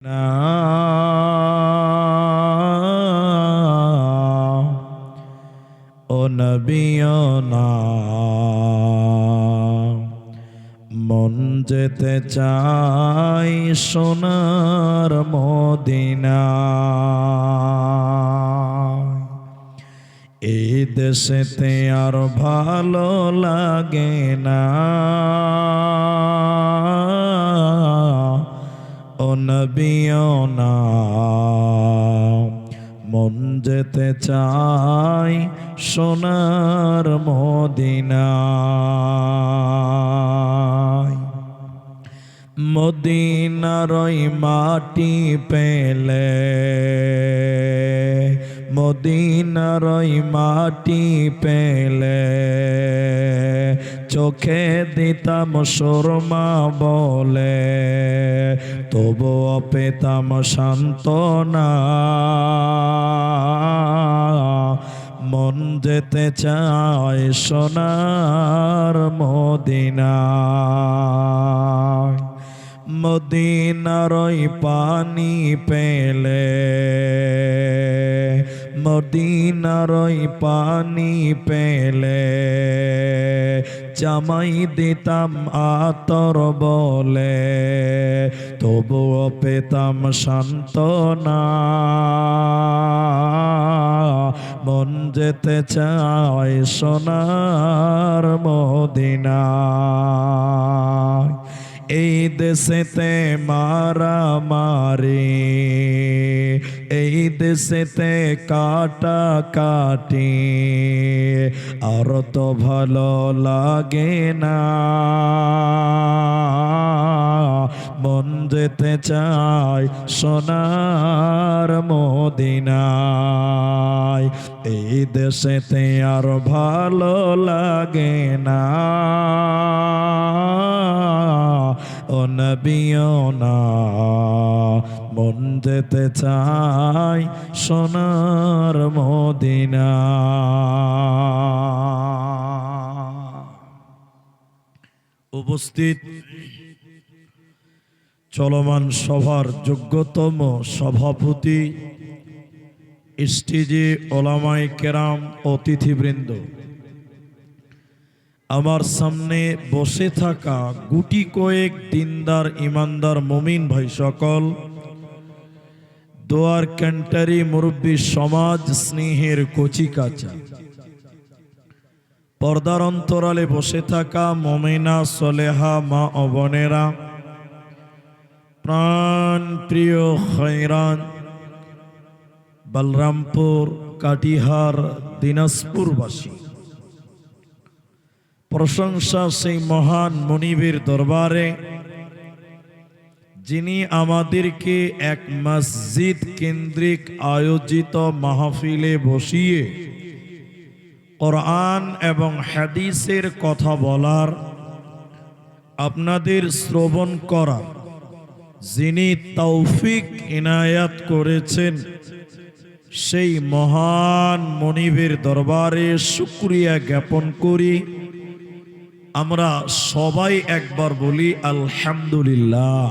না ও নবিও না মন যেতে চাই সোনার মদিনা এই দেশেতে আর ভালো লাগে না ও নবিও না মন যেতে চাই সোনার মদিনায় মদিনার ওই মাটি পেলে মদিনার ওই মাটি পেলে চোখে দিতাম সুরমা বলে তবুও পেতাম সান্ত্বনা মন যেতে চায় সোনার মদিনায় মদিনার ওই পানি পেলে মদিনার ওই পানি পেলে জামাই দিতাম আতর বলে তবুও পেতাম সান্ত্বনা মন যেতে চায় সোনার মদিনায় এই দেশেতে মারামারি এই দেশেতে কাটা কাটি আর তো ভালো লাগে না মন যেতে চায় সোনার মদিনায় এই দেশেতে আর ভালো লাগে না ও নবিও না মন যেতে চাই সোনার মদিনা উপস্থিত চলমান সভার যোগ্যতম সভাপতি স্টেজে ওলামায়ে কেরাম অতিথিবৃন্দ আমার সামনে বসে থাকা গুটি কয়েক দিনদার ইমানদার মুমিন ভাই সকল দোয়ার ক্যান্টারি মুরব্বী সমাজ স্নেহের কচিকাচা পর্দার অন্তরালে বসে থাকা মুমিনা সলেহা মা ও বোনেরা প্রাণ প্রিয় খৈরান বলরামপুর কাটিহার দিনাজপুরবাসী প্রশংসা সেই মহান মনিবের দরবারে যিনি আমাদেরকে এক মসজিদ কেন্দ্রিক আয়োজিত মাহফিলে বসিয়ে কোরআন এবং হাদিসের কথা বলার আপনাদের শ্রবণ করার যিনি তৌফিক ইনায়াত করেছেন সেই মহান মনিবের দরবারে শুকরিয়া জ্ঞাপন করি আমরা সবাই একবার বলি আলহামদুলিল্লাহ।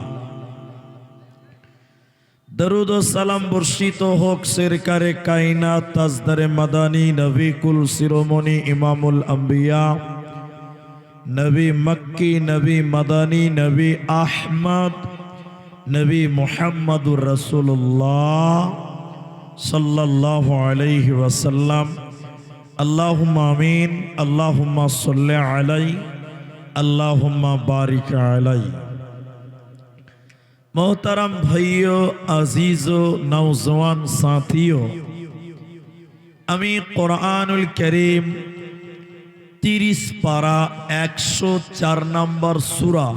দরুদ ও সালাম বর্ষিত হোক সরকারে কায়নাত তাজদারে মাদানী নবী কুল শিরোমণি ইমামুল আম্বিয়া নবী মক্কি নবী মাদানী নবী আহমদ নবী মুহাম্মদুর রাসূলুল্লাহ সাল্লাল্লাহু আলাইহি ওয়াসাল্লাম। আল্লাহুম্মা আমিন। আল্লাহুম্মা সাল্লি আলাইহি আল্লাহুম্মা বারিক আলাইহি। मोहतरम भाइयों अजीजों नौजवान साथियों अमी कुरानुल करीम 30 पारा 104 नंबर सूरा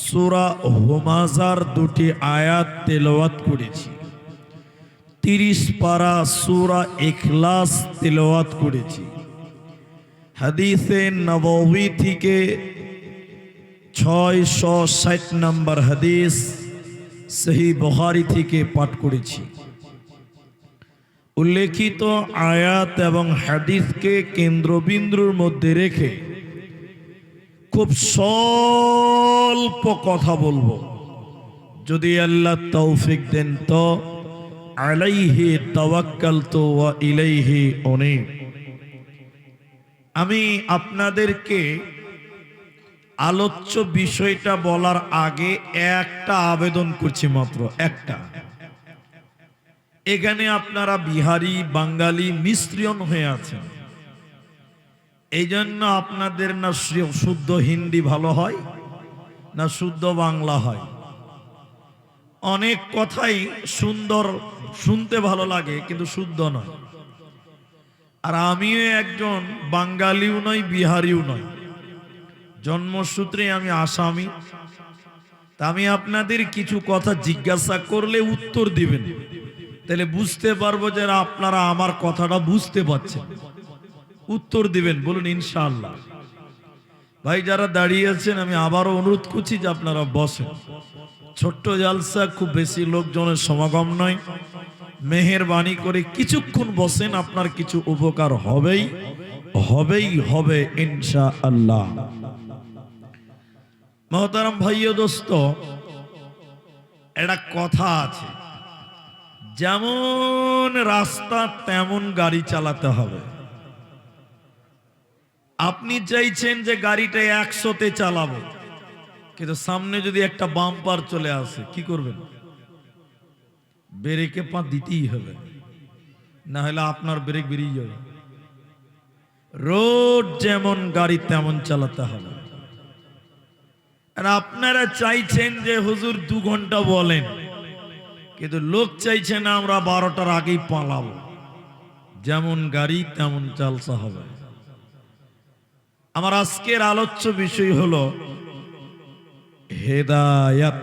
सूरा हुमाजार दुटी आयात तिलावत करेছি 30 पारा सूरा इखलास तिलावत करेছি हदीसे नबवी থেকে 660 नम्बर हदीस सही बुखारी থেকে পাঠ করেছি। উল্লেখিত আয়াত এবং হাদিসকে কেন্দ্রবিন্দুর মধ্যে রেখে খুব স্বল্প কথা বলবো, যদি আল্লাহ তৌফিক দেন তো আলাইহি তাওয়াক্কালতু ওয়া ইলাইহি উনীব। আমি আপনাদেরকে আলোচ্য বিষয়টা বলার আগে একটা আবেদন করছি, মাত্র একটা। এখানে আপনারা বিহারি, বাঙালি মিশ্রণ হয়ে আছেন, এই জন্য আপনাদের না শুদ্ধ হিন্দি ভালো হয় না শুদ্ধ বাংলা হয়। অনেক কথাই সুন্দর, শুনতে ভালো লাগে, কিন্তু শুদ্ধ নয়। আর আমিও একজন বাঙালিও নয়, বিহারিও নয়, জন্মসূত্রে আমি আসামি। তা আমি আপনাদের কিছু কথা জিজ্ঞাসা করলে উত্তর দিবেন, তাহলে বুঝতে পারবো যে আপনারা আমার কথাটা বুঝতে পারছেন, উত্তর দিবেন। বলুন ইনশাআল্লাহ। ভাই যারা দাঁড়িয়ে আছেন, আমি আবারও অনুরোধ করছি যে আপনারা বসেন। ছোট্ট জালসা, খুব বেশি লোকজনের সমাগম নয়, মেহেরবানি করে কিছুক্ষণ বসেন, আপনার কিছু উপকার হবেই হবে ইনশাআল্লাহ। মহতারাম ভাই ও দোস্ত, একটা কথা আছে, যেমন রাস্তা তেমন গাড়ি চালাতে হবে। আপনি চাইছেন যে গাড়িটা 100-তে চালাবো, কিন্তু সামনে যদি একটা বাম্পার চলে আসে, কি করবেন? ব্রেকে পা দিতেই হবে, না হলে আপনার ব্রেক বেরিয়ে যাবে। রোড যেমন গাড়ি তেমন চালাতে হবে। আর আপনারা চাইছেন যে হুজুর 2 ঘন্টা বলেন, কিন্তু লোক চাইছে না আমরা 12টার আগেই পালাবো। যেমন গাড়ি তেমন চালসা হবে। আমার আজকের আলোচ্য বিষয় হলো হেদায়াত।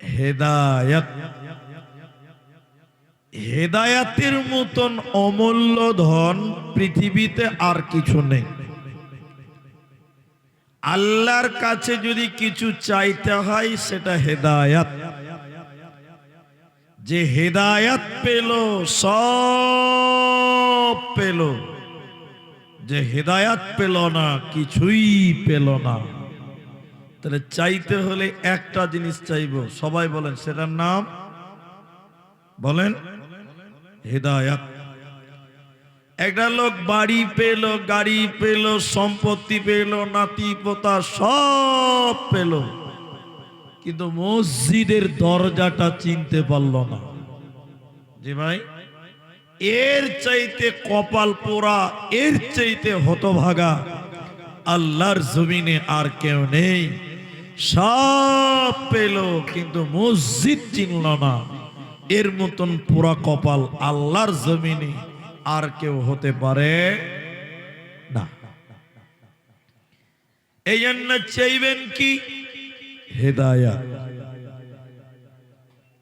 হেদায়াত, হেদায়াতের মতন অমূল্য ধন পৃথিবীতে আর কিছু নেই। আল্লাহর কাছে যদি কিছু চাইতে হয়, সেটা হেদায়াত। যে হেদায়াত পেল সব পেল, যে হেদায়াত পেল না কিছুই পেল না। তাহলে চাইতে হলে একটা জিনিস চাইবো, সবাই বলেন, সেটার নাম বলেন হেদায়াত। একটা লোক বাড়ি পেল, গাড়ি পেল, সম্পত্তি পেল, নাতি পোতা সব পেল, কিন্তু মসজিদের দরজাটা চিনতে পারল না। জি ভাই, এর চাইতে কপাল পোড়া, এর চাইতে হতভাগা আল্লাহর জমিনে আর কেউ নেই। সব পেল কিন্তু মসজিদ চিনল না, এর মতন পোড়া কপাল আল্লাহর জমিনে আর কেউ হতে পারে না। এই জন্য চাইবেন কি? হেদায়াত।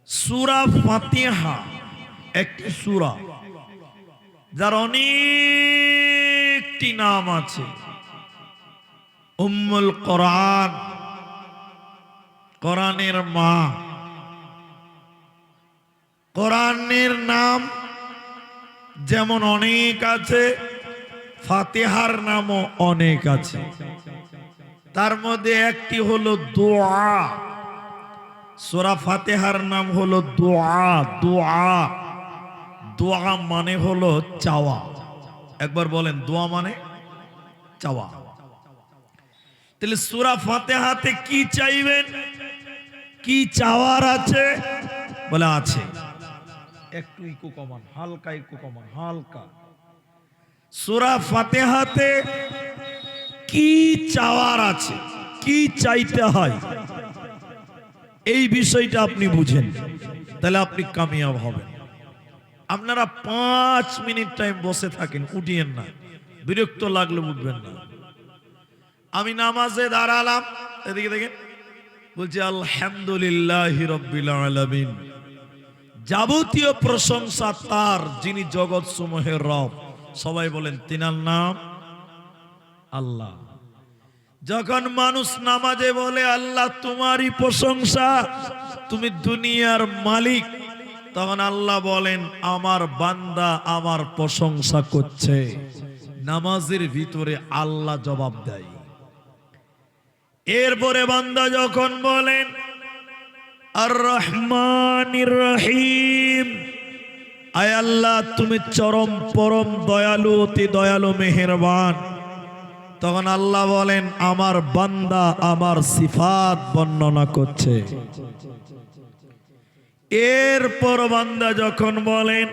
সূরা ফাতিহা একটি সূরা, যার অনেকটি নাম আছে। উম্মুল কোরআন, কোরআনের মা। কোরআনের নাম যেমন অনেক আছে, ফাতিহার নামও অনেক আছে। তার মধ্যে একটি হলো দোয়া। সূরা ফাতিহার নাম হলো দোয়া। দোয়া, দোয়া মানে হলো চাওয়া। একবার বলেন, দোয়া মানে চাওয়া। তাহলে সূরা ফাতিহাতে কি চাইবেন, কি চাওয়ার আছে? বলে আছে। একটু ইকো কমান, হালকা ইকো কমান, হালকা। সূরা ফাতিহাতে কি চাওয়ার আছে, কি চাইতে হয়, এই বিষয়টা আপনি বুঝেন, তাহলে আপনি কামিয়াব হবেন। আপনারা 5 মিনিট টাইম বসে থাকেন, উঠিয়েন না, বিরক্ত লাগলে উঠবেন না। আমি নামাজে দাঁড়ালাম, এদিকে দেখেন, বলছি আলহামদুলিল্লাহি রাব্বিল আলামিন। যাবতীয় প্রশংসা তার, যিনি জগৎ সমূহের রব। সবাই বলেন, তিনার নাম আল্লাহ। যখন মানুষ নামাজে বলে আল্লাহ তোমারই প্রশংসা, তুমি দুনিয়ার মালিক, তখন আল্লাহ বলেন আমার বান্দা আমার প্রশংসা করছে। নামাজের ভিতরে আল্লাহ জবাব দেয়। এরপরে বান্দা যখন বলেন আর রহমানির রহিম। আয় আল্লাহ তুমি চরম পরম দয়ালু, অতি দয়ালু মেহেরবান। তখন আল্লাহ বলেন আমার বান্দা আমার সিফাত বর্ণনা করছে। এরপর বান্দা যখন বলেন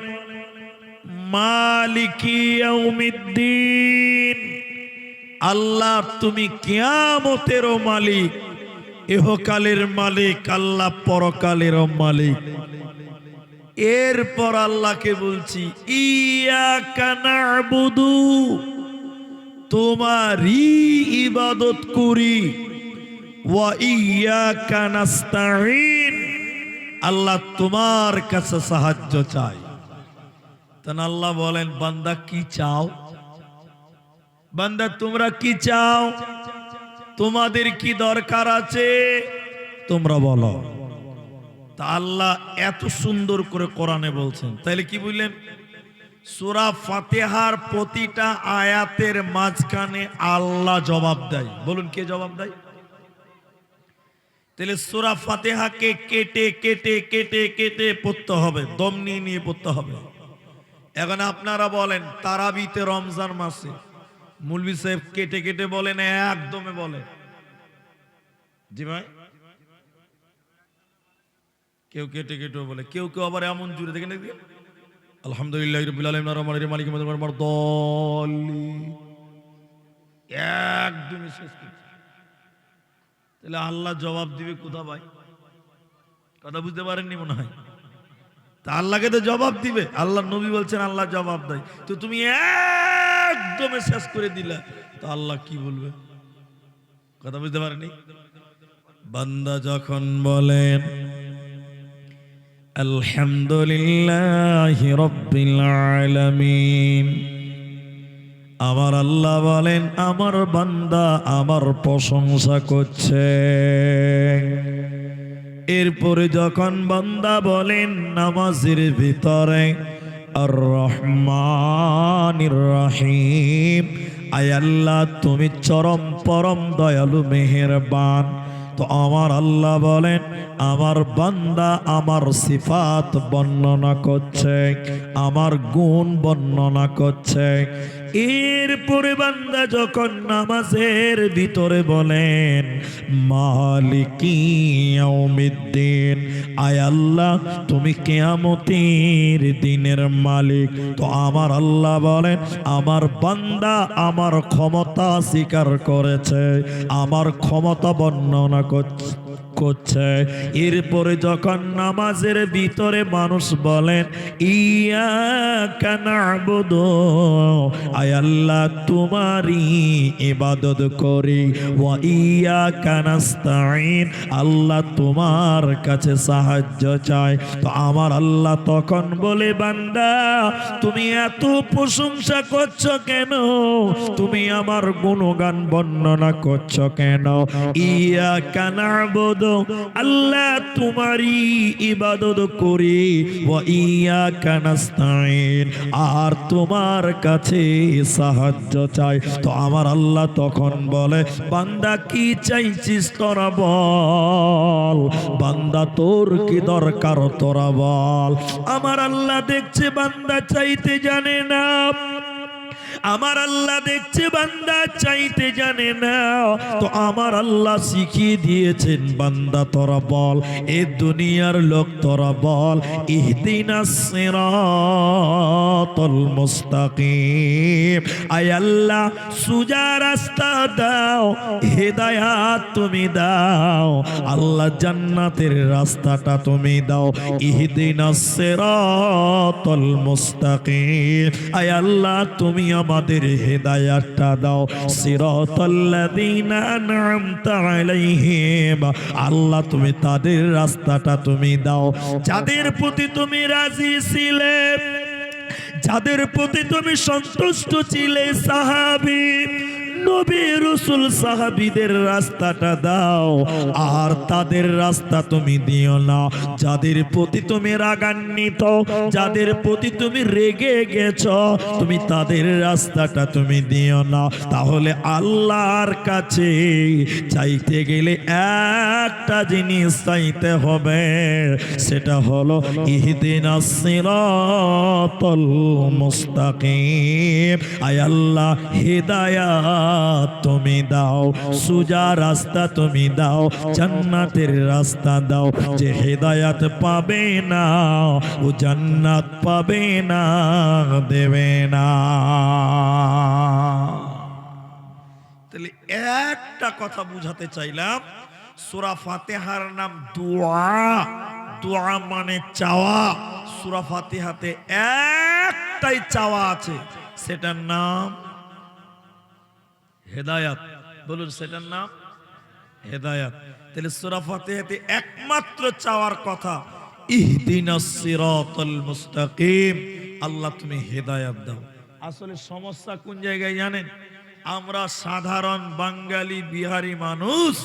মালিকি ইয়াউমিদ্দিন, আল্লাহ তুমি কিয়ামতেরও মালিক, ইহকালের মালিক, আল্লাহ পরকালেরও মালিক। এরপর আল্লাহকে বলছি ইয়াকা না'বুদু, তোমারই ইবাদত করি, ওয়া ইয়াকা নাস্তাঈন, আল্লাহ তোমার কাছে সাহায্য চাই। তখন আল্লাহ বলেন বান্দা কি চাও? বান্দা তোমরা কি চাও? তোমাদের কি দরকার আছে তোমরা বলো। তা আল্লাহ এত সুন্দর করে কোরআনে বলছেন, তাইলে কি বুঝলেন? সূরা ফাতিহার প্রতিটা আয়াতের মাঝখানে আল্লাহ জবাব দেয়। বলুন কে জবাব দেয়? তাহলে সূরা ফাতিহাকে কেটে কেটে কেটে কেটে পড়তে হবে, দম নিয়ে নিয়ে পড়তে হবে। এখন আপনারা বলেন তারাবিতে রমজান মাসে মৌলভী সাহেব কেটে কেটে বলেন একদমে বলে? জি ভাই, কেউ কেটে কেটে বলে, কেউ কেউ আবার এমন জুড়ে দেখেন আলহামদুলিল্লাহ রাব্বিল আলামিন আর-রহমানির রহিম মালিকি ইয়াউমিদ্দিন দল্লিন, একদমই শেষ করছে। তাহলে আল্লাহ জবাব দিবে কোথা ভাই? কথা বুঝতে পারেননি মনে হয়। তা আল্লাহকে তো জবাব দিবে। আল্লাহ নবী বলছেন আল্লাহ জবাব দেয়, তো তুমি একদমে শেষ করে দিলা, তো আল্লাহ কি বলবে? কথা বুঝতে পারেনি। বান্দা যখন বলেন আলহামদুলিল্লাহি রাব্বিল আলামিন, আমার আল্লাহ বলেন আমার বান্দা আমার প্রশংসা করছে। এরপরে যখন বান্দা বলেন নামাজের ভিতরে আর রহমানির রহিম, আয় আল্লাহ তুমি চরম পরম দয়ালু মেহেরবান, তো আমার আল্লাহ বলেন আমার বান্দা আমার সিফাত বর্ণনা করছে, আমার গুণ বর্ণনা করছে। এরপরে বান্দা যখন নামাজের ভিতরে বলেন মালিকি ইয়াউমিদ্দিন, আয় আল্লাহ তুমি কিয়ামতের দিনের মালিক, তো আমার আল্লাহ বলেন আমার বান্দা আমার ক্ষমতা স্বীকার করেছে, আমার ক্ষমতা বর্ণনা করছে। এরপরে যখন নামাজের ভিতরে মানুষ বলেন ইয়াকা না'বুদু, আয় আল্লাহ তোমারই ইবাদত করি, ওয়া ইয়াকা নাস্তাঈন, আল্লাহ তোমার কাছে সাহায্য চাই, তো আমার আল্লাহ তখন বলে বান্দা তুমি এত প্রশংসা করছো কেন? তুমি আমার গুণগান বর্ণনা করছো কেন? ইয়াকা না'বুদু, আল্লাহ তোমারই ইবাদত করি, ওয়া ইয়াকা নাস্তাঈন, আর তোমার কাছে সাহায্য চাই, তো আমার আল্লাহ তখন বলে বান্দা কি চাইছিস তোরা বল, বান্দা তোর কি দরকার তোরা বল। আমার আল্লাহ দেখছে বান্দা চাইতে জানে না, আমার আল্লাহ দেখছে বান্দা চাইতে জানে না, তো আমার আল্লাহ শিখিয়ে দিয়েছেন বান্দা তোরা বল, এ দুনিয়ার লোক তোরা বল ইহদিনাস সিরাতাল মুস্তাকিম, আয় আল্লাহ সোজা রাস্তা দাও, হেদায়াত তুমি দাও, আল্লাহ জান্নাতের রাস্তাটা তুমি দাও, ইহদিনাস সিরাতাল মুস্তাকিম, আয় আল্লাহ তুমি আমাদের হেদায়াতটা দাও, সিরাতাল্লাযীনা আন'আমতা আলাইহিম, আল্লাহ তুমি তাদের রাস্তাটা তুমি দাও যাদের প্রতি তুমি রাজি ছিলে, যাদের প্রতি তুমি সন্তুষ্ট ছিলে। সাহাবী নবী রাসূল সাহাবীদের রাস্তাটা দাও, আর তাদের রাস্তা তুমি দিও না। যাদের প্রতি তুমি রাগান্বিত, যাদের প্রতি তুমি রেগে গেছো, তুমি তাদের রাস্তাটা তুমি দিও না। তাহলে আল্লাহর কাছে চাইতে গেলে একটা জিনিস চাইতে হবে, সেটা হলো ইহদিনাস সিরাতাল মুস্তাকিম। আয় আল্লাহ, হিদায়াত তুমি দাও, সোজা রাস্তা তুমি দাও, জান্নাতের রাস্তা দাও। যে হিদায়াত পাবে না ও জান্নাত পাবে না, দেবে না। তাহলে একটা কথা বুঝাতে চাইলাম, সূরা ফাতিহার নাম দোয়া। দোয়া মানে চাওয়া। সূরা ফাতিহাতে একটাই চাওয়া আছে, সেটার নাম হেদায়াত। বলুন, সেটার নাম হেদায়াত। তাহলে সূরা ফাতিহাতে একমাত্র চাওয়ার কথা, ইহদিনাস সিরাতাল মুস্তাকিম, আল্লাহ তুমি হেদায়াত দাও। আসলে সমস্যা কোন জায়গায় জানেন? আমরা সাধারণ বাঙালি বিহারি মানুষ,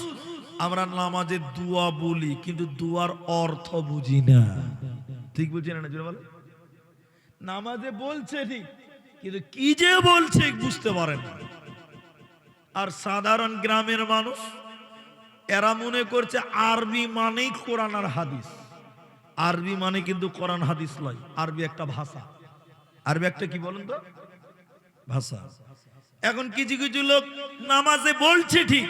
আমরা নামাজে দোয়া বলি, কিন্তু দোয়ার অর্থ বুঝি না। ঠিক বুঝি না? বলে নামাজে বলছে ঠিক, কিন্তু কি যে বলছে বুঝতে পারে না। আর সাধারণ গ্রামের মানুষ, এরা মনে করছে আরবি মানেই কোরআন আর হাদিস। আরবি মানে কিন্তু কোরআন হাদিস নয়, আরবি একটা ভাষা। আরবি একটা কি বলেন তো? ভাষা। এখন কিছু কিছু লোক নামাজে বলছে ঠিক,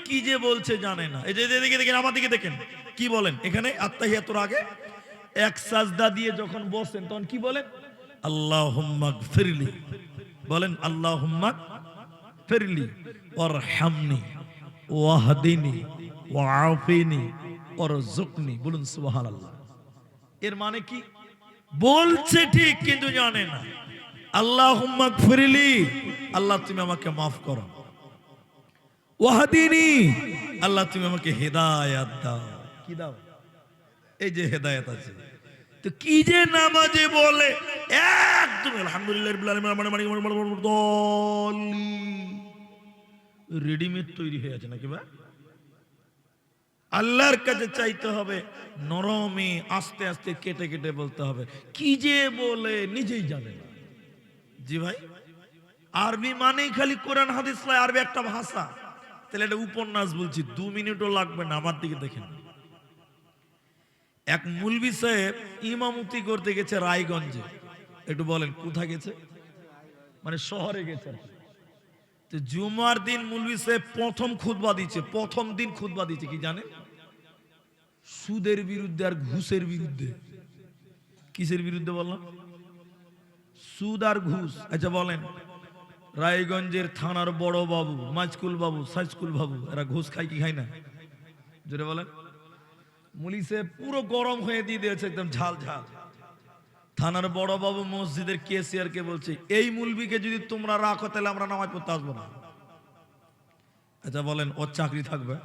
কি যে বলছে জানে না। এই যে দিকে দেখেন, আমার দিকে দেখেন, কি বলেন এখানে আত্তাহিয়াতুর আগে এক সাজদা দিয়ে যখন বসেন তখন কি বলেন? আল্লাহুম্মা গফিরলি। বলেন আল্লাহুম্মা গফিরলি ওয়ারহামনি ওয়াহদিনি ওয়াআফিনি ওয়ারযুকনি। বলুন সুবহানাল্লাহ। এর মানে কি? বলছে ঠিক কিন্তু জানে না। আল্লাহুম্মা গফিরলি, আল্লাহ তুমি আমাকে মাফ করো। ওয়াহদিনি, আল্লাহ তুমি আমাকে হেদায়েত দাও। কি দাও? এই যে হেদায়েত আছে। তো কি যে নামাজে বলে একদম আলহামদুলিল্লাহ রাব্বিল আলামিন রেডিমেড তৈরি হয়ে আছে নাকি? বা আল্লাহর কাছে চাইতে হবে নরমে, আস্তে আস্তে কেটে কেটে বলতে হবে। কি যে বলে নিজেই জানে না। জি ভাই, আরবি মানেই খালি কোরআন হাদিস নয়, আরবি একটা ভাষা। তাহলে এটা উপন্যাস বলছি, 2 মিনিটও লাগবে না। আমার দিকে দেখেন, এক মুলবি সাহেব ইমামতি করতে গেছে রায়গঞ্জে। একটু বলেন কোথায় গেছে? মানে শহরে গেছে। তো জুমার দিন মুলবি সাহেব প্রথম খুতবা দিচ্ছে। প্রথম দিন খুতবা দিচ্ছে কি জানেন? সুদের বিরুদ্ধে আর ঘুষের বিরুদ্ধে। কিসের বিরুদ্ধে বললাম? সুদ আর ঘুষ। আচ্ছা বলেন, রায়গঞ্জের থানার বড় বাবু, মাইস্কুল বাবু, সাইস্কুল বাবু, এরা ঘুষ খায় কি খায় না? জোরে বলেন। মুলিশে পুরো গরম হয়ে দিয়ে দিয়েছে, একদম ঝাল ঝাল। থানার বড় বাবু মসজিদের কেসিয়ারকে বলছে, এই মুলবিকে যদি তোমরা রাখো তাহলে আমরা নামাজ পড়তে আসবো না। আচ্ছা বলেন, ওর চাকরি থাকবে?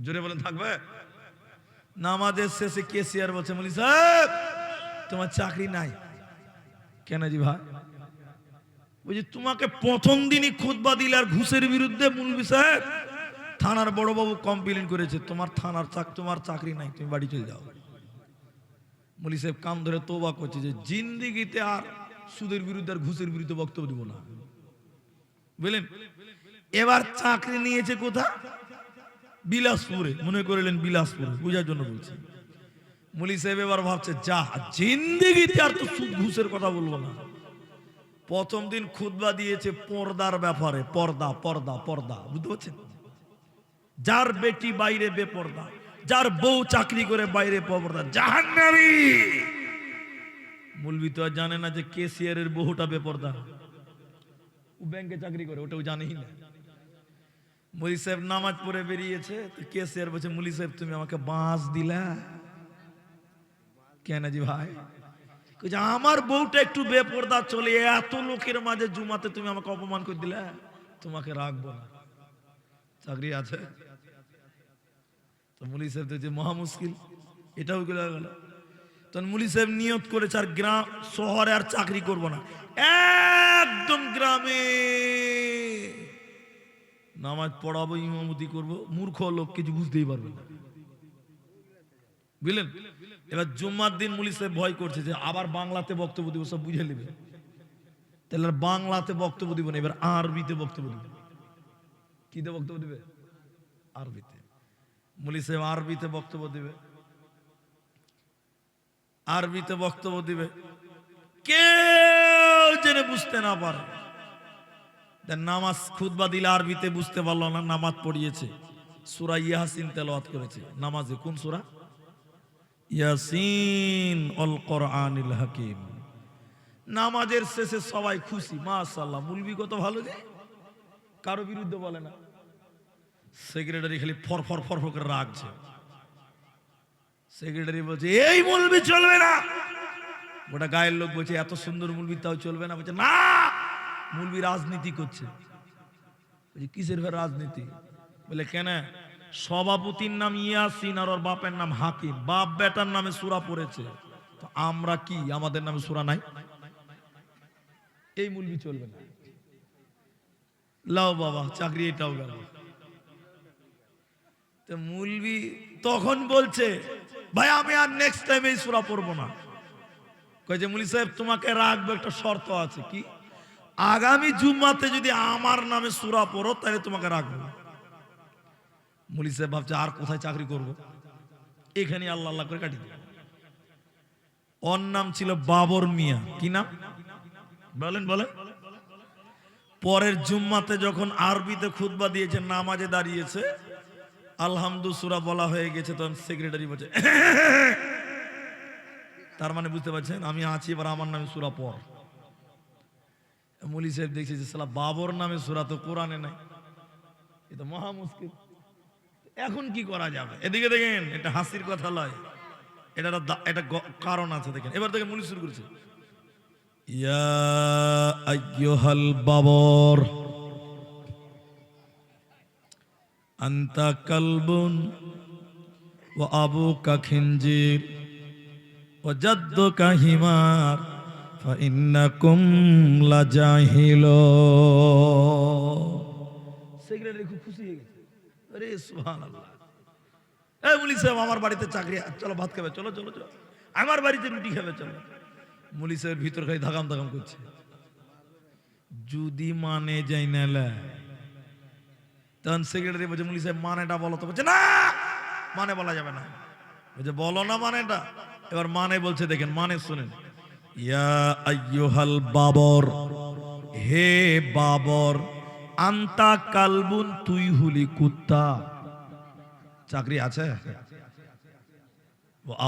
জোরে বলেন, থাকবে? নামাজের শেষে কেসিয়ার বলছে, মুলি সাহেব তোমার চাকরি নাই। কেন জি ভাই? বলছি তোমাকে প্রথম দিনই খুতবা দিলে আর ঘুষের বিরুদ্ধে। মুলবি সাহেব, থানার বড় বাবু কমপ্লেন করেছে, তোমার তোমার চাকরি নাই, তুমি বাড়ি চলে যাও। মুলি সাহেব কান ধরে তওবা করছে যে জিন্দেগিতে আর সুদের বিরুদ্ধে আর ঘুষের বিরুদ্ধে বক্তব্য দিব না। বুঝলেন? এবার চাকরি নিয়েছে কোথা? বিলাসপুরে। মনে করলেন বিলাসপুরে, বুঝার জন্য বলছি। মুলি সাহেব এবার ভাবছে, যা জিন্দেগিতে আর তো সুদ ঘুষের কথা বলবো না। প্রথম দিন খুতবা দিয়েছে পর্দার ব্যাপারে। পর্দা পর্দা পর্দা, বুঝতে পারছেন? যার বেটি বাইরে বেপর্দা, যার বউ চাকরি করে বাইরে পর্দা, জাহান্নামী। মুলবি তো আর জানে না যে কেসিয়ারের বহুটা বেপর্দা, ও ব্যাংকে চাকরি করে, ওটাও জানেই না। মুলি সাহেব নামাজ পড়ে বেরিয়েছে, তো কেসিয়ার বলছে, মুলি সাহেব তুমি আমাকে বাঁশ দিলা কেন জি ভাই? আমার বউটা একটু বেপর্দা চলে, এত লোকের মাঝে জুমাতে তুমি আমাকে অপমান করে দিলে, তোমাকে রাখবো না, চাকরি আছে। তো মুলি সাহেব তো যে মহা মুশকিল, এটাও গেল। তখন মুলি সাহেব নিয়ত করেছে আর গ্রাম শহরে আর চাকরি করব না, একদম গ্রামে নামাজ পড়াবো, ইমামতি করব, মূর্খ লোক কিছু বুঝতেই পারবে না, বুঝলেন? এবার জুম্মার দিন মুলি সাহেব ভয় করছে যে আবার বাংলাতে বক্তব্য দিব, সব বুঝে নেবে, তাহলে বাংলাতে বক্তব্য দিব না, এবার আরবিতে বক্তব্য দিবে। কিতে বক্তব্য দিবে? আরবিতে। মুলি সাহেব আরবিতে বক্তব্য দিবে, আরবিতে বক্তব্য দিবে, কেউ যেন বুঝতে না পারে। নামাজ খুতবা দিলে আরবিতে বুঝতে পারলো না, নামাজ পড়িয়েছে, সূরা ইয়াসিন তেলাওয়াত করেছে নামাজে। কোন সূরা? ইয়াসিন আল কোরআনিল হাকিম। নামাজের শেষে সবাই খুশি, মাশাআল্লাহ মুলবি কত ভালো, যে কারো বিরুদ্ধে বলে না। সেক্রেটারি খালি ফর ফর ফর ফর করে রাখছে। সেক্রেটারি বলছে এই মুলবি চলবে না, গোটা গায়ের লোক বলছে এত সুন্দর মুলবি তাও চলবে না, বলছে না মুলবি রাজনীতি করছে। বলছে কিসের রাজনীতি? বলে কেন? সভাপতির নাম ইয়াসিন আর ওর বাপের নাম হাকিম, বাপ বেটার নামে সূরা পড়েছে, তো আমরা কি, আমাদের নামে সূরা নাই? এই মুলবি চলবে না। লাও বাবা চাকরি এটাও গেল। তো মুলবি তখন বলছে ভাই আমি আর নেক্সট টাইম এই সূরা পড়বো না। কয়েছে মুলি সাহেব তোমাকে রাখবো, একটা শর্ত আছে। কি? আগামী জুম্মাতে যদি আমার নামে সূরা পড়ো তাহলে তোমাকে রাখবো। মুলি সাহেব ভাবছে আর কোথায় চাকরি করব, এখানে আল্লাহ আল্লাহ করে কাটি দেবে। ওর নাম ছিল বাবর মিয়া। কি নাম বলেন? বলেন। পরের জুম্মাতে যখন আরবিতে খুতবা দিয়েছে, নামাজে দাঁড়িয়েছে, আলহামদু সূরা বলা হয়ে গেছে, তখন সেক্রেটারি বলছে তার মানে বুঝতে পারছেন আমি আছি, এবার আমার নামে সূরা পড়। মুলি সাহেব দেখছে যে সালা বাবর নামে সূরা তো কোরআনে নাই, এটা মহা মুশকিল, এখন কি করা যাবে? এদিকে দেখেন, এটা হাসির কথা নয়, এটা কারণ আছে। দেখেন এবার দেখেন মুলি শুরু করেছে, ইয়া আইয়ুহাল বাবর আনতা কালবুন ওয়া আবুকা খিনজির ওয়া জাদ্দুকা হিমার ফা ইন্নাকুম লাজাহিলুন। সেক্রেটারি খুব খুশি হয়ে গেছে, আরে সুবহানাল্লাহ। এই মুলি সাহেব আমার বাড়িতে চাকরি, চলো ভাত খাবে, চলো চলো চলো, আমার বাড়িতে রুটি খাবে, চলো। মুলি সাহেবের ভিতর খালি ধাগাম ধাগাম করছে, যদি মানে যাই না। তখন সেক্রেটারি বলছে মুলি সাহেব মানেটা বলো তো। বলছে না মানে বলা যাবে না। বলছে বলো না মানেটা। এবার মানে বলছে, দেখেন মানে শুনেন, ইয়া আইয়ুহাল বাবর, হে বাবর, আন্তা কালবুন, তুই হুলি কুত্তা, চাকরি আছে।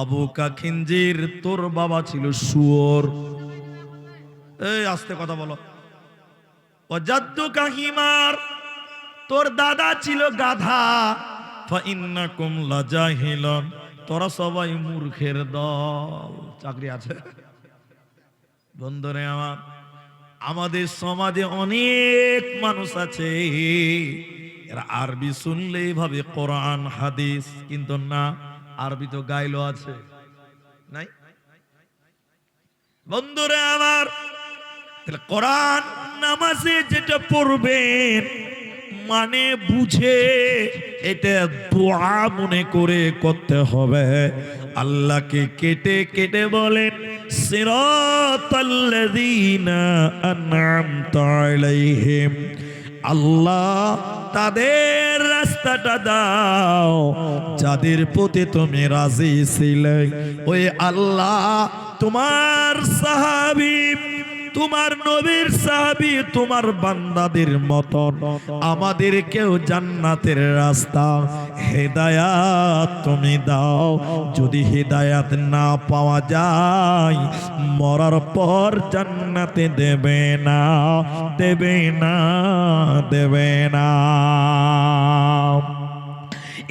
আবুকা খিনজির, তোর বাবা ছিল শুয়োর। এই আস্তে কথা বলো। ও জাদ্দুকা হিমার, তোর দাদা ছিল গাধা। ফা ইন্নাকুম লাজাহিলুন, তোরা সবাই মূর্খের দল। চাকরি আছে। বন্ধুরে আমার, আমাদের সমাজে অনেক মানুষ আছে এরা আরবি শুনলেই ভাবে কোরআন হাদিস, কিন্তু না, আরবি তো গাইলো আছে নাই। বন্ধুরে আমার, তাহলে কোরআন নামাজে যেটা পড়বেন মানে বুঝে, এটা দোয়া মনে করে করতে হবে। আল্লাহকে কেটে কেটে বলেন সিরাতাল্লাযীনা আন'আমতা আলাইহিম, আল্লাহ তাদের রাস্তাটা দাও যাদের প্রতি তুমি রাজি ছিলে। ওই আল্লাহ তোমার সাহাবী, তোমার নবীর সাহাবী, তোমার বান্দাদের মতন আমাদেরকেও জান্নাতের রাস্তা হেদায়াত তুমি দাও। যদি হেদায়াত না পাওয়া যায়, মরার পর জান্নাতে দেবে না, দেবে না, দেবে না।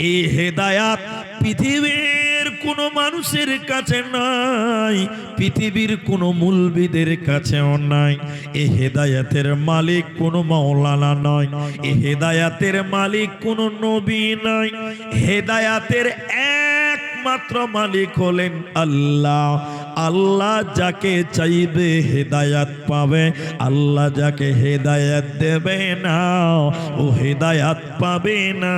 এই হেদায়াত পৃথিবীর কোন মানুষের কাছে নাই, পৃথিবীর কোন মুলবিদের কাছেও নাই। এই হেদায়াতের মালিক কোন মাওলানা নয়, এই হেদায়াতের মালিক কোন নবী নয়। হেদায়াতের একমাত্র মালিক হলেন আল্লাহ। আল্লাহ যাকে চাইবে হেদায়াত পাবে, আল্লাহ যাকে হেদায়াত দেবে না ও হেদায়াত পাবে না,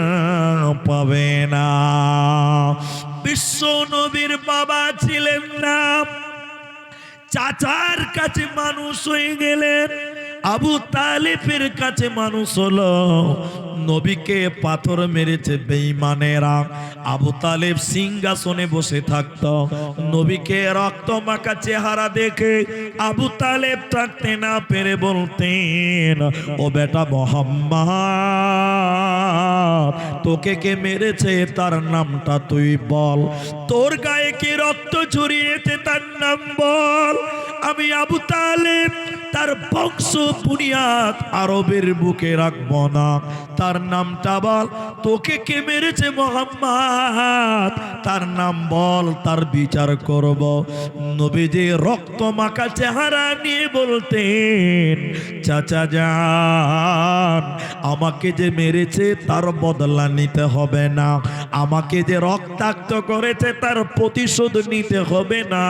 পাবে না। বিশ্ব নবীর বাবা ছিলেন না, চাচার কাছে মানুষ হয়ে গেলেন, আবু তালেবের কাছে মানুষ হলো। নবীকে পাথর মেরেছে বেঈমানেরা। আবু তালেব সিংহাসনে বসে থাকত, নবীকে রক্ত মাখা চেহারা দেখে আবু তালেব থাকতে না পেরে বলতেন, ও বেটা মুহাম্মদ, তোকে কে মেরেছে তার নামটা তুই বল, তোর গায়ে কি রক্ত ঝরিয়েছে তার নাম বল। আমি আবু তালেব তার বংশ বুনিয়াদ আরবের বুকে রাখব না, তার নামটা বল। তোকে কে মেরেছে মুহাম্মদ, তার নাম বল, তার বিচার করব। নবীজি রক্ত মাখা চেহারা নিয়ে বলতেন, চাচা যান, আমাকে যে মেরেছে তার বদলা নিতে হবে না, আমাকে যে রক্তাক্ত করেছে তার প্রতিশোধ নিতে হবে না।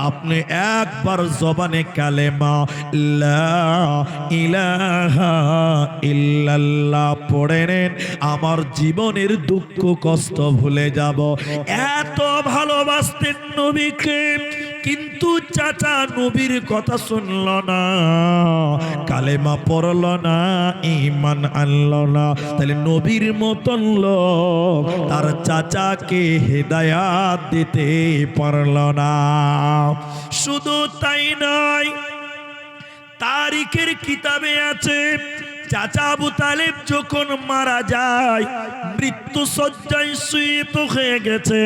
আপনি একবার জবানে কালেমা লা ইলাহা ইল্লাল্লাহ পড়ে নেন, আমার জীবনের দুঃখ কষ্ট ভুলে যাব। এত ভালোবাসতেন নবীকে, কিন্তু চাচা নবীর কথা শুনল না, কালেমা পড়ল না, ঈমান আনল না। তাহলে নবীর মতন লোক তার চাচাকে হেদায়াত দিতে পারল না। শুধু তাই নয়, তারিখের কিতাবে আছে, চাচা আবু তালেব যখন মারা যায়, মৃত্যু শয্যায় শুয়ে হয়ে গেছে,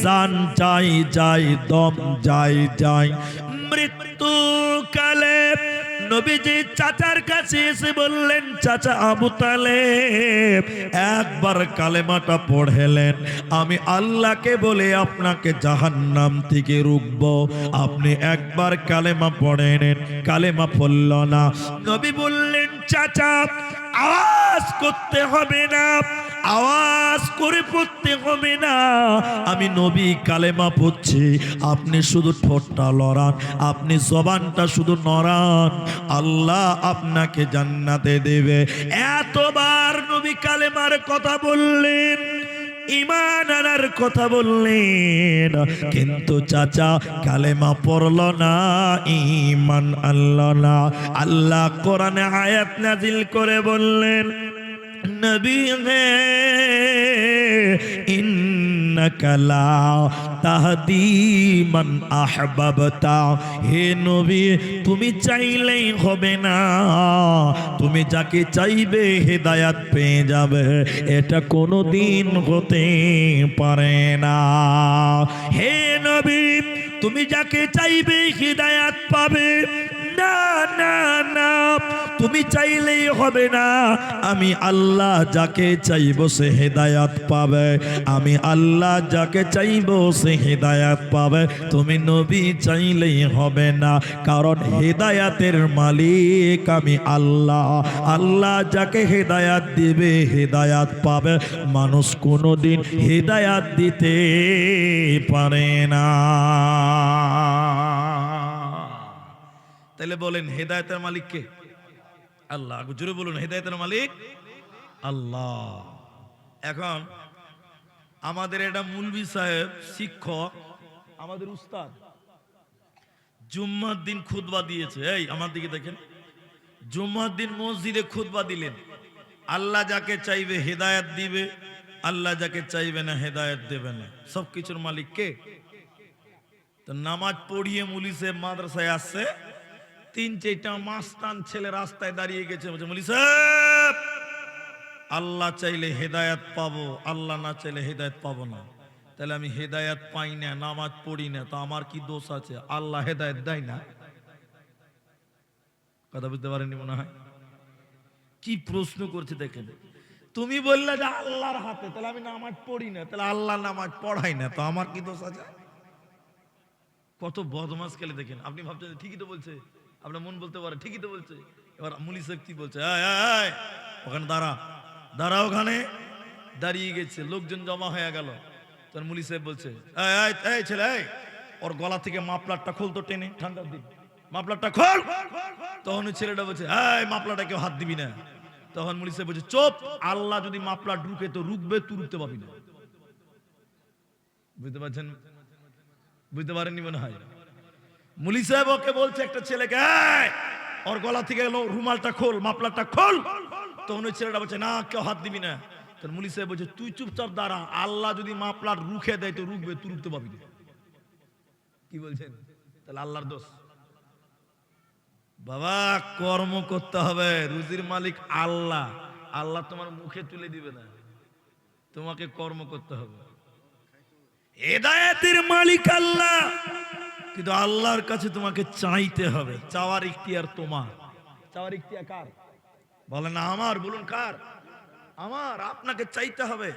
জান যাই যাই, দম যাই যাই, মৃত্যু কালে নবীজি চাচার কাছে এসে বললেন, চাচা আবু তালেব একবার কালেমাটা পড়লেন, আমি আল্লাহকে বলে আপনাকে জাহান্নাম থেকে রুখবো, আপনি একবার কালেমা পড়ে নেন। কালেমা পড়ল না। নবী বললেন, চাচা আওয়াজ করতে হবে না, আওয়াজ করে পড়তে হবে না, আমি নবী কালেমা পড়ছি, আপনি শুধু ঠোঁটটা লড়ান, আপনি জবানটা শুধু নড়ান, আল্লাহ আপনাকে জান্নাতে দেবে। এতবার নবী কালেমার কথা বললেন, ঈমান আনার কথা বললেন, কিন্তু চাচা কালেমা পড়ল না, ঈমান আনল না। আল্লাহ কোরআনে আয়াত নাযিল করে বললেন, নবী হে ইন্নাকা লা তাহদি মান আহবাবতা, হে নবী তুমি চাইলেই হবে না, তুমি যাকে চাইবে হেদায়াত পেয়ে যাবে, এটা কোনোদিন হতে পারে না। হে নবী তুমি যাকে চাইবে হেদায়াত পাবে না, না না, তুমি চাইলেই হবে না, আমি আল্লাহ যাকে চাইব সে হেদায়াত পাবে, আমি আল্লাহ যাকে চাইব সে হেদায়াত পাবে। তুমি নবী চাইলেই হবে না, কারণ হেদায়াতের মালিক আমি আল্লাহ, আল্লাহ যাকে হেদায়াত দিবে হেদায়াত পাবে, মানুষ কোনোদিন হেদায়াত দিতে পারে না। তাহলে বলেন হেদায়েতের মালিক কে? আল্লাহ। জোরে বলুন, হেদায়েতের মালিক আল্লাহ। এখন আমাদের এটা মুলবি সাহেব, শিক্ষক, আমাদের উস্তাদ জুম্মার দিন খুতবা দিয়েছে। এই আমার দিকে দেখেন, জুম্মার দিন মসজিদে খুতবা দিলেন, আল্লাহ যাকে চাইবে হেদায়েত দিবে, আল্লাহ যাকে চাইবে না হেদায়েত দেবে না। সবকিছুর মালিক কে? তো নামাজ পড়িয়ে মুলি সাহেব মাদ্রাসায় আসছে, 3-4টা মাস্তান ছেলে রাস্তায় দাঁড়িয়ে গেছে, বলছে মুলি সাহেব আল্লাহ চাইলে হেদায়েত পাবো, আল্লাহ না চাইলে হেদায়েত পাবো না। তাহলে আমি হেদায়েত পাই না, নামাজ পড়ি না, তো আমার কি দোষ আছে? আল্লাহ হেদায়েত দেয় না? কথা বুঝতে পারেননি মনে হয়। কি প্রশ্ন করছে দেখেন। তুমি বললে যে আল্লাহর হাতে, তাহলে আমি নামাজ পড়ি না, তাহলে আল্লাহ নামাজ পড়াই না, তো আমার কি দোষ আছে? কত বদমাস খেলে দেখেন। আপনি ভাবছেন ঠিকই তো বলছে, আপনার মন বলতে পারে ঠিকই তো বলছে। এবার মুলি সাহেব কি বলছে, ওখানে দাঁড়া দাঁড়া, ওখানে দাঁড়িয়ে গেছে, লোকজন জমা হয়ে গেল। তখন মুলি সাহেব বলছে, এই ছেলে, ওর গলা থেকে মাফলারটা খুলতো টেনে, ঠান্ডার দিন মাফলারটা খোল। তখন ওই ছেলেটা বলছে এই মাফলারটা কেউ হাত দিবি না। তখন মুলি সাহেব বলছে চুপ, আল্লাহ যদি মাফলার ঢুকে তো রুকবে, তুই রুকতে পারবি না। বুঝতে পারছেন? বুঝতে পারেননি মনে হয়। মুলি সাহেব ওকে বলছে একটা ছেলেকে ওর গলা থেকে রুমালটা খোল, মাফলারটা খোল। তখন ওই ছেলেটা বলছে না কেউ হাত দিবি না। তখন মুলি সাহেব বলছে তুই চুপচাপ দাঁড়া, আল্লাহ যদি মাফলার রুখে দেয় তো রুকবে, তুই রুকতে পারবি না। কি বলছেন? তাহলে আল্লাহর দোষ। বাবা কর্ম করতে হবে, রুজির মালিক আল্লাহ। আল্লাহ তোমার মুখে তুলে দিবে না, তোমাকে কর্ম করতে হবে। হেদায়েতের মালিক আল্লাহ, কিন্তু আল্লাহর কাছে তোমাকে চাইতে হবে। চাওয়ার ইখতিয়ার তোমার। চাওয়ার ইখতিয়ার কার? বলেন আমার, বলুন কার? আমার। আপনাকে চাইতে হবে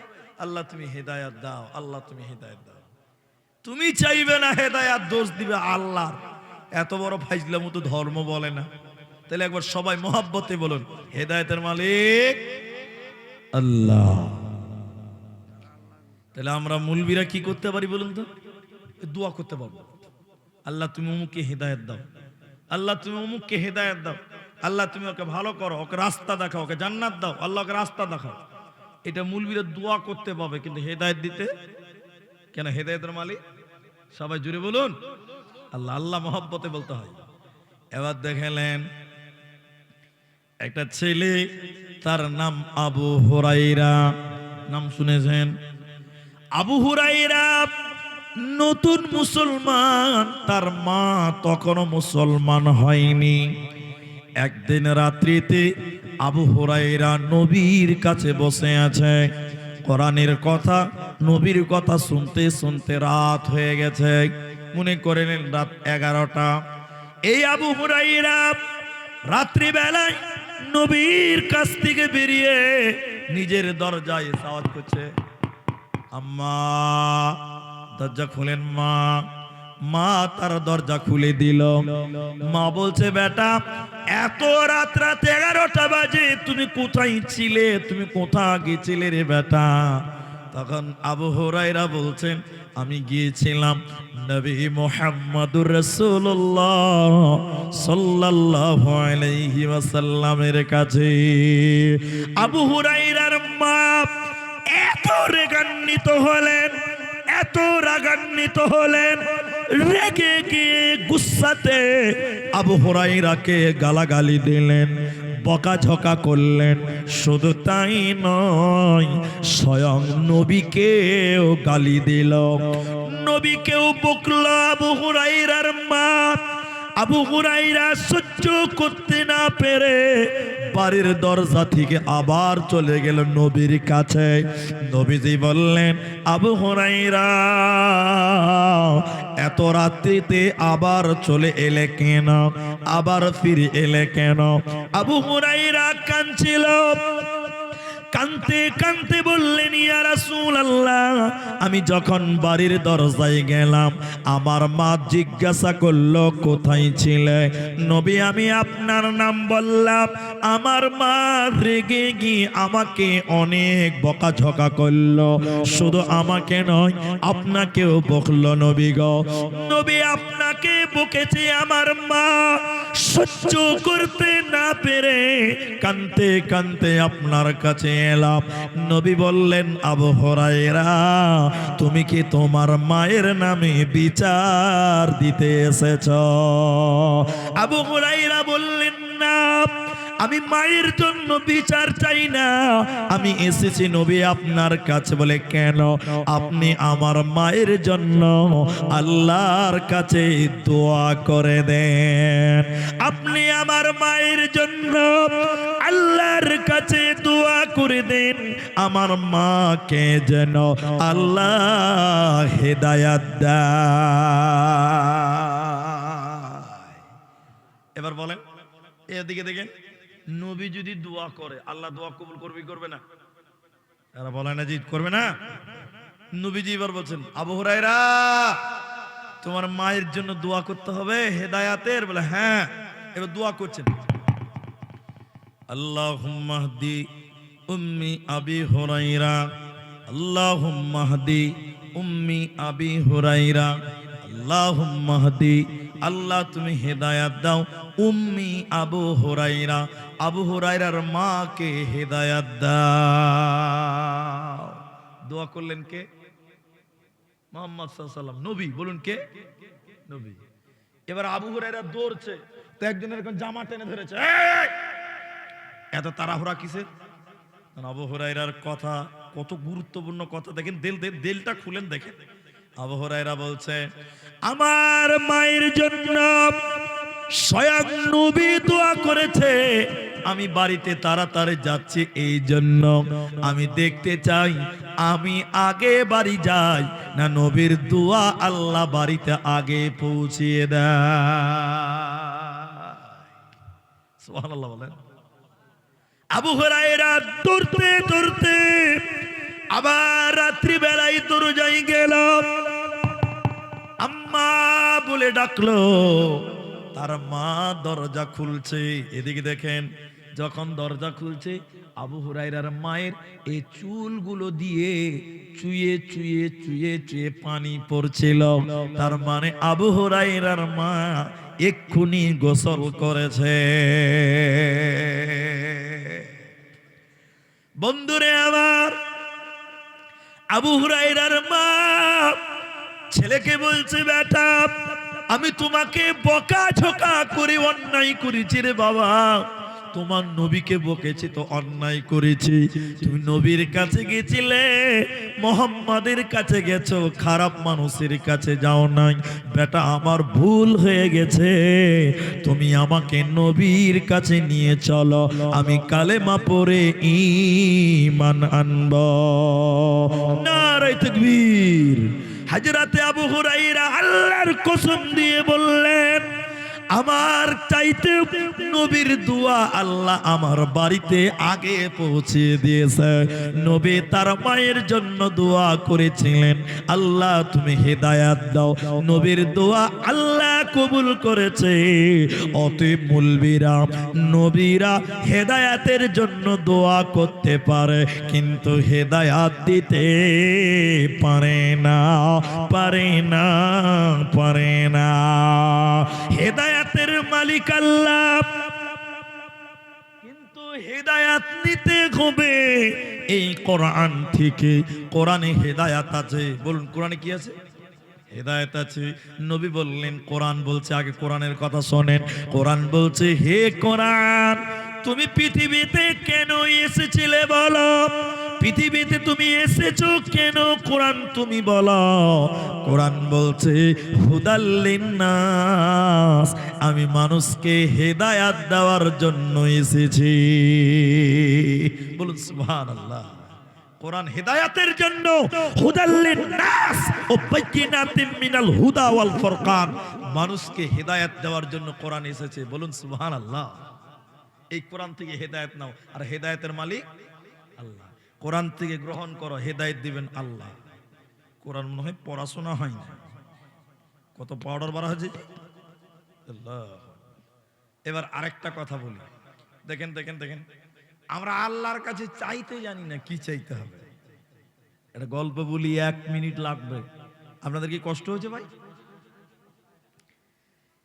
আল্লাহ তুমি হেদায়েত দাও, আল্লাহ তুমি হেদায়েত দাও। তুমি চাইবে না হেদায়েত, দোষ দিবে আল্লাহ। এত বড় ফাইজলামো তো ধর্ম বলে না। তাহলে একবার সবাই মহব্বতে বলুন হেদায়েতের মালিক আল্লাহ। তাহলে আমরা মুলবিরা কি করতে পারি বলুন তো? দোয়া করতে পারবো, আল্লাহ তুমি অমুককে হেদায়েত দাও, আল্লাহ তুমি অমুককে হেদায়েত দাও, আল্লাহ তুমি ওকে ভালো করো, ওকে রাস্তা দেখাও, ওকে জান্নাত দাও, আল্লাহ ওকে রাস্তা দেখাও। এটা মুলবিরা দোয়া করতে পাবে, কিন্তু হেদায়েত দিতে কেন? হেদায়েতের মালিক সবাই জুড়ে বলুন আল্লাহ। আল্লাহ মহব্বতে বলতে হয়। এবার দেখলেন একটা ছেলে, তার নাম আবু হুরায়রা। নাম শুনেছেন? আবু হুরায়রা নতুন মুসলমান, তার মা তখনও মুসলমান হয়নি। একদিন রাত্রিতে আবু হুরায়রা নবীর কাছে বসে আছে, কোরআনের কথা, নবীর কথা শুনতে শুনতে রাত হয়ে গেছে। মনে করেন রাত 11টা। এই আবু হুরায়রা রাত্রিবেলায় নবীর কাছ থেকে বেরিয়ে নিজের দরজায় আওয়াজ করছে, আম্মা দরজা খুলেন মা। মা তার দরজা খুলে দিল। মা বলছে বেটা এত রাত 11টা বাজে তুমি কোথায় ছিলে, তুমি কোথা গেছিলে রে বেটা? তখন আবু হুরায়রা বলছেন আমি গিয়েছিলাম নবী মুহাম্মদুর রাসূলুল্লাহ সাল্লাল্লাহু আলাইহি ওয়াসাল্লামের কাছে। আবু হুরায়রার মা এত রেগান্বিত হলেন, এত রাগান্বিত হলেন, রেগে গিয়ে গুসাতে আবু হুরায়রাকে গালাগালি দিলেন, বকাঝকা করলেন। শুধু তাই নয়, স্বয়ং নবীকেও গালি দিল, নবীকেও বকল। আবু হুরায়রার মা আবু হুরায়রা সহ্য করতে না পেরে বাড়ির দরজা থেকে আবার চলে গেল নবীর কাছে। নবীজি বললেন আবু হুরায়রা এত রাত্রিতে আবার চলে এলে কেন, আবার ফিরে এলে কেন? আবু হুরায়রা কাঁদছিল, কানতে কানতে বললেন ইয়া রাসূলুল্লাহ আমি যখন বাড়ির দরজায় গেলাম আমার মা জিজ্ঞাসা করলো কোথায় ছিলে? নবী আমি আপনার নাম বললাম, আমার মা রেগে গিয়ে আমাকে অনেক বকাঝকা করলো। শুধু আমাকে নয় আপনাকেও বকলো নবী গো। নবী আপনাকে বকেছে আমার মা, সহ্য করতে না পেরে কানতে কানতে আপনার কাছে এলাম। নবী বললেন আবু হুরায়রা তুমি কি তোমার মায়ের নামে বিচার দিতে এসেছ? আবু হুরায়রা বললেন না, আমি মায়ের জন্য বিচার চাই না, আমি এসেছি নবী আপনার কাছে। বলে কেন? আপনি আমার মায়ের জন্য আল্লাহর কাছে দোয়া করে দেন। আপনি আমার মায়ের জন্য আল্লাহর কাছে দোয়া করে দেন, আমার মাকে যেন আল্লাহ হেদায়াত দেয়। এবার বলেন এদিকে দেখেন, নবী যদি দোয়া করে আল্লাহ দোয়া কবুল করবে করবে না? এরা বলে না জি করবে না। নবীজি এবার বলছেন আবু হুরায়রা তোমার মায়ের জন্য দোয়া করতে হবে হেদায়াতের। বলে হ্যাঁ। এবার দোয়া করছেন আল্লাহুম্মা হদি উম্মি আবি হুরায়রা, আল্লাহুম্মা হদি উম্মি আবি হুরায়রা, আল্লাহুম্মা হদি, আল্লাহ তুমি হেদায়াত দাও উম্মি আবু হুরায়রা, আবু হুরায়রার মাকে হেদায়াত দাও। দোয়া করলেন কে? মুহাম্মদ সাল্লাল্লাহু আলাইহি ওয়াসাল্লাম, নবী। বলুন কে? নবী। এবার আবু হুরায়রা দৌড়ছে, তো একজন এরকম জামা টেনে ধরেছে, এই! এত তাড়াহুড়া কিসের? আবু হুরায়রার কথা কত গুরুত্বপূর্ণ কথা, দেখেন দিলটা খুলেন দেখেন। আবু হুরায়রা বলছে, আমার মায়ের জন্য স্বয়ং নবী দোয়া করেছে, আমি বাড়িতে তাড়াতাড়ি যাচ্ছি, এই জন্য আমি দেখতে চাই আমি আগে বাড়ি যাই না নবীর দোয়া আল্লাহ বাড়িতে আগে পৌঁছিয়ে দেয়। সুবহানাল্লাহ বলেন। আবু হুরায়রা দৌড়তে দৌড়তে আবার রাত্রি বেলায় দরজায় গেল, আম্মা বলে ডাকলো, তার মা দরজা খুলছে। এদিকে দেখেন, যখন দরজা খুলছে আবু হুরায়রার মায়ের এই চুলগুলো দিয়ে চুয়ে চুয়ে চুয়ে চুয়ে পানি পড়ছিল, তার মানে আবু হুরায়রার মা এক্ষুনি গোসল করেছে। বন্ধুরে আমার, আবু হুরায়রার মা ছেলেকে বলছে, বেটা আমি তোমাকে বকাঝকা করে অন্যায় করেছি রে বাবা, তোমার নবীকে বকেছি তো অন্যায় করেছি, তুমি নবীর কাছে গেছিলে, মুহাম্মাদের কাছে গেছো, খারাপ মানুষের কাছে যাও নাই, বেটা আমার ভুল হয়ে গেছে, তুমি আমাকে নবীর কাছে নিয়ে চলো, আমি কালেমা পড়ে ঈমান আনব। নারে তাকবীর। হযরতে আবু হুরায়রা আল্লাহর কসম দিয়ে বললেন, আমার চাইতে নবীর দোয়া আল্লাহ আমার বাড়িতে আগে পৌঁছে দিয়েছে। নবী তার মায়ের জন্য দোয়া করেছিলেন, আল্লাহ তুমি হেদায়াত দাও, নবীর দোয়া আল্লাহ কবুল করেছে। অতএব মুলবিরা, নবীরা হেদায়াতের জন্য দোয়া করতে পারে কিন্তু হেদায়াত দিতে পারে না, পারে না, পারে না। হেদায়াতের মালিক আল্লাহ, কিন্তু হেদায়াত নিতে হবে এই কোরআন থেকে। কোরআনে হেদায়াত আছে। বলুন কোরআনে কি আছে? হেদায়েত আছে। নবী বললেন, কোরআন বলছে, আগে কোরআনের কথা শোনেন। কোরআন বলছে, হে কোরআন তুমি পৃথিবীতে কেন এসেছিলে বলো, পৃথিবীতে তুমি এসেছো কেন, কোরআন তুমি বলো। কোরআন বলছে, হুদাল লিন্নাস, আমি মানুষকে হেদায়াত দেওয়ার জন্য এসেছি। বলুন সুবহানাল্লাহ। কোরআন হেদায়াতের জন্য, হুদাল লিন্নাস ও বাইয়িনাতিন মিনাল হুদা ওয়াল ফুরকান, মানুষকে হেদায়াত দেওয়ার জন্য কোরআন এসেছে। বলুন সুবহানাল্লাহ। এই কোরআন থেকে হেদায়েত নাও, আর হেদায়েতের মালিক আল্লাহ। কোরআন থেকে গ্রহণ করো, হেদায়েত দিবেন আল্লাহ। কোরআন মনে হয় পড়াশোনা হয় না, কত পাউডার বাড়া হয়েছে আল্লাহ। এবার আরেকটা কথা বলি, দেখেন দেখেন দেখেন, আমরা আল্লাহর কাছে চাইতে জানি না কি চাইতে হবে। একটা গল্প বলি, 1 মিনিট লাগবে। আপনাদের কি কষ্ট হয়েছে ভাই?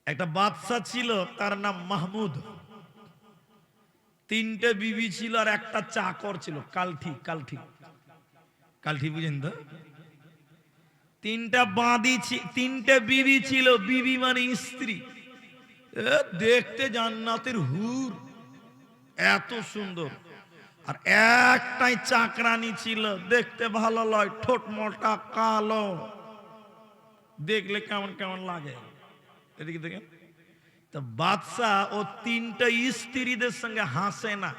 একটা বাদশা ছিল, তার নাম মাহমুদ। 3টে বিবি ছিল আর একটা চাকর ছিল, কালঠি। কালঠি কালঠি বুঝেন তো? 3টে বিবি ছিল, বিবি মানে স্ত্রী। দেখতে জান্নাতের হুর, এত সুন্দর। আর একটাই চাকরানি ছিল, দেখতে ভালো লয়, ঠোঁট মোটা, কালো, দেখলে কেমন কেমন লাগে। এদিকে দেখেন তো, বাদশা ও 3টে স্ত্রীদের সঙ্গে হাসে না,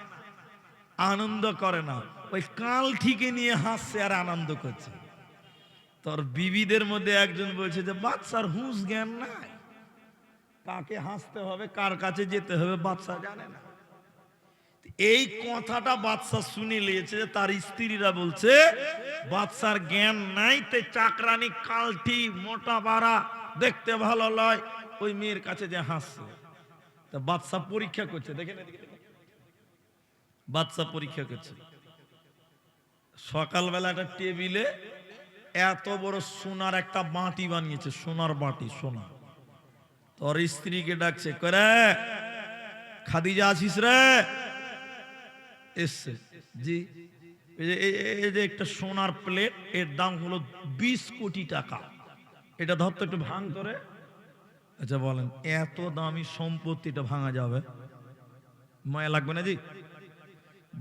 আনন্দ করে না, ওই কালঠিকে নিয়ে হাসছে আর আনন্দ করছে। তোর বিবিদের মধ্যে একজন বলছে যে বাদশার হুঁশ জ্ঞান নাই, কাকে হাসতে হবে, কার কাছে যেতে হবে বাদশা জানে না। এই কথাটা বাদশা শুনে নিয়েছে, তার স্ত্রীরা বলছে বাদশার জ্ঞান নাই, তে চাকরানি কালটি মোটা বাড়া দেখতে ভালো লয়, ওই মেয়ের কাছে যে হাসছে। তা বাদশা পরীক্ষা করছে, দেখেন বাদশা পরীক্ষা করছে। সকালবেলা একটা টেবিলে এত বড় সোনার একটা বাটি বানিয়েছে, সোনার বাটি, সোনা। তোর স্ত্রীকে ডাকছে, করে খাদিজা আছিস রে? এসছে, জি। এই যে একটা সোনার প্লেট, এর দাম হলো 20 কোটি টাকা। এটা ধর তো একটু ভাঙ করে। আচ্ছা বলেন, এত দামি সম্পত্তিটা ভাঙা যাবে? মায়া লাগবে না জি?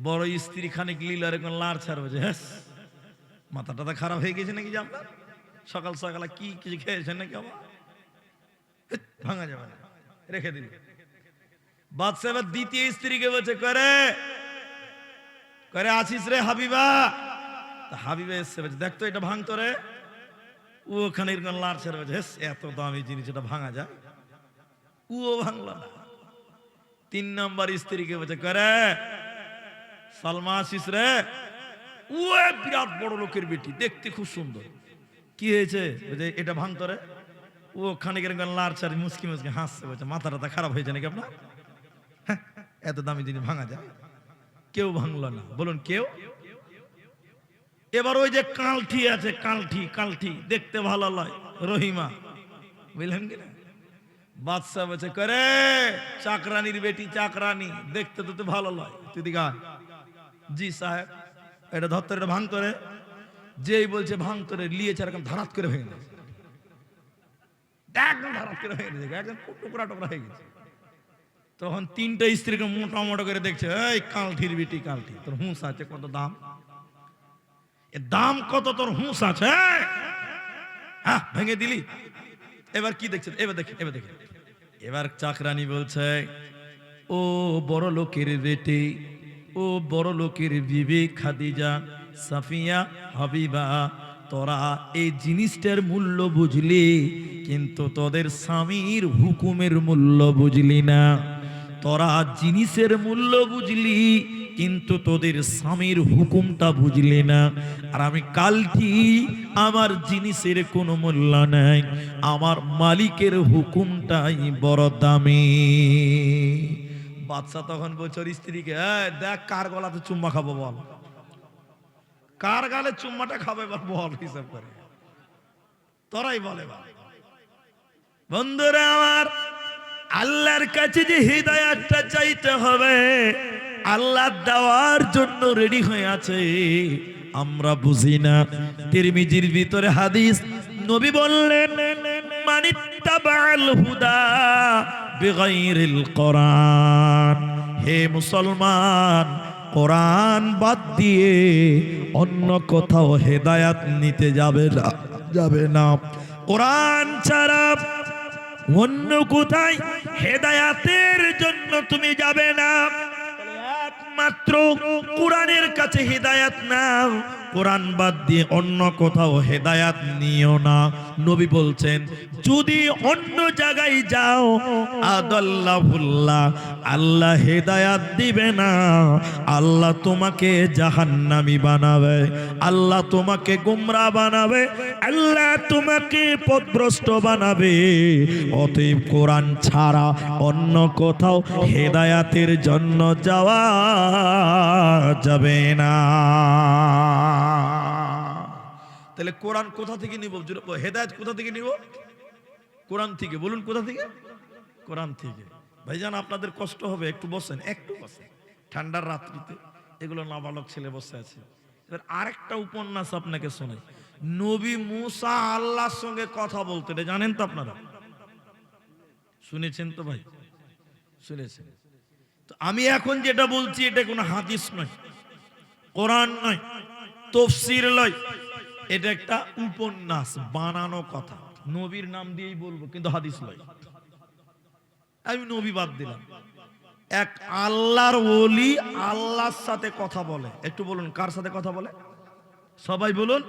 বড় স্ত্রী খানিক লীলা এরকম লাড় ছাড়বে যে, হ্যাঁ মাথা টাথা খারাপ হয়ে গেছে নাকি যে আপনার? সকাল সকালে কি কিছু খেয়েছেন নাকি আবার? ভাঙা যাবে না, রেখে দিল। বাদশা এবার দ্বিতীয় স্ত্রীকে বলছে, করে করে আছিস রে হাবিবা? হাবিবা এসছে, বলছে দেখ তো এটা ভাঙতো রে। ও ওখানে এরকম লাড় ছাড়বে, হ্যাঁ এত দামি জিনিস এটা ভাঙা যায়? ও ভাঙলো না। 3 নম্বর স্ত্রীকে বলছে, করে সালমা আছিস রে? ও বিরাট বড় লোকের বেটি, দেখতে খুব সুন্দর। কি হয়েছে? এটা ভাঙতো রে। ও খানিক এরকম লাড় ছাড়ি মুসকি মুসকি হাসছে, বলছে মাথা টাথা খারাপ হয়েছে নাকি আপনার? হ্যাঁ, এত দামি জিনিস ভাঙা যায়? কেউ ভাঙলো না, বলুন কেউ। এবার ওই যে কালঠি আছে, কালঠি, কালঠি দেখতে ভালো লয়, রহিমা, বুঝলেন কিনা? বাদশা বলছে, করে চাকরানির বেটি, চাকরানি দেখতে তো ভালো লয়, তুই দিকে আয়। জি সাহেব, এটা ধরতে, এটা ভাঙতো রে। যেই বলছে ভাঙতো রে, লিয়েছে এরকম ধারাত করে ভেঙে গেছে, একদম ধারাত করে ভেঙে গেছে, একদম টুকরা টুকরা হয়ে গেছে। তখন 3টা স্ত্রীকে মোটা মোটা করে দেখছে, এই কালঠির বেটি, কালঠি, তোর হুঁশ আছে কত দাম? দাম কত তোর হুঁশ আছে? হ্যাঁ ভেঙে দিলি। এবার কি দেখছেন? এবার দেখেন, এবার দেখেন। এবার চাকরানি বলছে, ও বড় লোকের বেটি, ও বড় লোকের বিবি খাদিজা, সাফিয়া, হাবিবা, তোরা এই জিনিসটার মূল্য বুঝলি, কিন্তু তোদের স্বামীর হুকুমের মূল্য বুঝলি না। তোরা জিনিসের মূল্য বুঝলি, কিন্তু তোদের স্বামীর হুকুমটা বুঝলি না। আর আমি কালটি, আমার জিনিসের কোনো মূল্য নাই, আমার মালিকের হুকুমটাই বড় দামি। বাদশা তখন বলছে স্ত্রীকে, দেখ কার গলাতে চুম্মা খাবো বল, কার গালে চুম্মাটা খাবে এবার বল, হিসাব করে তোরাই বলে। বন্ধুরা আমার, আল্লাহর কাছে যে হিদায়াতটা চাইতে হবে, আল্লাহ দেওয়ার জন্য রেডি হয়ে আছে, আমরা বুঝি না। তিরমিজির ভিতরে হাদিস, নবী বললেন, মানিত্তাবাল হুদা বিগাইরিল কোরআন, হে মুসলমান, কোরআন বাদ দিয়ে অন্য কোথাও হেদায়াত নিতে যাবে না, যাবে না। কোরআন ছাড়া অন্য কোথায় হেদায়াতের জন্য তুমি যাবে না, একমাত্র কোরআনের কাছে হেদায়াত নাও, কোরআন বাদ দিয়ে অন্য কোথাও হেদায়াত নিও না। নবী বলছেন, যদি অন্য জায়গায় যাও, আদাল্লাহুল্লাহ, আল্লাহ হেদায়াত দিবে না, আল্লাহ তোমাকে জাহান্নামী বানাবে, আল্লাহ তোমাকে গোমরা বানাবে, আল্লাহ তোমাকে পথভ্রষ্ট বানাবে। অতএব কোরআন ছাড়া অন্য কোথাও হেদায়াতের জন্য যাওয়া যাবে না। তাহলে কোরআন কোথা থেকে নিব? হেদায়েত কোথা থেকে নিব? কোরআন থেকে। বলুন কোথা থেকে? কোরআন থেকে। ভাইজান আপনাদের কষ্ট হবে, একটু বসেন, একটু বসেন, ঠান্ডার রাত্রিতে এগুলো নাবালক ছেলে বসে আছে। এবার আরেকটা উপন্যাস আপনাকে শোনাই। নবী মুসা আল্লাহর সঙ্গে কথা বলতে, জানেন তো আপনারা? শুনেছেন তো ভাই? শুনেছেন তো? আমি এখন যেটা বলছি এটা কোনো হাদিস নয়, কোরআন নয়, তাফসীর নয়, এটা একটা উপন্যাস, বানানো কথা। নবীর নাম দিয়েই বলবো, কিন্তু হাদিস নয়। আমি নবী বাদ দিলাম। এক আল্লাহর ওলি আল্লাহর সাথে কথা বলে। একটু বলুন কার সাথে কথা বলে? সবাই বলুন,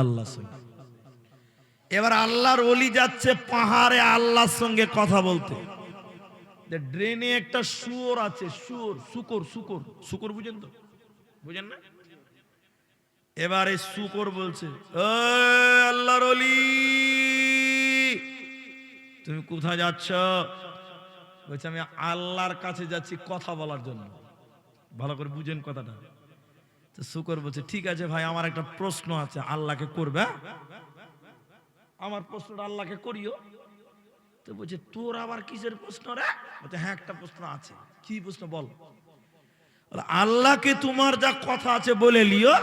আল্লাহর সঙ্গে। এবার আল্লাহর ওলি যাচ্ছে পাহাড়ে আল্লাহর সঙ্গে কথা বলতে। ড্রেনে একটা শুয়োর আছে, শুয়োর, শুকর, শুকর, শুকর বুঝেন তো? বুঝেন না? এবার এই শুকর বলছে, আল্লাহর ওলি, তুমি কোথায় যাচ্ছ? বলছে, আমি আল্লাহর কাছে যাচ্ছি কথা বলার জন্য। ভালো করে বুঝেন কথাটা। তো শুকর বলছে ঠিক আছে ভাই, আমার একটা প্রশ্ন আছে, আল্লাহকে করবে? আমার প্রশ্নটা আল্লাহকে করিও। তো বলছে তোর আবার কিসের প্রশ্ন রে? বলছে হ্যাঁ একটা প্রশ্ন আছে। কি প্রশ্ন বল? আল্লাহকে তোমার যা কথা আছে বলে লিও,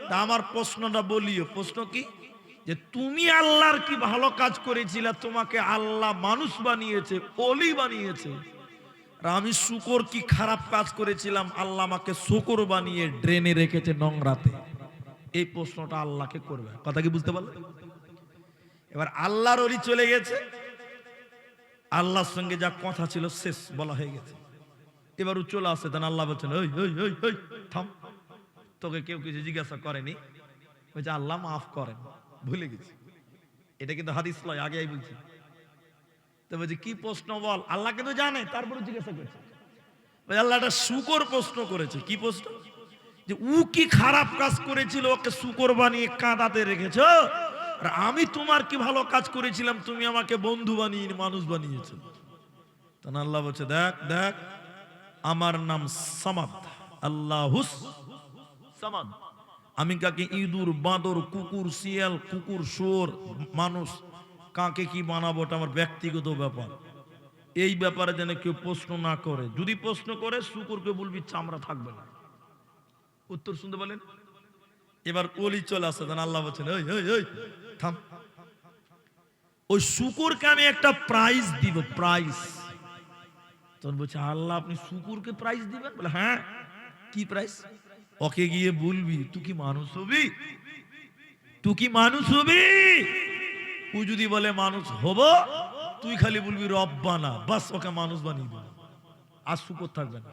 তা আমার প্রশ্নটা বলিও। প্রশ্ন কি? যে তুমি আল্লাহর কি ভালো কাজ করেছিলে, তোমাকে আল্লাহ মানুষ বানিয়েছে, ওলি বানিয়েছে, আর আমি শুকর কি খারাপ কাজ করেছিলাম, আল্লাহ আমাকে শুকর বানিয়ে ড্রেনে রেখেছে নোংরাতে। এই প্রশ্নটা আল্লাহকে করবে। কথা কি বুঝতে পারলে? এবার আল্লাহর ওলি চলে গেছে, আল্লাহর সঙ্গে যা কথা ছিল শেষ, বলা হয়ে গেছে। এবার ও চলে আসছে, তখন আল্লাহ বলছেন ওই ওই ওই ওই থাম, তোকে কেউ কিছু জিজ্ঞাসা করেনি? বলছে আল্লাহ মাফ করেন, ভুলে গেছি। এটা কিন্তু হাদিস লয়, আগে বলছি। তো বলছে কি প্রশ্ন বল? আল্লাহকে তো জানে, তারপরে জিজ্ঞাসা করছে। আল্লাহ একটা শুকর প্রশ্ন করেছে। কি প্রশ্ন? যে ও কি খারাপ কাজ করেছিল, ওকে শুকর বানিয়ে কাঁদাতে রেখেছো, আর আমি তোমার কি ভালো কাজ করেছিলাম, তুমি আমাকে বন্ধু বানিয়ে মানুষ বানিয়েছো। তখন আল্লাহ বলছে দেখ দেখ, আমার নাম সামাদ, আল্লাহুস সামাদ। আমি কাকে ইঁদুর, বাঁদর, কুকুর, শিয়াল, কুকুর, শুয়োর, মানুষ কাকে কি বানাবো ওটা আমার ব্যক্তিগত ব্যাপার। এই ব্যাপারে যেন কেউ প্রশ্ন না করে। যদি প্রশ্ন করে শুকুরকে বলবি চামড়া থাকবে না। উত্তর শুনতে বলেন। এবার ওলি চলে আসে, আল্লাহ বলছেন ওই ওই ওই থাম, ওই শুকুরকে আমি একটা প্রাইজ দিব, প্রাইজ। তখন বলছে আল্লাহ আপনি শুকুরকে প্রাইজ দিবেন? বলে হ্যাঁ। কি প্রাইজ? ওকে গিয়ে বলবি তুই কি মানুষ হবি, তুই কি মানুষ হবি। ও যদি বলে মানুষ হব, তুই খালি বলবি রব্বানা, বাস ওকে মানুষ বানিয়ে দিবি, আর শুকর থাকবে না।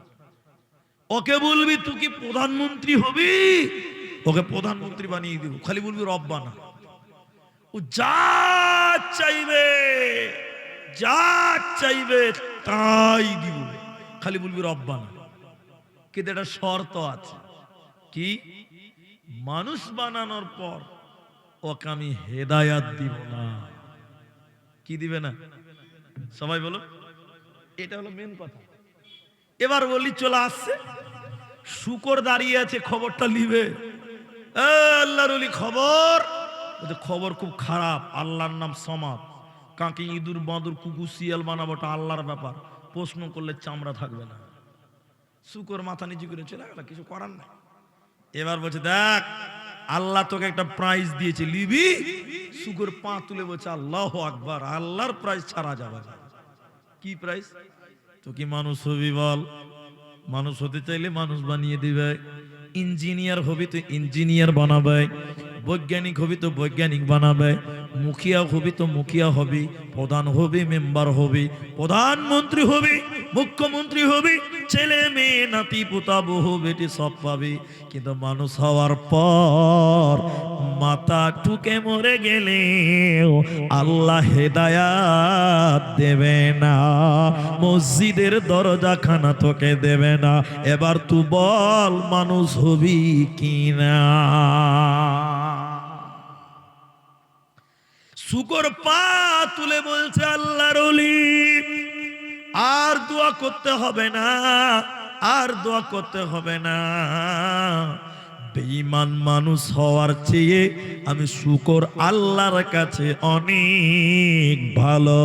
ওকে বলবি তুই কি প্রধানমন্ত্রী হবি, ওকে প্রধানমন্ত্রী বানিয়ে দিব, খালি বলবি রব্বানা। ও যা চাইবে, যা চাইবে তাই দিব, খালি বলবি রব্বানা। কিন্তু এটা শর্ত আছে। কি? মানুষ বানানোর পর ওকে আমি হেদায়াত দিব না। কি দিবে না? সবাই বলো, এটা হলো মেন কথা। এবার বলি চলে আসছে, শুকর দাঁড়িয়ে আছে, খবরটা লিবে। আল্লাহর ওলি খবর, খবর খুব খারাপ, আল্লাহর নাম সমাদ, কাকে ইঁদুর, বাঁদর, কুকুর, শিয়াল বানাবো ওটা আল্লাহর ব্যাপার, প্রশ্ন করলে চামড়া থাকবে না। শুকর মাথা নিচু করে চলে গেল, কিছু করার নাই। এবার বলছে দেখ আল্লাহ তোকে একটা প্রাইজ দিয়েছে, লিবি? শুকর পা তুলে বলছে আল্লাহু আকবার, আল্লাহর প্রাইজ ছাড়া যাবে না। কি প্রাইজ? তো কি মানুষ হবি বল? মানুষ হতে চাইলে মানুষ বানিয়ে দিবে। ইঞ্জিনিয়ার হবি তো ইঞ্জিনিয়ার বানাবে, বৈজ্ঞানিক হবি তো বৈজ্ঞানিক বানাবে, মুখিয়া হবি তো মুখিয়া হবি, প্রধান হবি, মেম্বার হবি, প্রধানমন্ত্রী হবি, মুখ্যমন্ত্রী হবি, ছেলে মেয়ে নাতি পোতা বহু বেটি সব পাবি। কিন্তু মানুষ হওয়ার পর মাথা টুকে মরে গেলে আল্লাহ হেদায়াত দেবে না, মসজিদের দরজা খানা তোকে দেবে না। এবার তুই বল মানুষ হবি কিনা? শুকর পা তুলে বলছে আল্লাহর ওলি আর দোয়া করতে হবে না, আর দোয়া করতে হবে না। বেঈমান মানুষ হওয়ার চেয়ে আমি শুকর আল্লাহর কাছে অনেক ভালো।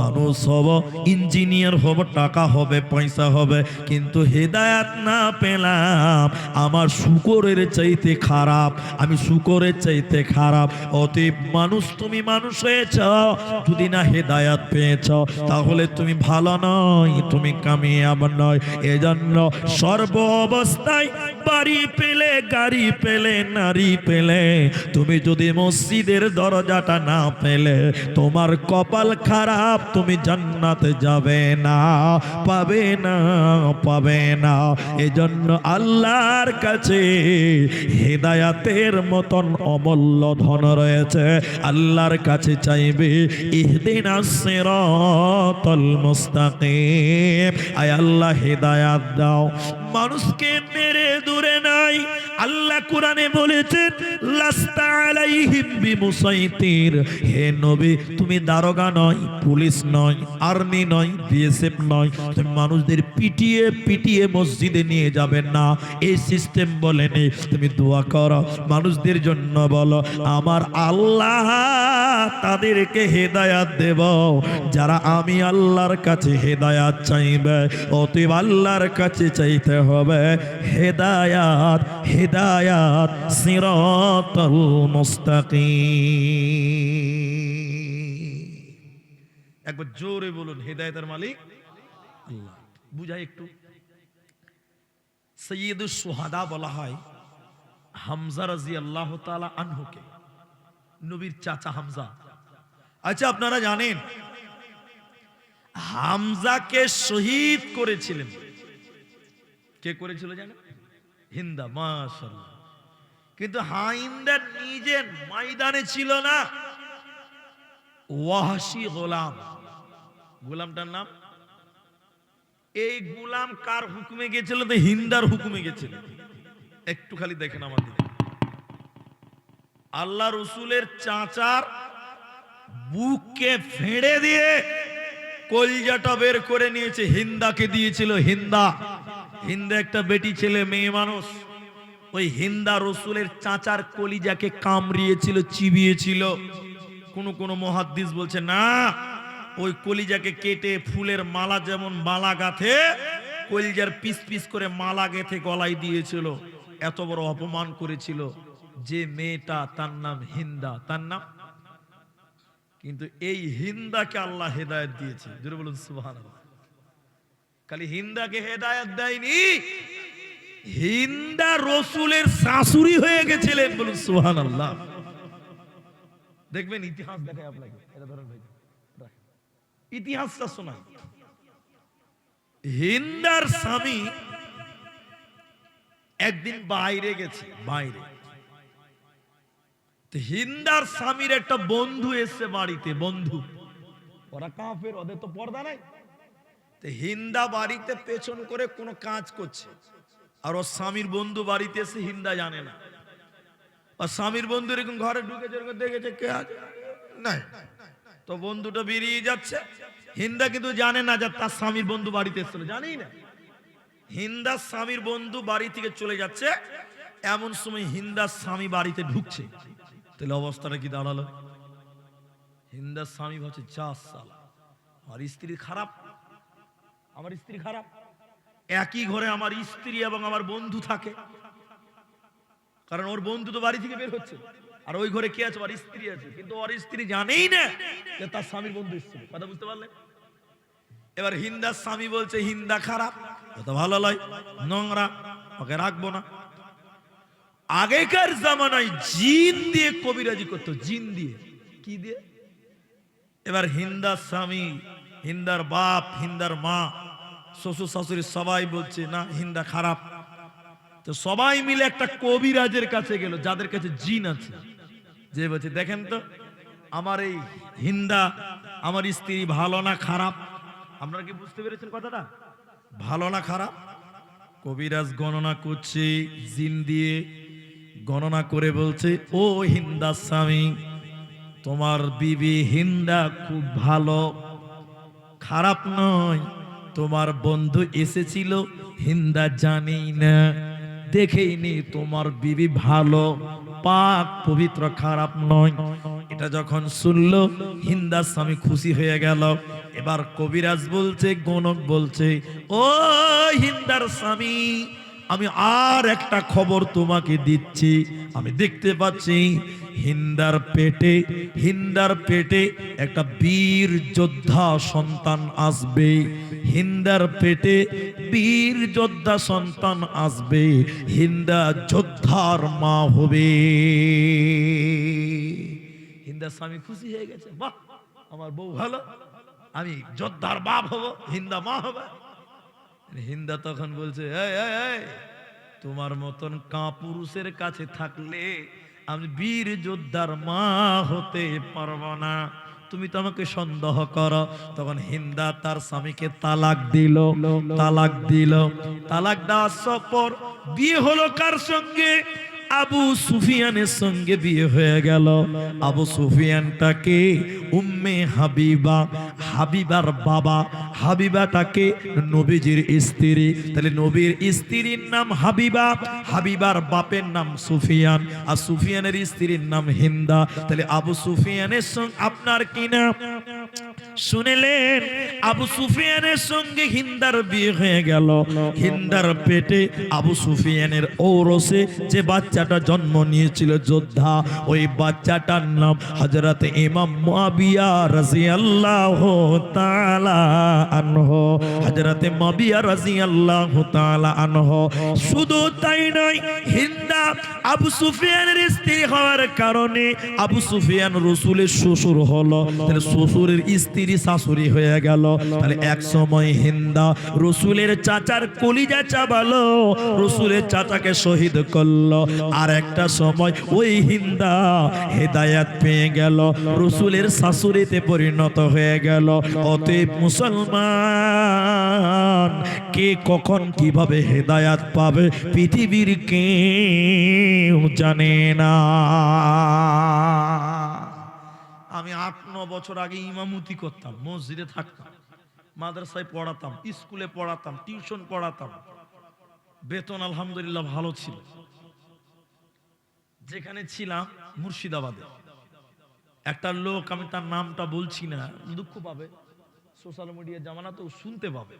মানুষ হব, ইঞ্জিনিয়ার হব, টাকা হবে, পয়সা হবে, কিন্তু হেদায়াত না পেলাম আমার শুকরের চাইতে খারাপ, আমি শুকরের চাইতে খারাপ। অতএব মানুষ, তুমি মানুষ হয়েছ, যদি না হেদায়াত পেয়েছ তাহলে তুমি ভালো নয়, তুমি কামিয়াব নয়। এজন্য সর্ব অবস্থায় বাড়ি পেলে, গাড়ি পেলে, নারী পেলে, তুমি যদি মসজিদের দরজাটা না পেলে তোমার কপাল খারাপ, তুমি জান্নাতে যাবে না, পাবে না, পাবে না। এজন্য আল্লাহর কাছে হেদায়াতের মতন অমূল্য ধন রয়েছে, আল্লাহর কাছে চাইবে ইহদিনাস সিরাতাল মুস্তাকিম, আয় আল্লাহ হেদায়াত দাও। মানুষকে মেরে দূরে নাই, আল্লাহ কোরআনে বলেছেন লাস্তা আলাইহিম বিমুসাইতির, হে নবী তুমি দারোগা নয়, পুলিশ নয়, আর্মি নয়, বিএসএফ নয়, তুমি মানুষদের পিটিয়ে পিটিয়ে মসজিদে নিয়ে যাবেন না, এই সিস্টেম বলেনি। তুমি দোয়া করো, মানুষদের জন্য বলো আমার আল্লাহ তাদেরকে হেদায়াত দেব যারা আমি আল্লাহর কাছে হেদায়াত চাইবে। অতএব আল্লাহর কাছে চাইতে হবে হেদায়াত, হেদায়াত সিরাতাল মুস্তাকিম। একবার জোরে বলুন হেদায়েতের মালিক আল্লাহ। বুঝাই একটু। সৈয়দুস শুহাদা বলা হয় হামজা রাদিয়াল্লাহু তাআলা আনহুকে, নবীর চাচা হামজা। আচ্ছা আপনারা জানেন হামজাকে শহীদ করেছিলেন কে করেছিল জানেন? হিন্দা। মাশাআল্লাহ। কিন্তু হিন্দা নিজে ময়দানে ছিল না, ওয়াহশী গোলাম, গোলামটার নাম, এই গোলাম কার হুকুমে গেছিল? তো হিন্দার হুকুমে গেছিল। একটু খালি দেখেন আমার দিকে, আল্লাহ রসুলের চাচার বুককে ফেড়ে দিয়ে কলজাটা বের করে নিয়েছে, হিন্দাকে দিয়েছিল। হিন্দা, হিন্দা একটা বেটি ছেলে, মেয়ে মানুষ। ওই হিন্দা রসুলের চাচার কলিজাকে কামড়িয়েছিল, চিবিয়েছিল। কোন মুহাদ্দিস বলছে না, ওই কলিজাকে কেটে ফুলের মালা যেমন মালা গাঁথে, কলিজার পিস পিস করে মালা গেঁথে গলায় দিয়েছিল। এত বড় অপমান করেছিল। যে মেয়েটা তার নাম হিন্দা, তার নাম। কিন্তু এই হিন্দাকে আল্লাহ হেদায়েত দিয়েছে। জোরে বলুন সুবহানাল্লাহ। খালি হিন্দাকে হেদায়েত দেয়নি, হিন্দা রসুলের শাশুড়ি হয়ে গেছিলেন। বলুন সুবহানাল্লাহ। দেখবেন ইতিহাস দেখায় আপনাকে, এটা ধরেন ভাই, ইতিহাসটা শোনায়। হিন্দার স্বামী একদিন বাইরে গেছে, বাইরে। হিন্দার স্বামীর একটা বন্ধু এসে বাড়িতে, বন্ধু, ওরা কাফের, ওদের তো পর্দা নাই। হিন্দা বাড়িতে পেছন করে কোনো কাজ করছে, আর ওর স্বামীর বন্ধু বাড়িতে এসে হিন্দা জানে না। আর স্বামীর বন্ধু এরকম ঘরে ঢুকেছে, দেখেছে কে আছে, নাই। তো বন্ধুটা বেরিয়ে যাচ্ছে, হিন্দা কিন্তু জানে না যে তার স্বামীর বন্ধু বাড়িতে এসেছিল, জানেই না। হিন্দার স্বামীর বন্ধু বাড়ি থেকে চলে যাচ্ছে, এমন সময় হিন্দার স্বামী বাড়িতে ঢুকছে। তাহলে অবস্থাটা কি দাঁড়ালো? হিন্দার স্বামী ভাবছে, যা সালা, আমার স্ত্রী খারাপ, আমার স্ত্রী খারাপ। একই ঘরে আমার স্ত্রী এবং আমার বন্ধু থাকে, কারণ ওর বন্ধু তো বাড়ি থেকে বের হচ্ছে, আর ওই ঘরে কে আছে? ওর স্ত্রী আছে। কিন্তু ওর স্ত্রী জানেই না যে তার স্বামীর বন্ধু এসেছিল। কথা বুঝতে পারলেন? এবার হিন্দার স্বামী বলছে হিন্দা খারাপ, তো ভালো লয়, নোংরা, ওকে রাখবো না। আগেকার জামানায় জিন দিয়ে কবিরাজি করতো, জিন দিয়ে। কি দিয়ে? এবার হিন্দার স্বামী, হিন্দার বাপ, হিন্দার মা, শ্বশুর শাশুড়ি সবাই বলছে না হিন্দা খারাপ। তো সবাই মিলে একটা কবিরাজের কাছে গেল, যাদের কাছে জিন আছে। যে বলছে দেখেন তো আমার এই হিন্দা, আমার স্ত্রী ভালো না খারাপ? আপনারা কি বুঝতে পেরেছেন কথাটা? ভালো না খারাপ? কবিরাজ গণনা করছে, জিন দিয়ে গণনা করে বলছে, ও হিন্দা স্বামী, তোমার বিবি হিন্দা খুব ভালো, খারাপ নয়। তোমার বন্ধু এসেছিল, হিন্দা জানেই না, দেখেইনি, তোমার বিবি ভালো, পাক পবিত্র, খারাপ নয়। এটা যখন শুনলো হিন্দার স্বামী খুশি হয়ে গেল। এবার কবিরাজ বলছে, গণক বলছে, ও হিন্দার স্বামী, আমি আর একটা খবর তোমাকে দিচ্ছি। আমি দেখতে পাচ্ছি হিন্দার পেটে, হিন্দার পেটে একটা বীর যোদ্ধা সন্তান আসবে। হিন্দার পেটে বীর যোদ্ধা সন্তান আসবে, হিন্দা যোদ্ধার মা হবে। হিন্দার স্বামী খুশি হয়ে গেছে, বাহ, আমার বউ ভালো, আমি যোদ্ধার বাপ হব, হিন্দা মা হবে। হিন্দা তখন বলছে, এই, তোমার মতন কাপুরুষের কাছে থাকলে আমি বীর যোদ্ধার মা হতে পারবো না। তুমি তো আমাকে সন্দেহ করো। তখন হিন্দা তার স্বামীকে তালাক দিল। তালাক দেওয়ার পর বিয়ে হলো কার সঙ্গে? আবু সুফিয়ানের সঙ্গে বিয়ে হয়ে গেল। আবু সুফিয়ানটাকে উম্মে হাবিবা, হাবিবার বাবা, হাবিবাটাকে নবীজির স্ত্রী। তাহলে নবীর স্ত্রীর নাম হাবিবা, হাবিবার বাপের নাম সুফিয়ান, আর সুফিয়ানের স্ত্রীর নাম হিন্দা। তাহলে আবু সুফিয়ানের সঙ্গে আপনার কি নাম? শুনেলেন, আবু সুফিয়ানের সঙ্গে হিন্দার বিয়ে হয়ে গেল। হিন্দার পেটে আবু সুফিয়ানের ঔরসে যে বাচ্চাটা জন্ম নিয়েছিল যোদ্ধা, ওই বাচ্চাটার নাম হযরত ইমাম মুআবিয়া রাদিয়াল্লাহু তাআলা আনহু। হযরত মুআবিয়া রাদিয়াল্লাহু তাআলা আনহু। শুধু তাই নয়, হিন্দা আবু সুফিয়ানের স্ত্রী হওয়ার কারণে আবু সুফিয়ান রাসূলের শ্বশুর হলো। তাহলে শ্বশুরের স্ত্রী শাশুড়ি হয়ে গেল। তাহলে এক সময় হিন্দা রাসূলের চাচার কলিজা চাবালো, রাসূলের চাচাকে শহীদ করলো। আর একটা সময় ওই হিন্দা হেদায়েত পেয়ে গেল, রাসূলের শাশুড়িতে পরিণত হয়ে গেল। অতএব মুসলমান কে কখন কিভাবে হেদায়েত পাবে পৃথিবীর কেউ জানে না। আমি 8-9 বছর আগে ইমামতি করতাম, মসজিদে থাকতাম, মাদ্রাসায় পড়াতাম, স্কুলে পড়াতাম, টিউশন পড়াতাম। বেতন আলহামদুলিল্লাহ ভালো ছিল। যেখানে ছিলাম মুর্শিদাবাদে, একটা লোক, আমি তার নামটা বলছি না, দুঃখ পাবে, সোশ্যাল মিডিয়া জামানা তো শুনতে পাবে।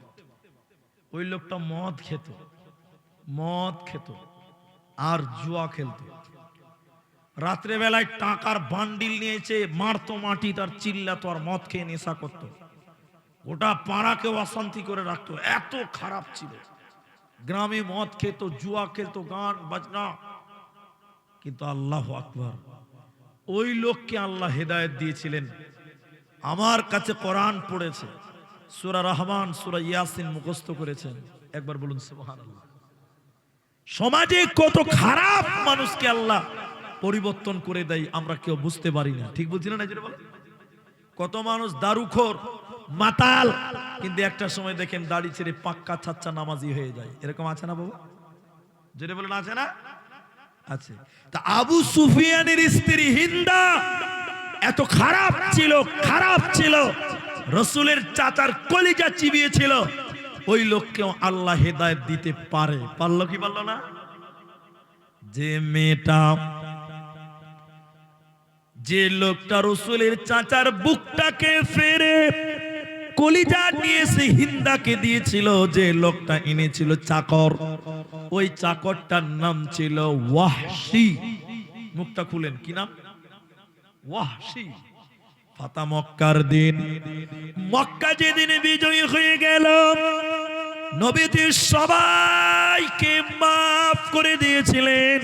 ওই লোকটা মদ খেত আর জুয়া খেলতো। রাত্রে বেলায় টাকার বান্ডিল নিয়েছে, মারতো মাটি, তার চিল্লাতো আর মদ খেয়ে নেশা করতো। ওটা পাড়াকে অশান্তি করে রাখতো, এত খারাপ ছিল। গ্রামে মদ খেত, জুয়া খেলতো, গান বাজনা। কিন্তু আল্লাহু আকবার, ওই লোককে আল্লাহ হেদায়েত দিয়েছিলেন। আমার কাছে কোরআন পড়েছে, সূরা রহমান, সূরা ইয়াসিন মুখস্থ করেছেন। একবার বলুন সুবহানাল্লাহ। সমাজে কত খারাপ মানুষকে আল্লাহ পরিবর্তন করে দেয়, আমরা কেউ বুঝতে পারি না। ঠিক বলছি না? কত মানুষ দারুখোর, মাতাল, কিন্তু একটা সময় দেখেন দাড়ি ছেড়ে পাক্কা ছাচ্চা নামাজি হয়ে যায়। এরকম আছে না বাবা? যেটা বলেন আছে না? আছে। তা আবু সুফিয়ানের স্ত্রী হিন্দা এত খারাপ ছিল, রাসূলের চাচার কলিজা চিবিয়েছিল। ওই লোককেও আল্লাহ হেদায়েত দিতে পারে। পারলো কি পারলো না? যে লোকটা রাসূলের চাচার বুকটাকে ফেরে কলিজা নিয়ে সে হিন্দাকে দিয়েছিল, যে লোকটা এনেছিল চাকর, ওই চাকরটার নাম ছিল ওয়াহশী। মুখটা খুলেন, কি নাম? ওয়াহশী। ফাতা মক্কার দিন, মক্কা যেদিন বিজয়ী হয়ে গেল, নবীজি সবাইকে মাফ করে দিয়েছিলেন।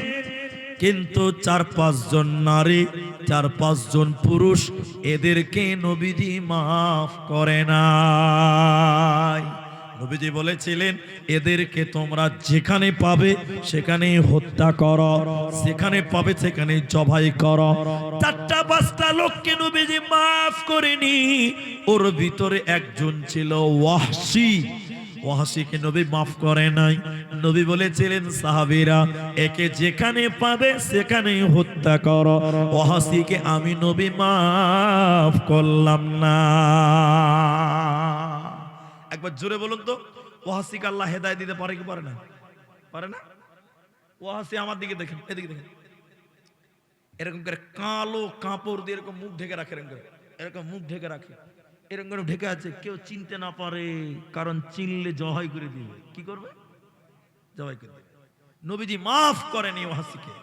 কিন্তু 4-5 জন নারী, 4-5 জন পুরুষ, এদেরকে নবীজি মাফ করে নাই। নবীজি বলেছিলেন, এদেরকে তোমরা যেখানে পাবে সেখানে হত্যা করো, যেখানে পাবে সেখানে জবাই করো। 4-5টা লোককে নবীজি মাফ করেনি। ওর ভিতরে একজন ছিল ওয়াহশী। ওয়াহশীকে নবী মাফ করে নাই। নবী বলেছিলেন, সাহাবীরা একে যেখানে পাবে সেখানে হত্যা করো। ওয়াহশীকে আমি নবী মাফ করলাম না। একবার জোরে বলুন তো, ওয়াহশীকে আল্লাহ হেদায়েত দিতে পারে কি পারে না? পারে না? ওয়াহশী আমার দিকে দেখেন, এদিকে দেখেন, এরকম করে কালো কাপড় দিয়ে এরকম মুখ ঢেকে রাখে, এরকম মুখ ঢেকে রাখে, এরকম করে ঢেকে আছে, কেউ চিনতে না পারে, কারণ চিনলে জবাই করে দিবে। কি করবে? জবাই করে দিবে। নবীজি মাফ করেনি ওয়াহশীকে।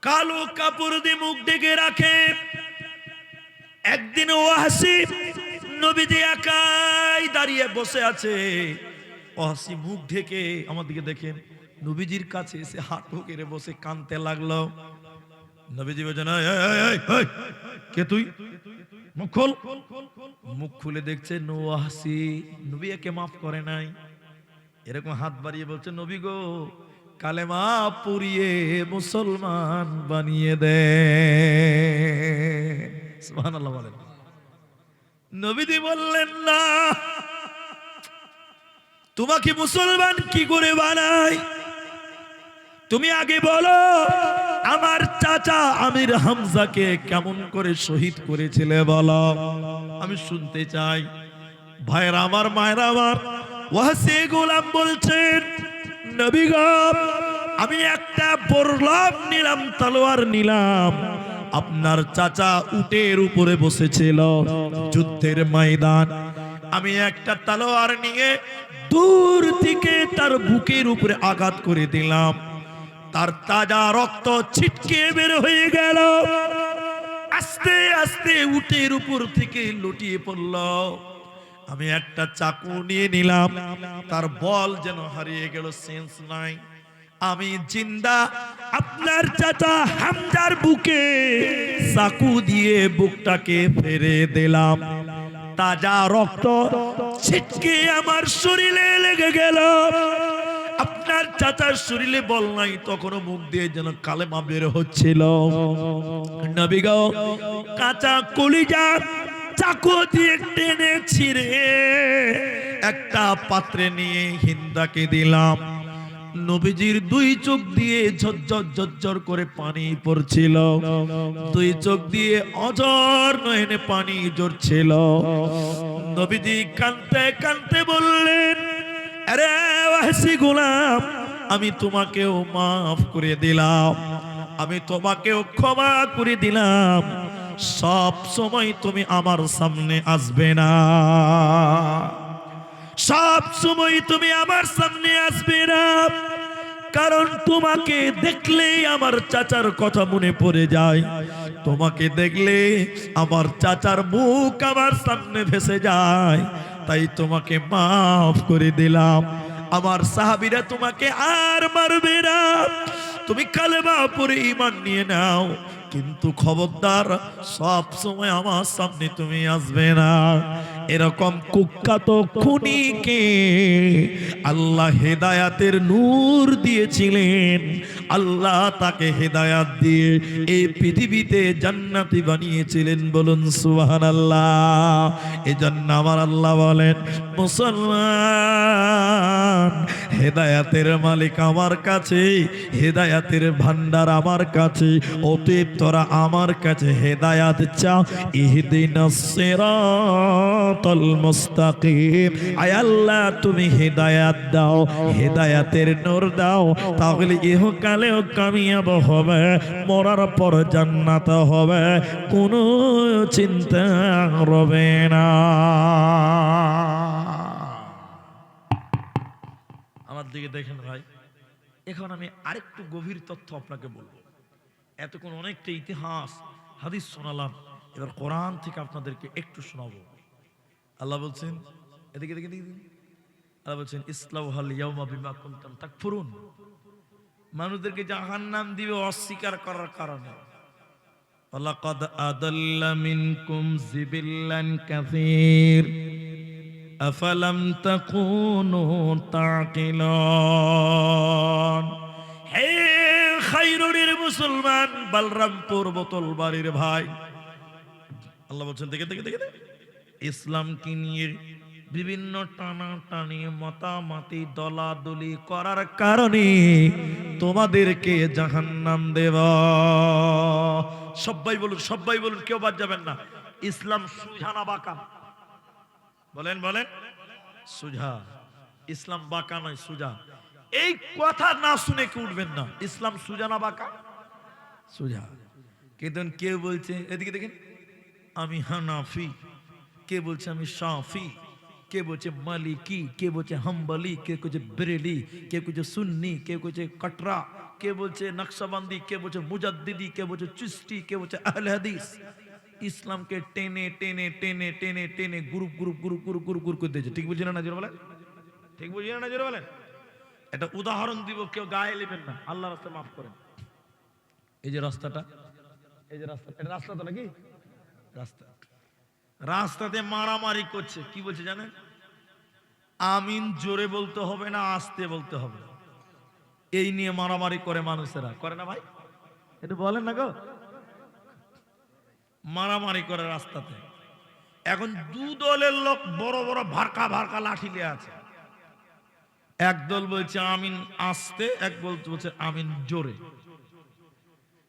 কালো কাপড় দিয়ে মুখ ঢেকে রাখে। একদিন ওয়াহশী নবীজি একাই দাঁড়িয়ে বসে আছে। ওয়াহশী মুখ ঢেকে আমার দিকে দেখেন, নবীজির কাছে এসে হাত ঢুকে বসে কাঁদতে লাগলো। নবীজি বলেন, কে তুই? মুখ খোল। মুখ খুলে দেখছে ওয়াহশী। নবী একে মাফ করে নাই। এরকম হাত বাড়িয়ে বলছে, নবী গো, কালেমা পড়িয়ে মুসলমান বানিয়ে দে। সুবহানাল্লাহ বলেন। নবীজি বললেন না, তোমাকে মুসলমান কি করে বানাই? তুমি আগে বলো আমার চাচা আমির হামজাকে কেমন করে শহীদ করেছিলে বলো, আমি শুনতে চাই। ভাইরা আমার, মায়েরা আমার, ওয়াসি গোলাম বলছেন, নবী গো, আমি একটা বরলাম নিলাম, তলোয়ার নিলাম। আপনার চাচা উটের উপরে বসেছিল যুদ্ধের ময়দান, আমি একটা তলোয়ার নিয়ে দূর থেকে তার বুকের উপরে আঘাত করে দিলাম, তার তাজা রক্ত ছিটকে বের হয়ে গেল, আস্তে আস্তে উটের উপর থেকে লুটিয়ে পড়ল। আমি একটা চাকু নিয়ে নিলাম, তার বল যেন হারিয়ে গেল, সেন্স নাই। আমি জিন্দা আপনার চাচা হামজার বুকে চাকু দিয়ে বুকটাকে ফেরে দিলাম, তাজা রক্ত ছিটকে আমার শরীরে লেগে গেল। আপনার চাচার শরীরে বল নাই, তখনও মুখ দিয়ে যেন কালেমা বের হচ্ছিল। নবী গো, কাঁচা কলিজা চাকু দিয়ে টেনে ছিঁড়ে একটা পাত্রে নিয়ে হিন্দাকে দিলাম। নবীজির দুই চোখ দিয়ে ঝরঝর ঝরঝর করে পানি পড়ছিল, দুই চোখ দিয়ে অঝর নয়নে পানি ঝরছিল। নবীজি কাঁদতে কাঁদতে বললেন, আরে ওয়াসি গোলাম, আমি তোমাকেও মাফ করে দিলাম, আমি তোমাকেও ক্ষমা করে দিলাম, সব সময় তুমি আমার সামনে আসবে না, সব সময় তুমি আমার সামনে আসবে না, কারণ তোমাকে দেখলেই আমার চাচার কথা মনে পড়ে যায়, তোমাকে দেখলে আমার চাচার মুখ আমার সামনে ভেসে যায়, তাই তোমাকে মাফ করে দিলাম। আমার সাহাবীরা তোমাকে আর মারবে না, তুমি কালেমা পড়ে ঈমান নিয়ে নাও, কিন্তু খবরদার সব সময় আমার সামনে তুমি আসবে না। এরকম কুখ্যাত খুনিকে আল্লাহ হেদায়াতের নূর দিয়েছিলেন, আল্লাহ তাকে হেদায়াত দিয়ে এই পৃথিবীতে জান্নাতি বানিয়েছিলেন, বলুন সুবহানাল্লাহ। এজন্য আমার আল্লাহ বলেন, মুসলমান, হেদায়াতের মালিক আমার কাছে, হেদায়াতের ভান্ডার আমার কাছে, অতএব তোরা আমার কাছে হেদায়াত চাও। ইহদিনাস সিরাতাল মুস্তাকিম, আয় আল্লাহ তুমি হেদায়াত দাও, হেদায়াতের নূর দাও, তাহলে ইহকালেও কামিয়াব হবে, মরার পর জান্নাত হবে, কোনো চিন্তা হবে না। আমার দিকে দেখেন ভাই, এখন আমি আরেকটু গভীর তথ্য আপনাকে বলবো। এতক্ষণ অনেকটা ইতিহাস হাদিস শোনালাম, এবার কোরআন থেকে আপনাদেরকে একটু শোনাবো। আল্লাহ বলছেন, এদিকে দেখে দেখে আল্লাহ বলছেন, ইসলাউহাল ইয়াউমা বিমা কুনতুম তাকফুরুন, মানুষদেরকে জাহান্নাম দিবে অস্বীকার করার কারণে। ওয়ালাকাদ আদাল্লা মিনকুম জিবিল্লান কাসীর আফালাম তাকুনু তাকিলুন। হে খাইরুনের মুসলমান, বালরামপুর বোতলবাড়ির ভাই, আল্লাহ বলছেন, দেখে দেখে দেখে ইসলামকে নিয়ে বিভিন্ন টানাটানি মতামতি দলাদলি করার কারণে তোমাদেরকে জাহান্নাম দেব। সবাই বলুন, সবাই বলুন, কেউ বাদ যাবেন না। ইসলাম সুজা না বাঁকা? বলেন বলেন, সুজা। ইসলাম বাঁকা নয়, সুজা। এই কথা না শুনে কেউ উঠবেন না। ইসলাম সুজা না বাঁকা? সুজা। কিন্তু কেউ বলছে, এদিকে দেখেন, আমি হানাফি, কে বলছে আমি শাফি, কে বলছে মালিকি, কে বলছে হাম্বলি, কে বলছে বেরেলি, কে বলছে সুন্নি, কে বলছে কটরা, কে বলছে নকশবন্দি, কে বলছে মুজাদ্দিদি, কে বলছে চিশতি, কে বলছে আহলে হাদিস। ইসলামকে টেনে টেনে টেনে টেনে টেনে group group group group group group করে দিয়েছে। ঠিক বুঝলেন না জোরে বলেন? ঠিক বুঝলেন না জোরে বলেন? একটা উদাহরণ দিব, কেউ গায়ে নেবেন না, আল্লাহর রাস্তায় মাফ করেন। এই যে রাস্তাটা, এই যে রাস্তা, এটা রাস্তা তো নাকি? রাস্তা, রাস্তাতে মারামারি করছে। কি বলছে জানেন? আমিন জোরে বলতে হবে না, আস্তে বলতে হবে, এই নিয়ে মারামারি করে মানুষেরা। করে না ভাই? একটু বলেন না গো। মারামারি করে রাস্তাতে। এখন দু দলের লোক বড় বড় ভারকা ভারকা লাঠি নিয়ে আছে। একদল বলছে আমিন আস্তে, এক বলছে আমিন জোরে।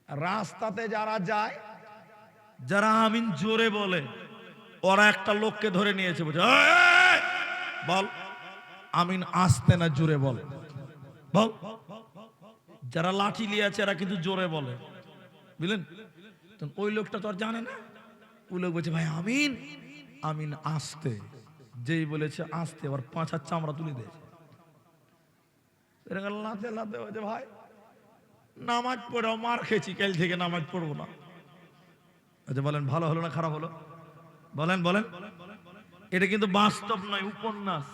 রাস্তাতে যারা যায়, যারা আমিন জোরে বলে, ওরা একটা লোককে ধরে নিয়েছে, বলছে এই, বল আমিন আস্তে না জোরে বলে, বল। যারা লাঠি নিয়ে আছে এরা কিন্তু জোরে বলে, বুঝলেন? ওই লোকটা তো আর জানে না। ওই লোক বলছে ভাই আমিন, আমিন আস্তে। যেই বলেছে আস্তে, আবার পাঁচার চামড়া তুলে দিয়েছে। লাতে লাতে বলছে ভাই নামাজ পড়াও, মার খেয়েছি, কাল থেকে নামাজ পড়বো না। আচ্ছা বলেন ভালো হলো না খারাপ হলো? বলেন বলেন। এটা কিন্তু বাস্তব নয়, উপন্যাস।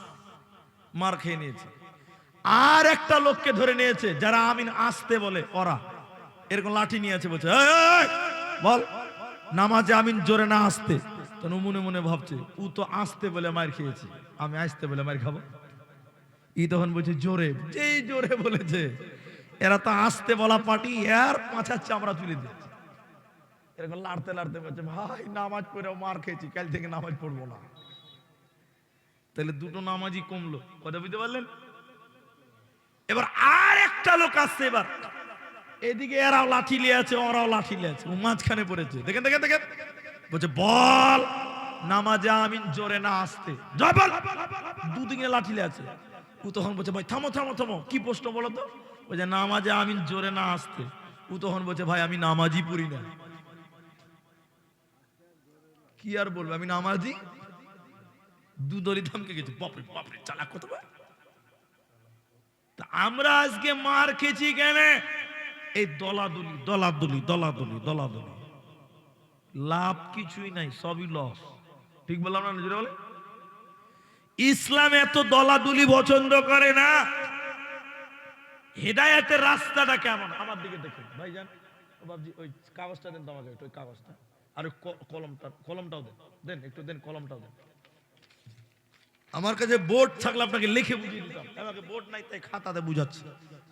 মার খেয়ে নিয়েছে। আর একটা লোককে ধরে নিয়েছে, যারা আমিন আসতে বলে, ওরা এরকম লাঠি নিয়ে আছে, বলছে বল নামাজে আমিন জোরে না আসতে। তো মনে মনে ভাবছে ও তো আসতে বলে মার খেয়েছে, আমি আসতে বলে মার খাবো। ই তখন বলছে জোরে। যেই জোরে বলেছে, এরা তো আসতে বলা পার্টি, এর পাঁচার চামড়া তুলে দিয়েছে। এরকম লাড়তে লাড়তে বলছে ভাই নামাজ পড়েও মার খেয়েছি, কাল থেকে নামাজ পড়বো না। তাহলে দুটো নামাজই কমলো, কথা বুঝতে পারলেন? এবার আর একটা লোক আসছে, এবার এদিকে এরাও লাঠি নিয়ে আছে, ওরাও লাঠি নিয়ে আছে, ও মাঝখানে পড়েছে। দেখেন দেখেন দেখেন, বলছে বল নামাজে আমিন জোরে না আসতে, জয় বল। দুদিকে লাঠি নিয়ে আছে। ও তখন বলছে ভাই থামো থামো থামো, কি প্রশ্ন বলো তো? বলছে নামাজে আমিন জোরে না আসতে। ও তখন বলছে ভাই আমি নামাজই পড়ি না। কি আর বলবো, আমি নামাজি। দুদলি থামকে গেছে, বাপরে বাপরে চালাক কত। আমরা আজকে মার খেয়েছি কেন? এই দলাদলি দলাদলি দলাদলি দলাদলি, লাভ কিছুই নাই, সবই লস। ঠিক বললাম না? নিজেরা বলে ইসলাম এত দলাদলি পছন্দ করে না। হেদায়েতের রাস্তাটা কেমন আমার দিকে দেখুন ভাইজান। বাবজি ওই কাগজটা দেন তো আমাকে, ওই কাগজটা আর কলমটাও দেন, দেন একটু দেন, কলমটাও দেন। আমার কাছে বোর্ড থাকলে আপনাকে লিখে বুঝিয়ে দিতাম, আমাকে বোর্ড নাই তাই খাতাতে বুঝাচ্ছি।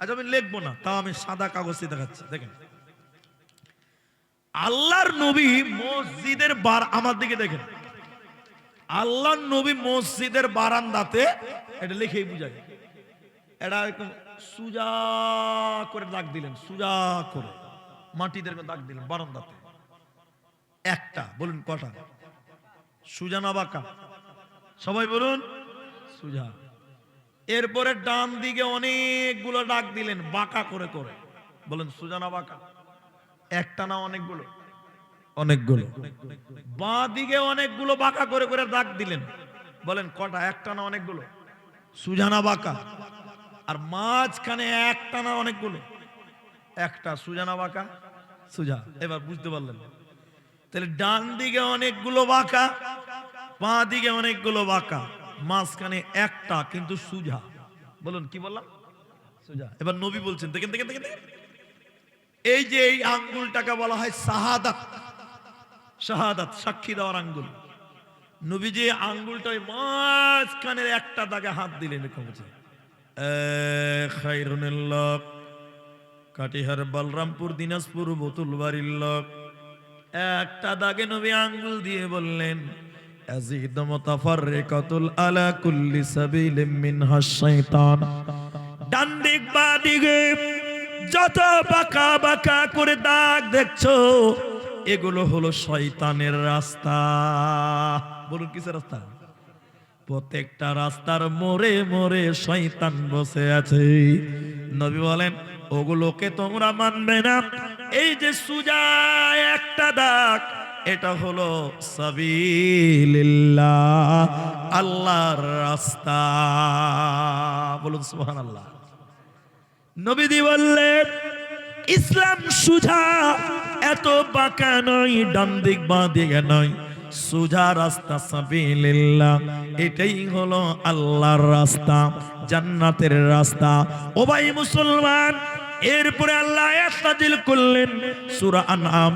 আজ আমি লিখবো না, তাও আমি সাদা কাগজে দেখাচ্ছি। দেখেন আল্লাহর নবী মসজিদের আমার দিকে দেখেন, আল্লাহর নবী মসজিদের বারান্দাতে, এটা লিখেই বুঝায়। এটা একদম সুজা করে দাগ দিলেন, সুজা করে মাটিদের দাগ দিলেন বারান্দাতে। একটা বলুন কটা? সুজা না বাঁকা? সবাই বলুন সুজা। এরপরে ডান দিকে অনেকগুলো দাগ দিলেন বাঁকা করে করে, বলেন সুজা না বাঁকা? একটা না অনেকগুলো? অনেকগুলো। বাঁ দিকে অনেকগুলো বাঁকা করে করে দাগ দিলেন, বলেন কটা? একটা না অনেকগুলো? সুজা না বাঁকা? আর মাঝখানে একটা না অনেকগুলো? একটা। সুজা না বাঁকা? সুজা। এবার বুঝতে পারলেন? তাহলে ডান দিকে অনেকগুলো বাঁকা, বাঁ দিকে অনেকগুলো বাঁকা, মাঝখানে একটা কিন্তু সুজা। বলুন কি বললাম? সুজা। এবার নবী বলছেন দেখেন দেখেন দেখেন, এই যে এই আঙ্গুলটাকে বলা হয় শাহাদাত। শাহাদাত সাক্ষী দেওয়ার আঙ্গুল। নবী যে আঙ্গুলটা মাঝখানের একটা দাগে হাত দিলেন, এরকম বলছে খায়রুনিল্লাহ, কাটিহার বলরামপুর দিনাজপুর বতুলবাড়ির লোক। একটা দাগে নবী আঙ্গুল দিয়ে বললেন আযীদ মুতাফাররিকাতুল আলা কুল্লি সাবিলিম মিনহাশ শাইতান। ডান দিক বাঁ দিকে যত বাঁকা বাঁকা করে দাগ দেখছো, এগুলো হলো শয়তানের রাস্তা। বলুন কিসের রাস্তা? প্রত্যেকটা রাস্তার মোড়ে মোড়ে শয়তান বসে আছে। নবী বলেন ওগুলোকে তোমরা মানবে না। এই যে সুজা একটা দাগ, এটা হলো সাবিলিল্লাহ, আল্লাহর রাস্তা। বলুন সুবহানাল্লাহ। নবীজি বললেন ইসলাম সুজা, এত বাঁকা নয়, ডান দিক বাঁ দিকে নয়, সুজা রাস্তা সাবিলিল্লাহ, এটাই হলো আল্লাহর রাস্তা, জান্নাতের রাস্তা। ও ভাই মুসলমান, এরপরে আল্লাহ আয়াত নাযিল করলেন সূরা আনআম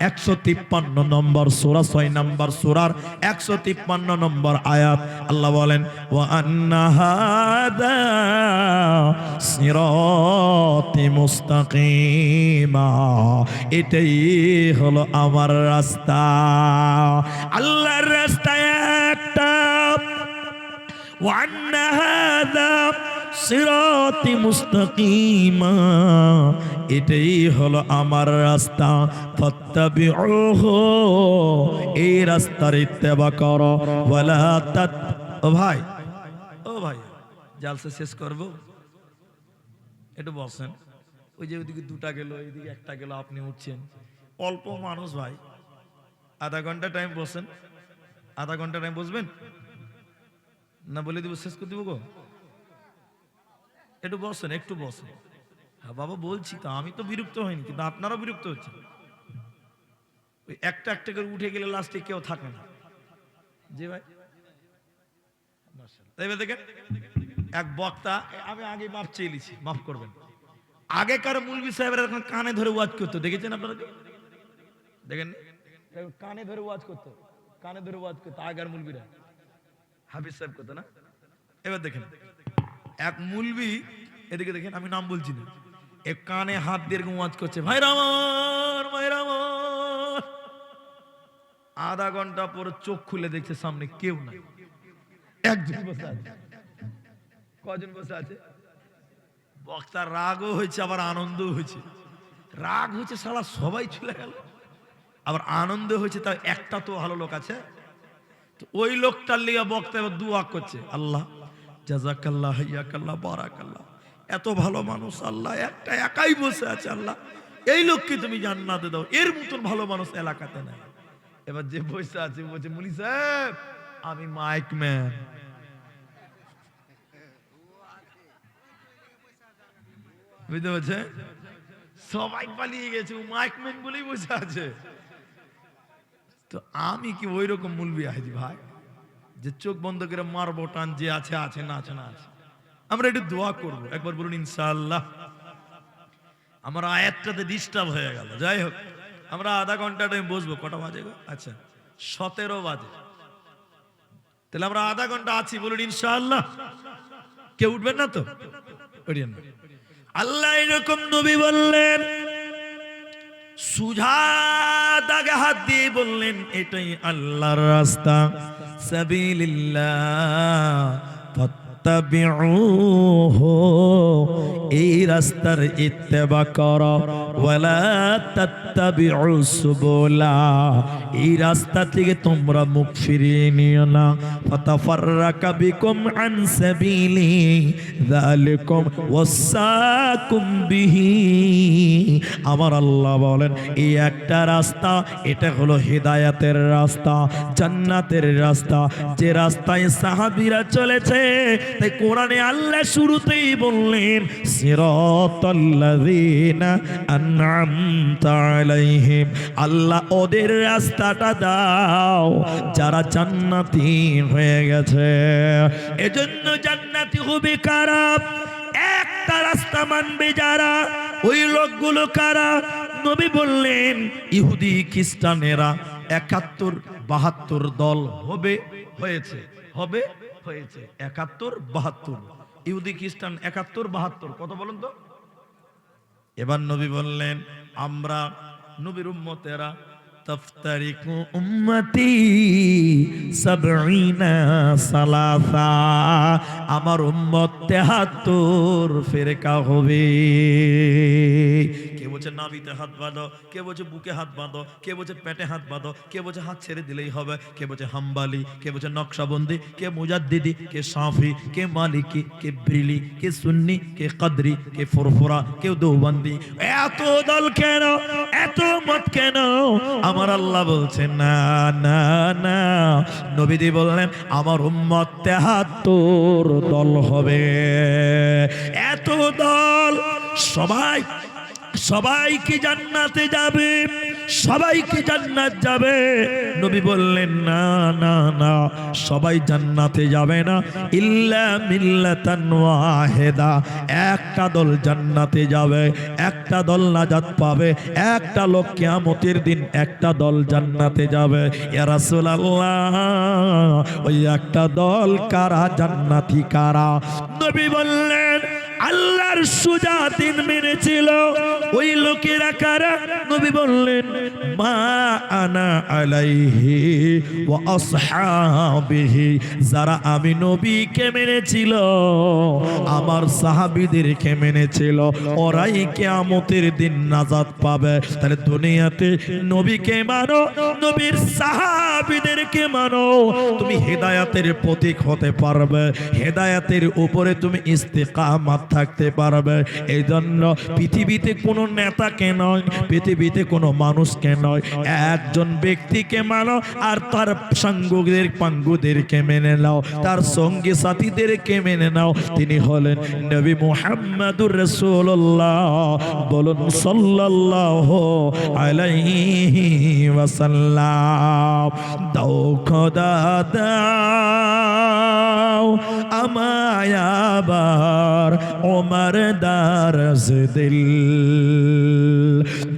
153 নম্বর সূরা 6 নম্বর সূরার 153 নম্বর আয়াত আল্লাহ বলেন ওয়া আন্না হাদা সিরাতি মুস্তাকিমা, এটাই হলো আমার রাস্তা। আল্লাহর রাস্তা একটা, ওয়া আন্না হাদা সিরাতি মুস্তাকিমা, এটাই হলো আমার রাস্তা, ফাত্তাবিউহু, এই রাস্তার ইত্তেবা করো, ওয়ালা তাত। ও ভাই জালসা শেষ করব, একটু বসেন। ওই যে ওইদিকে দুটা গেল, এইদিকে একটা গেল, আপনি উঠছেন, অল্প মানুষ ভাই, আধা ঘন্টা টাইম বসেন। আধা ঘন্টা টাইম বসবেন না, বলে দিব শেষ করে দিব গো। একটু বসেন, একটু বসেন। হ্যাঁ বাবা বলছি তো, আমি তো বিরক্ত হইনি, কিন্তু আপনারাও বিরক্ত হচ্ছেন। ওই একটা একটা করে উঠে গেলে লাস্টে কেউ থাকে না। জি ভাই, মাশাআল্লাহ। দেখেন এক বক্তা, আমি আগে মাপ চেয়ে নিছি, মাফ করবেন। আগেকার মুলবি সাহেবরা এখন কানে ধরে ওয়াজ করতো, দেখেছেন আপনারা? দেখেন কানে ধরে ওয়াজ করতো, কানে ধরে ওয়াজ করতো আগের মুলবিরা, হাফিজ সাহেব করতো না। এবার দেখেন এক মুলবি, এদিকে দেখেন, আমি নাম বলছি না, এক কানে হাত দিয়ে ওয়াজ করছে, ভাইরা আমার, ভাইরা আমার। আধা ঘন্টা পর চোখ খুলে দেখছে সামনে কেউ নাই, একজন বসে আছে। কজন বসে আছে? বক্তার রাগও হয়েছে, আবার আনন্দও হয়েছে। রাগ হয়েছে সারা সবাই চলে গেল, আবার আনন্দ হয়েছে তার একটা তো ভালো লোক আছে। তো ওই লোকটার লিগে বক্তা এবার দুয়া করছে, আল্লাহ জাযাকাল্লাহ, হাইয়াকাল্লাহ, বারাকাল্লাহ, এত ভালো মানুষ আল্লাহ, একটা একাই বসে আছে, আল্লাহ এই লোককে তুমি জান্নাতে দাও, এর মতন ভালো মানুষ এলাকাতে নাই। এবার যে বসে আছে বলছে, মুলি সাহেব আমি মাইক ম্যান। বুঝতে পারছে? সবাই পালিয়ে গেছে, ও মাইক ম্যান বলেই বসে আছে। তো আমি কি ওই রকম মুলবি আছি ভাই, যে চোখ বন্ধ করে মারবো টান, যে আছে আছে, না আছে না আছে। আমরা একটু দোয়া করবো, একবার বলুন ইনশাআল্লাহ। আমার আয়াতটাতে ডিস্টার্ব হয়ে গেল, যাই হোক আমরা আধা ঘন্টা টাইম বসবো। কটা বাজে গো? আচ্ছা 17 বাজে, তাহলে আমরা আধা ঘন্টা আছি, বলুন ইনশাআল্লাহ। কেউ উঠবেন না তো? উঠিয়েন না। আল্লাহ এরকম নবী বললেন, সুজা দাগে হাত দিয়ে বললেন, এটাই আল্লাহর রাস্তা, সাবিলিল্লাহ ফাত্তাবিউহু, এই রাস্তার ইত্তেবা করো, ওয়ালা তাত্তাবিউস সুবুলা, এই রাস্তা থেকে তোমরা মুখ ফিরিয়ে নিও না, ফাতাফাররাকা বিকুম আন সাবিলি যালিকুম ওয়াসাকুম বিহি। আমার আল্লাহ বলেন, এই একটা রাস্তা, এটা হলো হিদায়াতের রাস্তা, জান্নাতের রাস্তা, যে রাস্তায় সাহাবীরা চলেছে। তাই কোরআনে আল্লাহ শুরুতেই বললেন, সিরাতাল্লাযীনা আন'আমতা আলাইহিম, আল্লাহ ওদের রাস্তাটা দাও যারা জান্নাতি হয়ে গেছে। এজন্য জান্নাতি হবে কারা? একটা রাস্তা মানবে যারা, ওই লোকগুলো কারা? নবী বললেন, ইহুদি খ্রিস্টানেরা 71 72 দল হবে, হয়েছে, হবে, হয়েছে 71 72। ইহুদি খ্রিস্টান 71 72, কত বলুন তো? এবার নবী বললেন, আমরা নবীর উম্মতেরা, তাফতারিকু উম্মতি 70 সালাসা, আমার উম্মত 73 ফিরকা হবে। কে বলছে নাভিতে হাত বাঁধো, কে বলছে বুকে হাত বাঁধো, কে বলছে পেটে হাত বাঁধো, কে বলছে হাত ছেড়ে দিলেই হবে, কে বলছে হাম্বালি, কে বলছে নকশাবন্দি, কে মুজাদ্দিদি, কে শাফি, কে মালিকি, কে ব্রিলি, কে সুন্নি, কে কদরি, কে ফুরফুরা, কেউ দেওবন্দি। এত দল কেন, এত মত কেন? আমার আল্লাহ বলছেন, না না না, নবীজি বললেন আমার উম্মত 73 দল হবে। এত দল সবাই সবাই কি জান্নাতে যাবে? সবাই কি জান্নাত যাবে? নবী বললেন না না না, সবাই জান্নাতে যাবে না, ইল্লা মিল্লাতান ওয়াহিদা, একটা দল জান্নাতে যাবে, একটা দল নাজাত পাবে, একটা লোক কিয়ামতের দিন একটা দল জান্নাতে যাবে। ইয়া রাসূলুল্লাহ, ওই একটা দল কারা? জান্নাতি কারা? নবী বললেন আল্লাহর সুজা দিন মেনেছিল ওই লোকেরা কারা? নবী বললেন মা আনা আলাইহি ওয়া আসহাবিহি, যারা আমি নবীকে মেনেছিল, আমার সাহাবীদেরকে মেনেছিল, ওরাই কিয়ামতের দিন নাজাত পাবে। তাহলে দুনিয়াতে নবীকে মানো, নবীর সাহাবীদেরকে মানো, তুমি হেদায়েতের প্রতীক হতে পারবে, হেদায়েতের উপরে তুমি ইস্তেকামাত থাকতে পারবে। এই জন্য পৃথিবীতে কোনো নেতাকে নয়, পৃথিবীতে কোনো মানুষকে নয়, একজন ব্যক্তিকে মানো আর তার পাঙ্গুদেরকে মেনে নাও, তার সঙ্গী সাথীদেরকে মেনে নাও। তিনি হলেন নবী মুহাম্মদুর রাসূলুল্লাহ। বলুন সাল্লাল্লাহু আলাইহি ওয়াসাল্লাম। দাও খোদা দাও আমায় আবার ওমর দারজ দিল,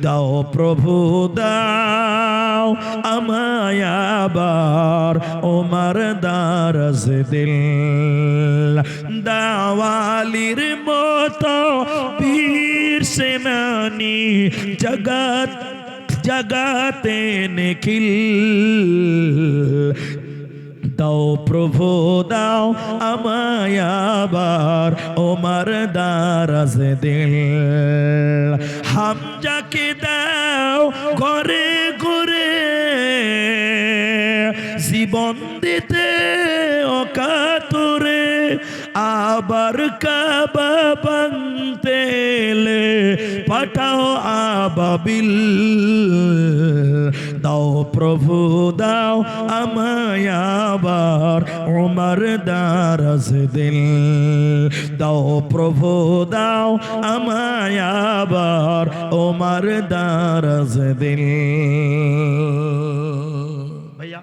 দাও প্রভু দাও আমায় আবার ওমর দারজ দিল, দাওয়ালির মতো বীর সেনানি জগৎ জগাতে নিখিল, দাও প্রভু দাও আমায় আবার ওমর দারজ দিল, হামজাকে দাও ঘরে ঘরে জীবন দিতে অকাতরে, আবার কাবা ভাঙতে এলে পাঠাও আবাবিল, দাও প্রভু দাও আমায় আবার ওমর দারজ দিল, দাও প্রভু দাও আমায় আবার ওমর দারজ দিল। ভাইয়া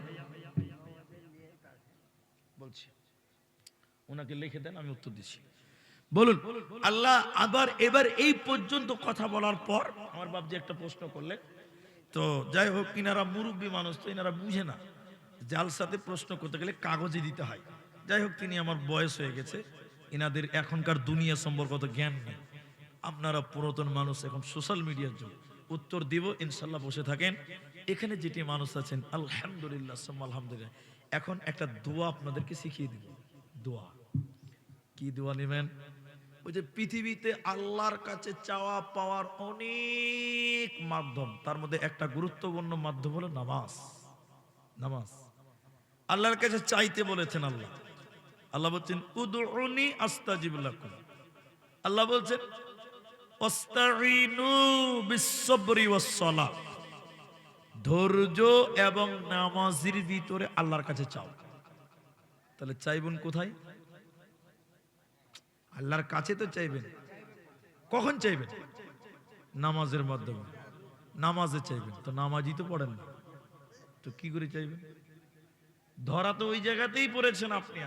বলছি, ওনাকে লিখে দেন, আমি উত্তর দিচ্ছি। বলুন আল্লাহ আবার এবার এই পর্যন্ত কথা বলার পর আমার বাপ যে একটা প্রশ্ন করলেন, তো যাই হোক, ইনারা মুরব্বী মানুষ, তো ইনারা বুঝে না জালসাতে প্রশ্ন করতে গেলে কাগজে দিতে হয়। যাই হোক, তিনি আমার বয়স হয়ে গেছে, ইনাদের এখনকার দুনিয়া সম্পর্কে অত জ্ঞান নেই। আপনারা পুরাতন মানুষ, এখন সোশ্যাল মিডিয়ার যুগ, উত্তর দিব ইনশাল্লাহ, বসে থাকেন। এখানে যেটি মানুষ আছেন আলহামদুলিল্লাহ আলহামদুলিল্লাহ। এখন একটা দোয়া আপনাদেরকে শিখিয়ে দিব। দোয়া কি? দোয়া নেবেন? ওই যে পৃথিবীতে আল্লাহর কাছে চাওয়া পাওয়ার অনেক মাধ্যম, তার মধ্যে একটা গুরুত্বপূর্ণ মাধ্যম হলো নামাজ। নামাজ আল্লাহর কাছে চাইতে বলেছেন আল্লাহ। আল্লাহ বলছেন উদউনি আস্তাজিব লাকুম। আল্লাহ বলছেন ওয়াস্তাঈনু বিস-সাবরি ওয়াস-সালাহ, ধৈর্য এবং নামাজের ভিতরে আল্লাহর কাছে চাও। তাহলে চাইবেন কোথায়? আল্লাহর কাছে তো চাইবেন। কখন চাইবেন? নামাজের মাধ্যমে। নামাজে চাইবেন, তো নামাজই তো পড়েন না, তো কি করে চাইবেন? ধরা তো ওই জায়গাতেই পড়েছেন আপনি।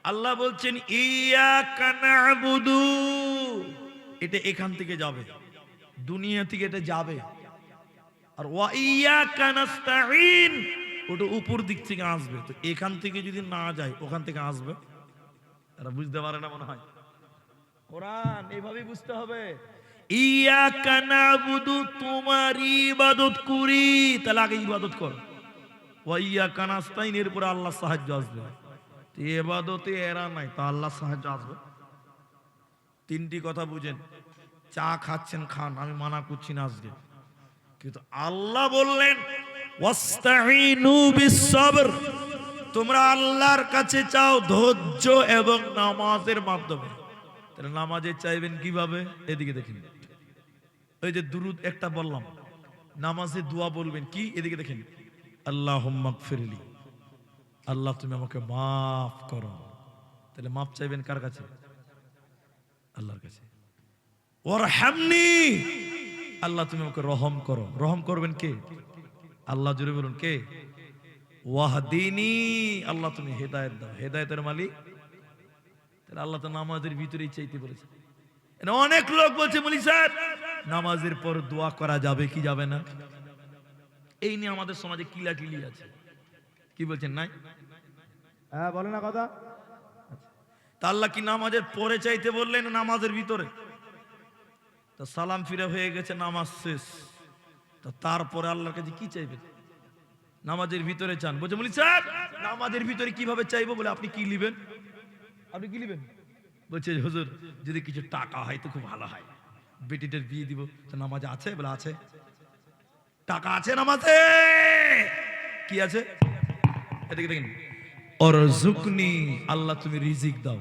আল্লাহ বলছেন ইয়াকা না'বুদু, এটা এখান থেকে যাবে, দুনিয়া থেকে এটা যাবে। আর ওয়া ইয়াকা নাস্তাঈন, ওটা উপর দিক থেকে আসবে। তো এখান থেকে যদি না যায়, ওখান থেকে আসবে। তারা বুঝতে পারে না মনে হয়। কোরআন এইভাবেই বুঝতে হবে। ইয়াকা না'বুদু, তোমার ইবাদত করি, তাহলে আগে ইবাদত কর। ওয়া ইয়াকা নাস্তাঈন, এরপরে আল্লাহ সাহায্য আসবে। তো ইবাদতে এরা নাই, তা আল্লাহ সাহায্য আসবে। তিনটি কথা বুঝেন। চা খাচ্ছেন খান, আমি মানা করছি না আজকে, কিন্তু আল্লাহ বললেন ওয়াস্তাঈনু বিস-সাবর, তোমরা আল্লাহর কাছে চাও ধৈর্য এবং নামাজের মাধ্যমে। তাহলে নামাজে চাইবেন কিভাবে? এদিকে দেখেন, ওই যে দুরুদ একটা বললাম, নামাজে দোয়া বলবেন কি? এদিকে দেখেন, আল্লাহুম্মা গফিরলি, আল্লাহ তুমি আমাকে মাফ করো। তাহলে মাফ চাইবেন কার কাছে? আল্লাহর কাছে। ওয়ারহামনি, আল্লাহ তুমি আমাকে রহম করো। রহম করবেন কে? আল্লাহ। জুড়ে বলুন কে? ওয়াহদিনী, আল্লাহ তুমি হেদায়েত দাও। হেদায়েতের মালিক তাহলে আল্লাহ তো নামাজের ভিতরেই চাইতে বলেছে। অনেক লোক বলছে বলি স্যার নামাজের পর দোয়া করা যাবে কি যাবে না, এই নিয়ে আমাদের সমাজে কিলাকিলি আছে। কি বলছেন নাই? হ্যাঁ বলে না কথা। তা আল্লাহ কি নামাজের পরে চাইতে বললেন নামাজের ভিতরে? তা সালাম ফিরে হয়ে গেছে, নামাজ শেষ, তা তারপরে আল্লাহর কাছে কি চাইবেন? নামাজের ভিতরে চান। বলছে বলি স্যার নামাজের ভিতরে কিভাবে চাইবো? বলে আপনি কি লিবেন? আপনি কি লিবেন? বলছে হুজুর যদি কিছু টাকা হয় তো খুব ভালো হয়, বেটিটার বিয়ে দিব। তো নামাজে আছে? বলে আছে। টাকা আছে নামাজে? কি আছে? এদিকে দেখেন, অরজুকনি, আল্লাহ তুমি রিজিক দাও।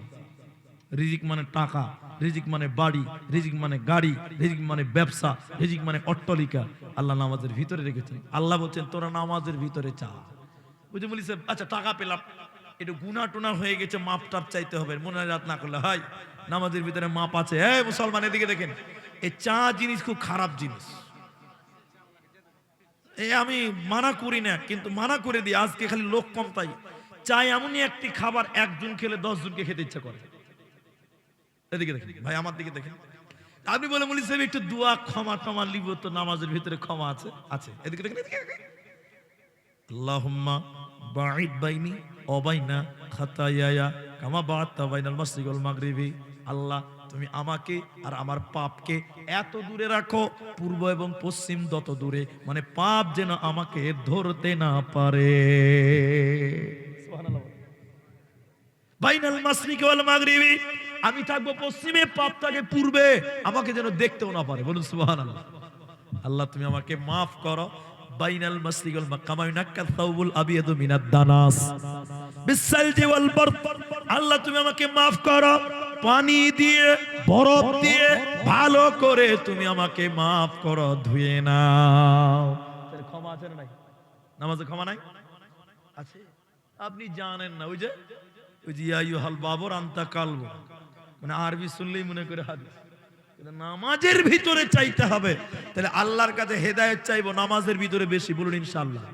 রিজিক মানে টাকা, রিজিক মানে বাড়ি, রিজিক মানে গাড়ি, রিজিক মানে ব্যবসা, রিজিক মানে অট্টালিকা। আল্লাহ নামাজের ভিতরে রেখেছেন। আল্লাহ বলছেন তোরা নামাজের ভিতরে চা। বুঝে বলিস আচ্ছা টাকা পেলাম, একটু গুনাহ টুনা হয়ে গেছে, মাপ টাপ চাইতে হবে, মুনাজাত না করলে হয়? নামাজের ভিতরে মাপ আছে। এই মুসলমান এদিকে দেখেন, এই চা জিনিস খুব খারাপ জিনিস। এই আমি মানা করি না, কিন্তু মানা করে দিই, আজকে খালি লোক কম তাই। চা এমনই একটি খাবার একজন খেলে 10 জনকে খেতে ইচ্ছা করে। এদিকে দেখেন ভাই, আমার দিকে দেখেন। আপনি বলে বলি সাহেব একটু দোয়া ক্ষমা টমা লিব, তো নামাজের ভিতরে ক্ষমা আছে? আছে। এদিকে দেখেন, এদিকে দেখেন। আল্লাহুম্মা বাঈদ বাইনি ওয়া বাইনা খাতায়ায়া কামা বা'আদতা বাইনাল মাশরিকি ওয়াল মাগরিবি। আল্লাহ তুমি আমাকে আর আমার পাপকে এত দূরে রাখো, পূর্ব এবং পশ্চিম যত দূরে, মানে পাপ যেন আমাকে ধরতে না পারে। সুবহানাল্লাহ। বাইনাল মাশরিকি ওয়াল মাগরিবি, আমি থাকবো পশ্চিমে, পাপ থাকে পূর্বে, আমাকে যেন দেখতেও না পারে। বলুন সুবহানাল্লাহ। আল্লাহ তুমি আমাকে মাফ করো। বাইনাল মাশরিকি ওয়াল মাগরিবি কামা ইউনাক্কা সাওবুল আবিয়াদু মিনাদ দানাস বিসালজি ওয়াল বারদ। আল্লাহ তুমি আমাকে মাফ করো, পানি দিয়ে বরফ দিয়ে ভালো করে তুমি আমাকে মাফ করো, ধুয়ে নাও। তাহলে ক্ষমা আছে না নাই? নামাজে ক্ষমা নাই? আছে। আপনি জানেন না, ওই যে ইয়া আইয়ুহাল বাবর আনতা কালবু, মানে আরবি শুনলেই মনে করে হাদিস। নামাজের ভিতরে চাইতে হবে। তাহলে আল্লাহর কাছে হেদায়েত চাইবো নামাজের ভিতরে বেশি। বলুন ইনশাআল্লাহ।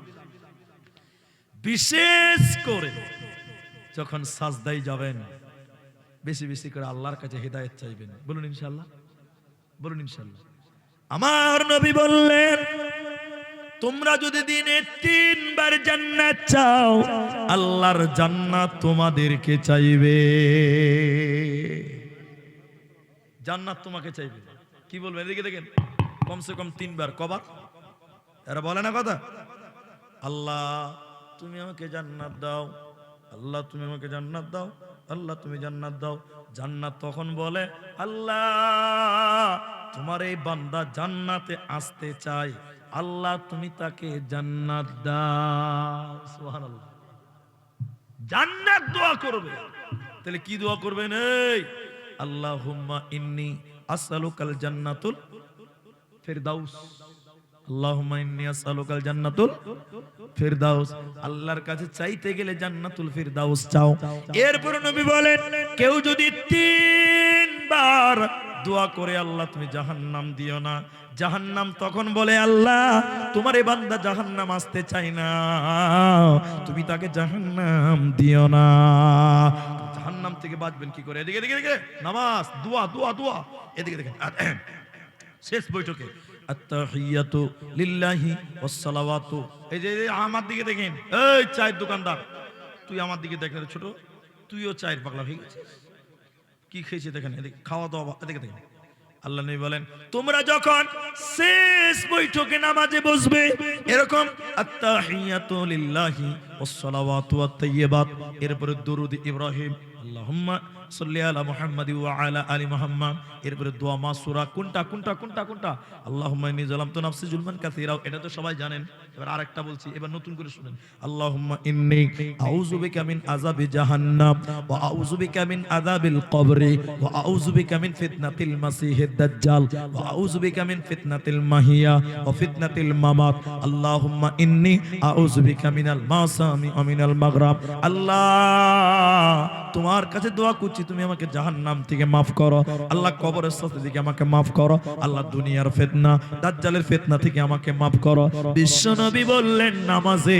বিশেষ করে যখন সাজদায় যাবেন বেশি বেশি করে আল্লাহর কাছে হেদায়েত চাইবেন। বলুন ইনশাআল্লাহ। বলুন ইনশাআল্লাহ। আমার নবী বললেন তোমরা যদি দিনে 3 বার জান্নাত চাও, আল্লাহর জান্নাত তোমাদেরকে চাইবে। জান্নাত তোমাকে চাইবে। কি বলবেন? এদিকে দেখেন, কমসে কম 3 বার। কবার? এরা বলে না কথা। আল্লাহ তুমি আমাকে জান্নাত দাও, আল্লাহ তুমি আমাকে জান্নাত দাও, আল্লাহ তুমি জান্নাত দাও। জান্নাত তখন বলে আল্লাহ তোমার এই বান্দা জান্নাতে আসতে চায়, আল্লাহ তুমি তাকে জান্নাত দাও। সুবহানাল্লাহ। জান্নাত দোয়া করবে। তাহলে কি দোয়া করবেন? এই আল্লাহুম্মা ইন্নী আসআলুকাল জান্নাতুল ফিরদাউস। আল্লাহুম্মা ইন্নী আসআলুকাল জান্নাতুল ফিরদাউস। আল্লাহর কাছে চাইতে গেলে জান্নাতুল ফিরদাউস চাও। এরপর নবী বলেন কেউ যদি 3 বার দোয়া করে আল্লাহ তুমি জাহান্নাম দিও না, জাহান্নাম তখন বলে আল্লাহ তোমার এই বান্দা জাহান্নাম আসতে চায় না, তুমি তাকে জাহান্নাম দিও না। জাহান্নাম থেকে বাঁচবেন কি করে? এদিকে এদিকে নামাজ, দোয়া দোয়া দোয়া। এদিকে দেখেন শেষ বৈঠকে আত্তাহিয়াতু লিল্লাহি ওয়াস সালাওয়াতু। এই যে আমার দিকে দেখেন, এই চায়ের দোকানদার তুই আমার দিকে দেখেন, ছোট তুইও চায়ের পাগলা হয়ে গেছিস। কি খেয়েছিস দেখেন, এদিকে খাওয়া দাওয়া। এদিকে দেখেন আল্লাহ নবী বলেন তোমরা যখন শেষ বৈঠকে নামাজে বসবে এরকম আত্তাহিয়াতু লিল্লাহি ওয়াস সালাওয়াতু ওয়াত তাইয়্যিবাত, এরপরে দুরূদ ইব্রাহিম আল্লাহুম্মা সাল্লি আলা মুহাম্মাদি ওয়া আলা আলি মুহাম্মাদ, এরপরে দোয়া মাসুরা। কোনটা কোনটা কোনটা কোনটা? আল্লাহুম্মা ইন্নী যালামতু নাফসি যুলমান কাসীরা। এটা তো সবাই জানেন। এবার আরেকটা বলছি, এবার নতুন করে শুনেন। আল্লাহুম্মা ইন্নী আউযু বিকা মিন আযাবি জাহান্নাম ওয়া আউযু বিকা মিন আযাবিল কবরি ওয়া আউযু বিকা মিন ফিতনাতিল মাসিহিদ দাজ্জাল ওয়া আউযু বিকা মিন ফিতনাতিল মাহিয়া ওয়া ফিতনাতিল মামাত। আল্লাহুম্মা ইন্নী আউযু বিকা মিনাল মাসামি ওয়া মিনাল মাগরাব। আল্লাহ তোমার আল্লাহর কাছে দোয়া করছি তুমি আমাকে জাহান্নাম থেকে মাফ করো, আল্লাহ কবরের শাস্তি থেকে আমাকে মাফ করো, আল্লাহ দুনিয়ার ফিতনা দাজ্জালের ফিতনা থেকে আমাকে মাফ করো। বিশ্বনবী বললেন নামাজে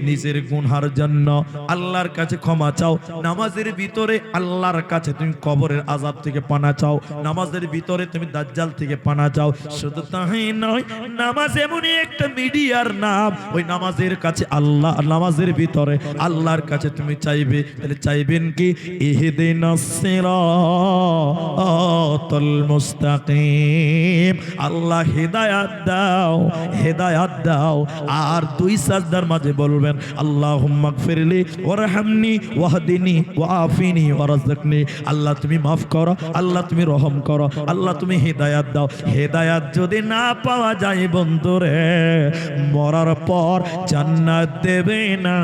নিজের গুনহার জন্য আল্লাহর কাছে ক্ষমা চাও, নামাজের ভিতরে আল্লাহর কাছে তুমি কবরের আযাব থেকে পানা চাও, নামাজের ভিতরে তুমি দাজ্জাল থেকে পানা চাও। শুধু তাই নয়, নামাজ এমনই একটা মিডিয়ার নাম, ওই নামাজের কাছে আল্লাহ, নামাজের ভিতরে আল্লাহর কাছে তুমি চাইবে। তাহলে চাইবেন কি? ইহদিনাস সিরাতাল মুস্তাকিম, আল্লাহ হেদায়াত দাও, হেদায়াত দাও। আর দুই সাজদার মাঝে বলবেন আল্লাহুম্মা গফিরলি ওয়ারহামনি ওয়াহদিনি ওয়াআফিনি ওয়ারযুকনি, আল্লাহ তুমি মাফ করো, আল্লাহ তুমি রহম করো, আল্লাহ তুমি হেদায়াত দাও। হেদায়াত যদি না পাওয়া যায় বন্ধুরে, মরার পর জান্নাত দেবে না,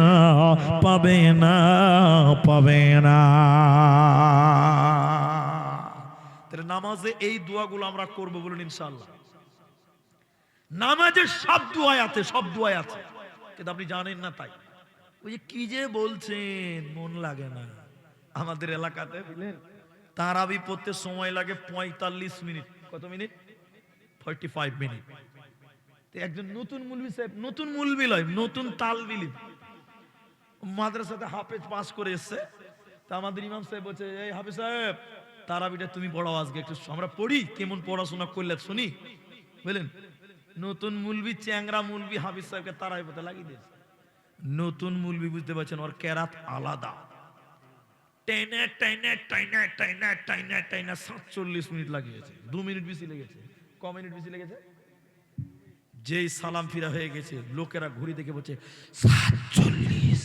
পাবে না, পাবে না। তাহলে নামাজে এই দোয়াগুলো আমরা করব বলুন ইনশাআল্লাহ। নামাজে সব দোয়া আছে, সব দোয়া আছে, কিন্তু আপনি জানেন না তাই। ওই যে কি যে বলছেন, মন লাগে না। আমাদের এলাকাতে তারাবি পড়তে সময় লাগে 45 মিনিট। কত মিনিট? 45 মিনিট। একজন নতুন মুলবি সাহেব, নতুন মুলবি লয়, নতুন তালবিলি, মাদ্রাসাতে হাফেজ পাস করে এসছে। তা আমাদের ইমাম সাহেব বলছে, এই হাফেজ সাহেব তারাবিটা তুমি পড়াও আজকে, একটু আমরা পড়ি, কেমন পড়াশোনা করলে শুনি। বুঝলেন, নতুন মুলবি, চ্যাংরা মুলবি হাফেজ সাহেবকে তারাবি পড়তে লাগিয়ে দিয়েছে। নতুন মুলবি বুঝতে পারছেন, ওর কেরাত আলাদা, টেনে টেনে টেনে টেনে টেনে টেনে 47 মিনিট লাগিয়েছে। 2 মিনিট বেশি লেগেছে। ক মিনিট বেশি লেগেছে? যেই সালাম ফিরা হয়ে গেছে, লোকেরা ঘুরি দেখে বলছে 47।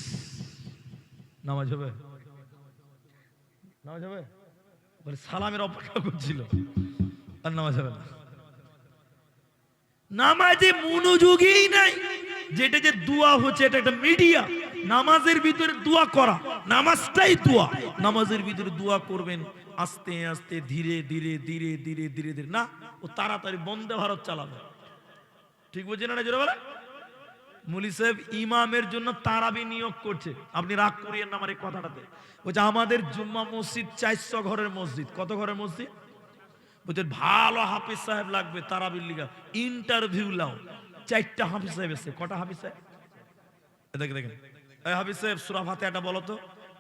নামাজ হবে? নামাজ হবে? বলে সালামের অপেক্ষা করছিল, আর নামাজ হবে না। নামাজে মনোযোগই নাই। যেটা যে দোয়া হচ্ছে, এটা একটা মিডিয়া। নামাজের ভিতরে দোয়া করা, নামাজটাই দোয়া। নামাজের ভিতরে দোয়া করবেন আস্তে আস্তে, ধীরে ধীরে ধীরে ধীরে ধীরে ধীরে, না ও তাড়াতাড়ি বন্দে ভারত চালাবে। ঠিক বুঝছেন না? জোরে বলে। মুলি সাহেব ইমামের জন্য তারাবি নিয়োগ করছে, আপনি রাগ করিয়েন না আমার এই কথাটাতে। বলছে আমাদের জুম্মা মসজিদ 400 ঘরের মসজিদ। কত ঘরের মসজিদ? বলছে ভালো হাফিজ সাহেব লাগবে তারাবির লিগা, ইন্টারভিউ লাও। 4টা হাফিজ সাহেব এসছে। কটা হাফিজ সাহেব? দেখেন দেখেন, এই হাফিজ সাহেব সূরা ফাতিহাটা বলো তো।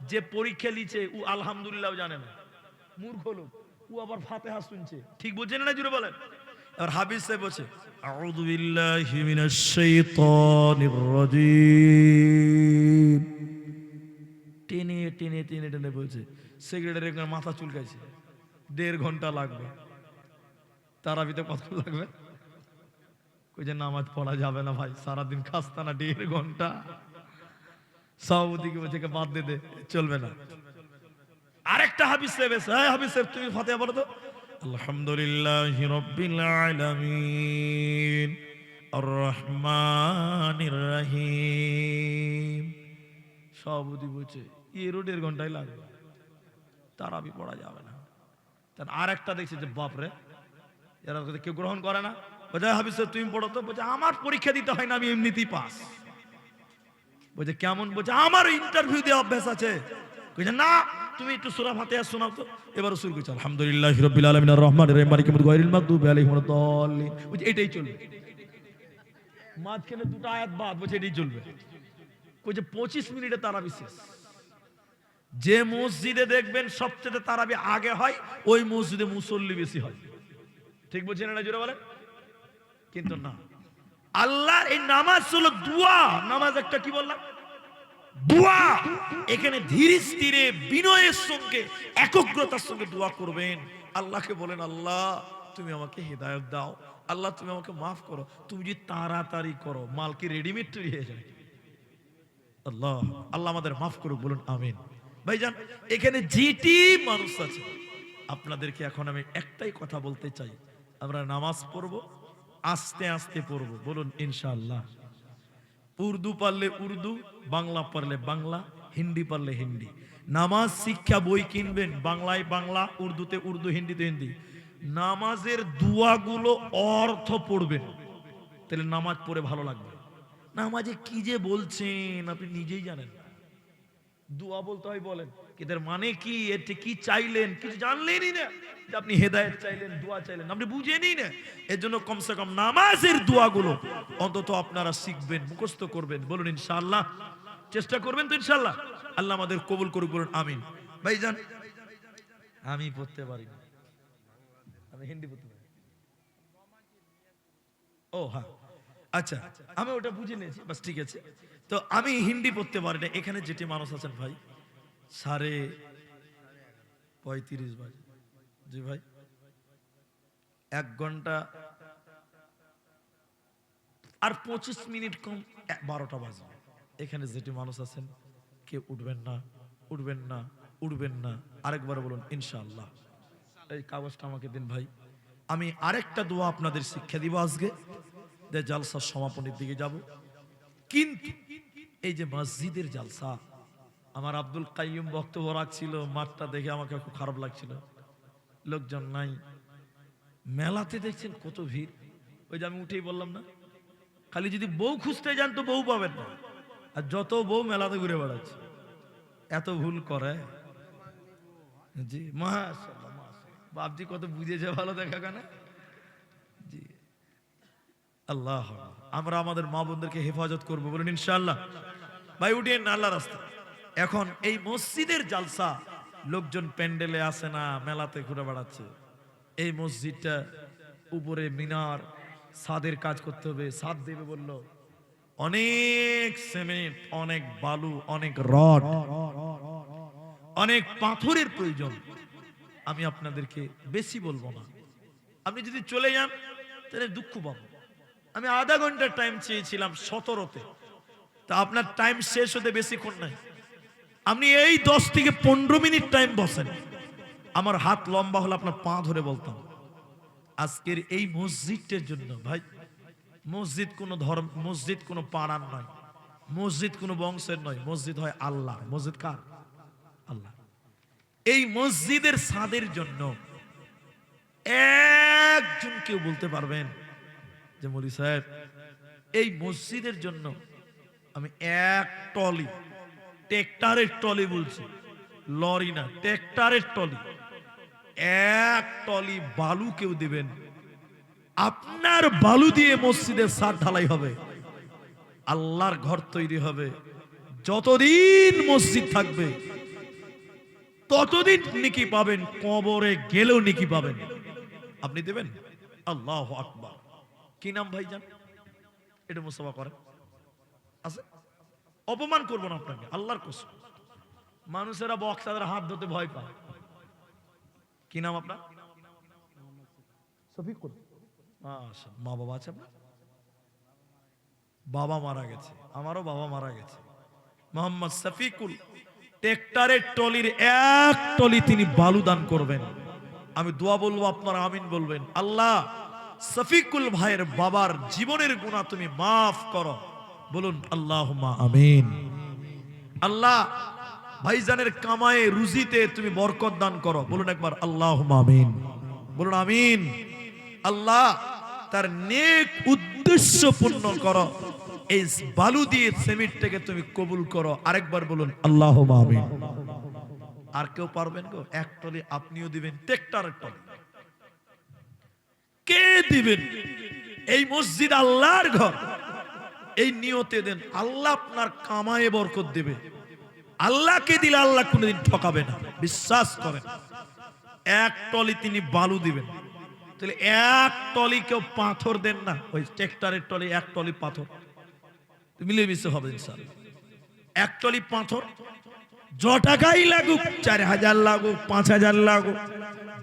যে পরীক্ষা লিছে ও আলহামদুলিল্লাহ জানে না, মূর্খ লোক, ও আবার ফাতিহা শুনছে। ঠিক বুঝছেন না? জুড়ে বলেন। আর হাফিজ সাহেব বলছে আউযু বিল্লাহি মিনাশ শাইতানির রাজীম, টেনে টেনে টেনে টেনে বলছে। সেক্রেটারি মাথা চুলকাইছে। 1.5 ঘন্টা লাগবে। তারাবিতে কত লাগবে? কইছে নামাজ পড়া যাবে না ভাই, সারাদিন খাস্তা না, 1.5 ঘন্টা। সভাপতিকে বলছে বাদ দে, চলবে না। আরেকটা হাফিজ সাহেব এসে, হ্যাঁ হাফিজ সাহেব তুমি ফাতিহা পড়ো তো। আলহামদুলিল্লাহি রাব্বিল আলামিন আর রহমানির রহিম। সভাপতি বলছে এরও 1.5 ঘন্টাই লাগবে, তারাবি পড়া যাবে না। আর একটা দেখছে যে বাপরে, এরা কেউ গ্রহণ করে না। বলছে হাফিজ সাহেব তুমি পড়ো তো। বলছে আমার পরীক্ষা দিতে হয় না, আমি এমনিতেই পাস। বলছে কেমন? বলছে আমার ইন্টারভিউ দেওয়া অভ্যাস আছে। বলছে না, তুমি একটু সূরা ফাতিহা শোনাও তো। এবার শুরু করছে আলহামদুলিল্লাহি রাব্বিল আলামিন আর রহমানির রহিম মালিকিল ইয়াউমিদ্দিন গায়রিল মাগদুবি আলাইহিম ওয়ালাদ দাল্লিন। বলছে এটাই চলবে। মাঝখানে 2টা আয়াত বাদ, বলছে এটাই চলবে। বলছে 25 মিনিটে তারাবি শেষ। যে মসজিদে দেখবেন সবচেয়ে তারাবি আগে হয়, ওই মসজিদে মুসল্লি বেশি হয়। ঠিক বলছেন না? জোরে বলেন। কিন্তু না, আল্লাহর এই নামাজ হলো দোয়া। নামাজ একটা কি বললাম? দোয়া। এখানে ধীরে ধীরে বিনয়ের সঙ্গে, একগ্রতার সঙ্গে দোয়া করবেন। আল্লাহকে বলেন আল্লাহ তুমি আমাকে হেদায়েত দাও, আল্লাহ তুমি আমাকে মাফ করো। তুমি যদি তাড়াতাড়ি করো, মাল কি রেডিমেড তৈরি হয়ে যায়। আল্লাহ আল্লাহ আমাদের মাফ করুক, বলুন আমিন। ভাইজান এখানে যেটি মানুষ আছে, আপনাদেরকে এখন আমি একটাই কথা বলতে চাই, আমরা নামাজ পড়ব, আস্তে আস্তে পড়ব, বলুন ইনশাআল্লাহ। উর্দু পারলে উর্দু, বাংলা পারলে বাংলা, হিন্দি পারলে হিন্দি। নামাজ শিক্ষা বই কিনবেন, বাংলায় বাংলা, উর্দুতে উর্দু, হিন্দিতে হিন্দি। নামাজের দুয়াগুলো অর্থ পড়বেন, তাহলে নামাজ পড়ে ভালো লাগবে। নামাজে কি যে বলছেন আপনি নিজেই জানেন। দোয়া বলতে হয় বলেন, এদের মানে কি, এতে কি চাইলেন কিছু জানলেনই না, যে আপনি হেদায়েত চাইলেন, দোয়া চাইলেন, আপনি বুঝেনই না। এর জন্য কমসে কম নামাজের দোয়াগুলো অন্তত আপনারা শিখবেন, মুখস্থ করবেন। বলুন ইনশাআল্লাহ, চেষ্টা করবেন তো ইনশাআল্লাহ। আল্লাহ আমাদের কবুল করুক, বলুন আমিন। ভাইজান আমি পড়তে পারি না, আমি হিন্দি পড়তে পারি। ও হ্যাঁ, আচ্ছা, আমি ওটা বুঝে নিয়েছি, বাস ঠিক আছে। তো আমি হিন্দি পড়তে পারি না। এখানে যেটি মানুষ আছেন ভাই, 35:30 বাজে, জি ভাই, 1 ঘন্টা আর 25 মিনিট কম 12টা বাজবে। এখানে যেটি মানুষ আছেন, কেউ উঠবেন না, উঠবেন না, উঠবেন না। আরেকবার বলুন ইনশাআল্লাহ। এই কাগজটা আমাকে দিন ভাই, আমি আরেকটা দোয়া আপনাদের শিক্ষা দিব আজকে, যে জালসার সমাপনের দিকে যাব। কিন্তু এই যে মসজিদের জালসা, আমার আব্দুল কাইয়ুম বক্তব্য রাখছিল, মাঠটা দেখে আমাকে খুব খারাপ লাগছিল, লোকজন নাই। মেলাতে দেখছেন কত ভিড়, ওই যে আমি উঠেই বললাম না, খালি যদি বউ খুঁজতে যান তো বউ পাবেন না, আর যত বউ মেলাতে ঘুরে বেড়াচ্ছে, এত ভুল করে। জি মাশাআল্লাহ, মাশাআল্লাহ, বাপজি কত বুঝেছে, ভালো দেখা কেনা। জি আল্লাহ, আমরা আমাদের মা বোনদেরকে হেফাজত করবো, বলুন ইনশাআল্লাহ। ভাই উঠেন না আল্লাহ রাস্তা। এখন এই মসজিদের জালসা, লোকজন প্যান্ডেলে আসে না, মেলাতে ঘুরে বেড়াচ্ছে। এই মসজিদটা উপরে মিনার, ছাদের কাজ করতে হবে, ছাদ দেবে বললো, অনেক সিমেন্ট, অনেক বালু, অনেক রড, অনেক পাথরের প্রয়োজন। আমি আপনাদেরকে বেশি বলবো না, আপনি যদি চলে যান তাহলে দুঃখ পাবো। আমি আধা ঘন্টার টাইম চেয়েছিলাম 17তে, তা আপনার টাইম শেষ হতে বেশিক্ষণ নাই। আপনি এই 10 থেকে 15 মিনিট টাইম বসেন, আমার হাত লম্বা হলে আপনার পা ধরে বলতাম। আজকের এই মসজিদটার জন্য ভাই, মসজিদ কোনো ধর্ম, মসজিদ কোনো পাড়ার নয়, মসজিদ কোনো বংশের নয়, মসজিদ হয় আল্লাহ। মসজিদ কার? আল্লাহ। এই মসজিদের ছাদের জন্য একজন কেউ বলতে পারবেন যে মৌলী সাহেব, এই মসজিদের জন্য আমি এক টলি, ট্রেক্টরের টলি বলছি, লরি না, ট্রেক্টরের টলি, এক টলি বালু কেউ দিবেন? আপনার বালু দিয়ে মসজিদের ছাদ ঢালাই হবে, আল্লাহর ঘর তৈরি হবে। যতদিন মসজিদ থাকবে ততদিন নেকি পাবেন, কবরে গেলেও নেকি পাবেন। আপনি দেবেন? আল্লাহু আকবার। কি নাম ভাইজান? এটা মুসাফা করেন আছে, অপমান করবো না আপনাকে, আল্লাহর কসম। মানুষেরা বক্সাদের হাত ধরতে ভয় পায়। কি নাম আপনার? শফিকুল। মা বাবা আছে আপনার? বাবা মারা গেছে, আমারও বাবা মারা গেছে। মোহাম্মদ শফিকুল ট্রেক্টরের টলির এক টলি তিনি বালু দান করবেন। আমি দোয়া বলবো, আপনারা আমিন বলবেন। আল্লাহ শফিকুল ভাইয়ের বাবার জীবনের গুনাহ তুমি মাফ করো, বলুন আল্লাহুম্মা আমিন। আল্লাহ ভাইজানের কামায়ে রুজিতে তুমি বরকত দান করো, বলুন একবার আল্লাহুম্মা আমিন, বলুন আমিন। আল্লাহ তার নেক উদ্দেশ্য পূর্ণ করো, এই বালু দিয়ে সিমেন্টটাকে তুমি কবুল করো, আরেকবার বলুন আল্লাহুম্মা আমিন। আর কেউ পারবেন গো? এক টলি আপনিও দিবেন, ট্রেক্টরের টলি কে দিবেন? এই মসজিদ আল্লাহর ঘর, এই নিয়তে দেন, আল্লাহ আপনার কামায়ে বরকত দেবে। আল্লাহকে দিলে আল্লাহ কোনোদিন ঠকাবে না, বিশ্বাস করেন। এক টলি তিনি বালু দিবেন, তাহলে এক টলি কেউ পাথর দেন না, ওই ট্রেক্টরের টলি এক টলি পাথর মিলেমিশে হবে ইনশাআল্লাহ। এক টলি পাথর য টাকাই লাগুক, 4000 লাগুক, 5000 লাগুক,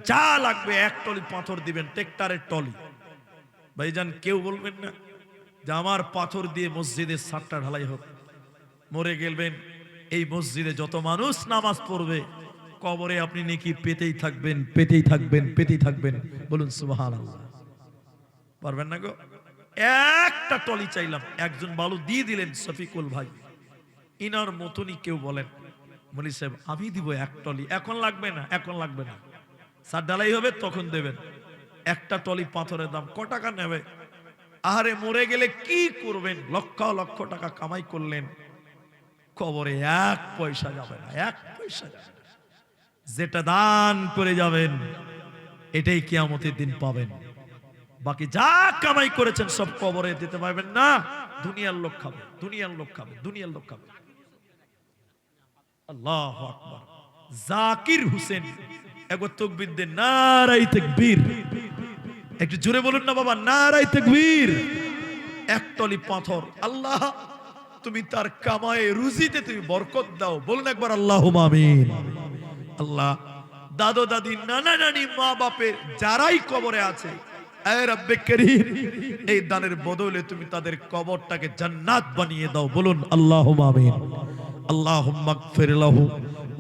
যা লাগবে এক টলি পাথর দিবেন, ট্রেক্টরের টলি। ভাইজান কেউ বলবেন না যে আমার পাথর দিয়ে মসজিদের ছাদটা ঢালাই হোক। মরে গেলবেন, এই মসজিদে যত মানুষ নামাজ পড়বে, কবরে আপনি নেকি পেতেই থাকবেন, পেতেই থাকবেন, পেতেই থাকবেন, বলুন সুবহানাল্লাহ। পারবেন না গো? একটা টলি চাইলাম, একজন বালু দিয়ে দিলেন শফিকুল ভাই। ইনার মতনই কেউ বলেন মৌলী সাহেব আমি দিব এক টলি, এখন লাগবে না, এখন লাগবে না, ছাদ ঢালাই হবে তখন দেবেন। একটা টলি পাথরের দাম ক টাকা নেবে? আরে মরে গেলে কি করবেন? লক্ষ লক্ষ টাকা কামাই করলেন, কবরে এক পয়সা যাবে না, এক পয়সা যাবে না। যেটা দান করে যাবেন এটাই কিয়ামতের দিন পাবেন। বাকি যা কামাই করেছেন সব কবরে দিতে পারবেন না। দুনিয়ার লোক খাবে, দুনিয়ার লোক খাবে, দুনিয়ার লোক খাবে। আল্লাহু আকবার। জাকির হোসেন একবার তাকবীর দেন, নারায়ে তাকবীর। একটু জোরে বলুন না বাবা, নারায়ে তাকবীর। এক টলি পাথর, আল্লাহ তুমি তার কামায়ে রুজিতে তুমি বরকত দাও। বলুন একবার আল্লাহুম্মা আমিন। আল্লাহ দাদু দাদি নানা নানি মা বাপের যারাই কবরে আছে, এ রব্বে করিম এই দানের বদলে তুমি তাদের কবরটাকে জান্নাত বানিয়ে দাও। বলুন আল্লাহুম্মা আমিন। আল্লাহুম্মা গফির লাহু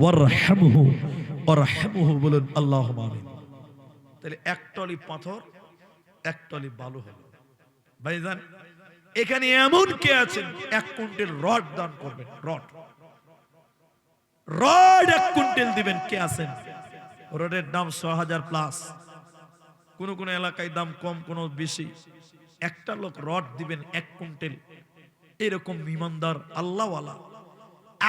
ওয়ারহামহু ওয়ারহামহু। বলুন আল্লাহুম্মা আমিন। তাহলে এক টলি পাথর, এক টলি বালু হলো। ভাইজান এখানে এমন কে আছেন 1 কুইন্টাল রড দান করবেন? রড রড 1 কুইন্টাল দিবেন, কে আছেন? রডের দাম 6000 প্লাস, কোন কোন এলাকায় দাম কম, কোন বেশি। একটা লোক রড দিবেন 1 কুইন্টাল, এরকম ইমানদার আল্লাহওয়ালা।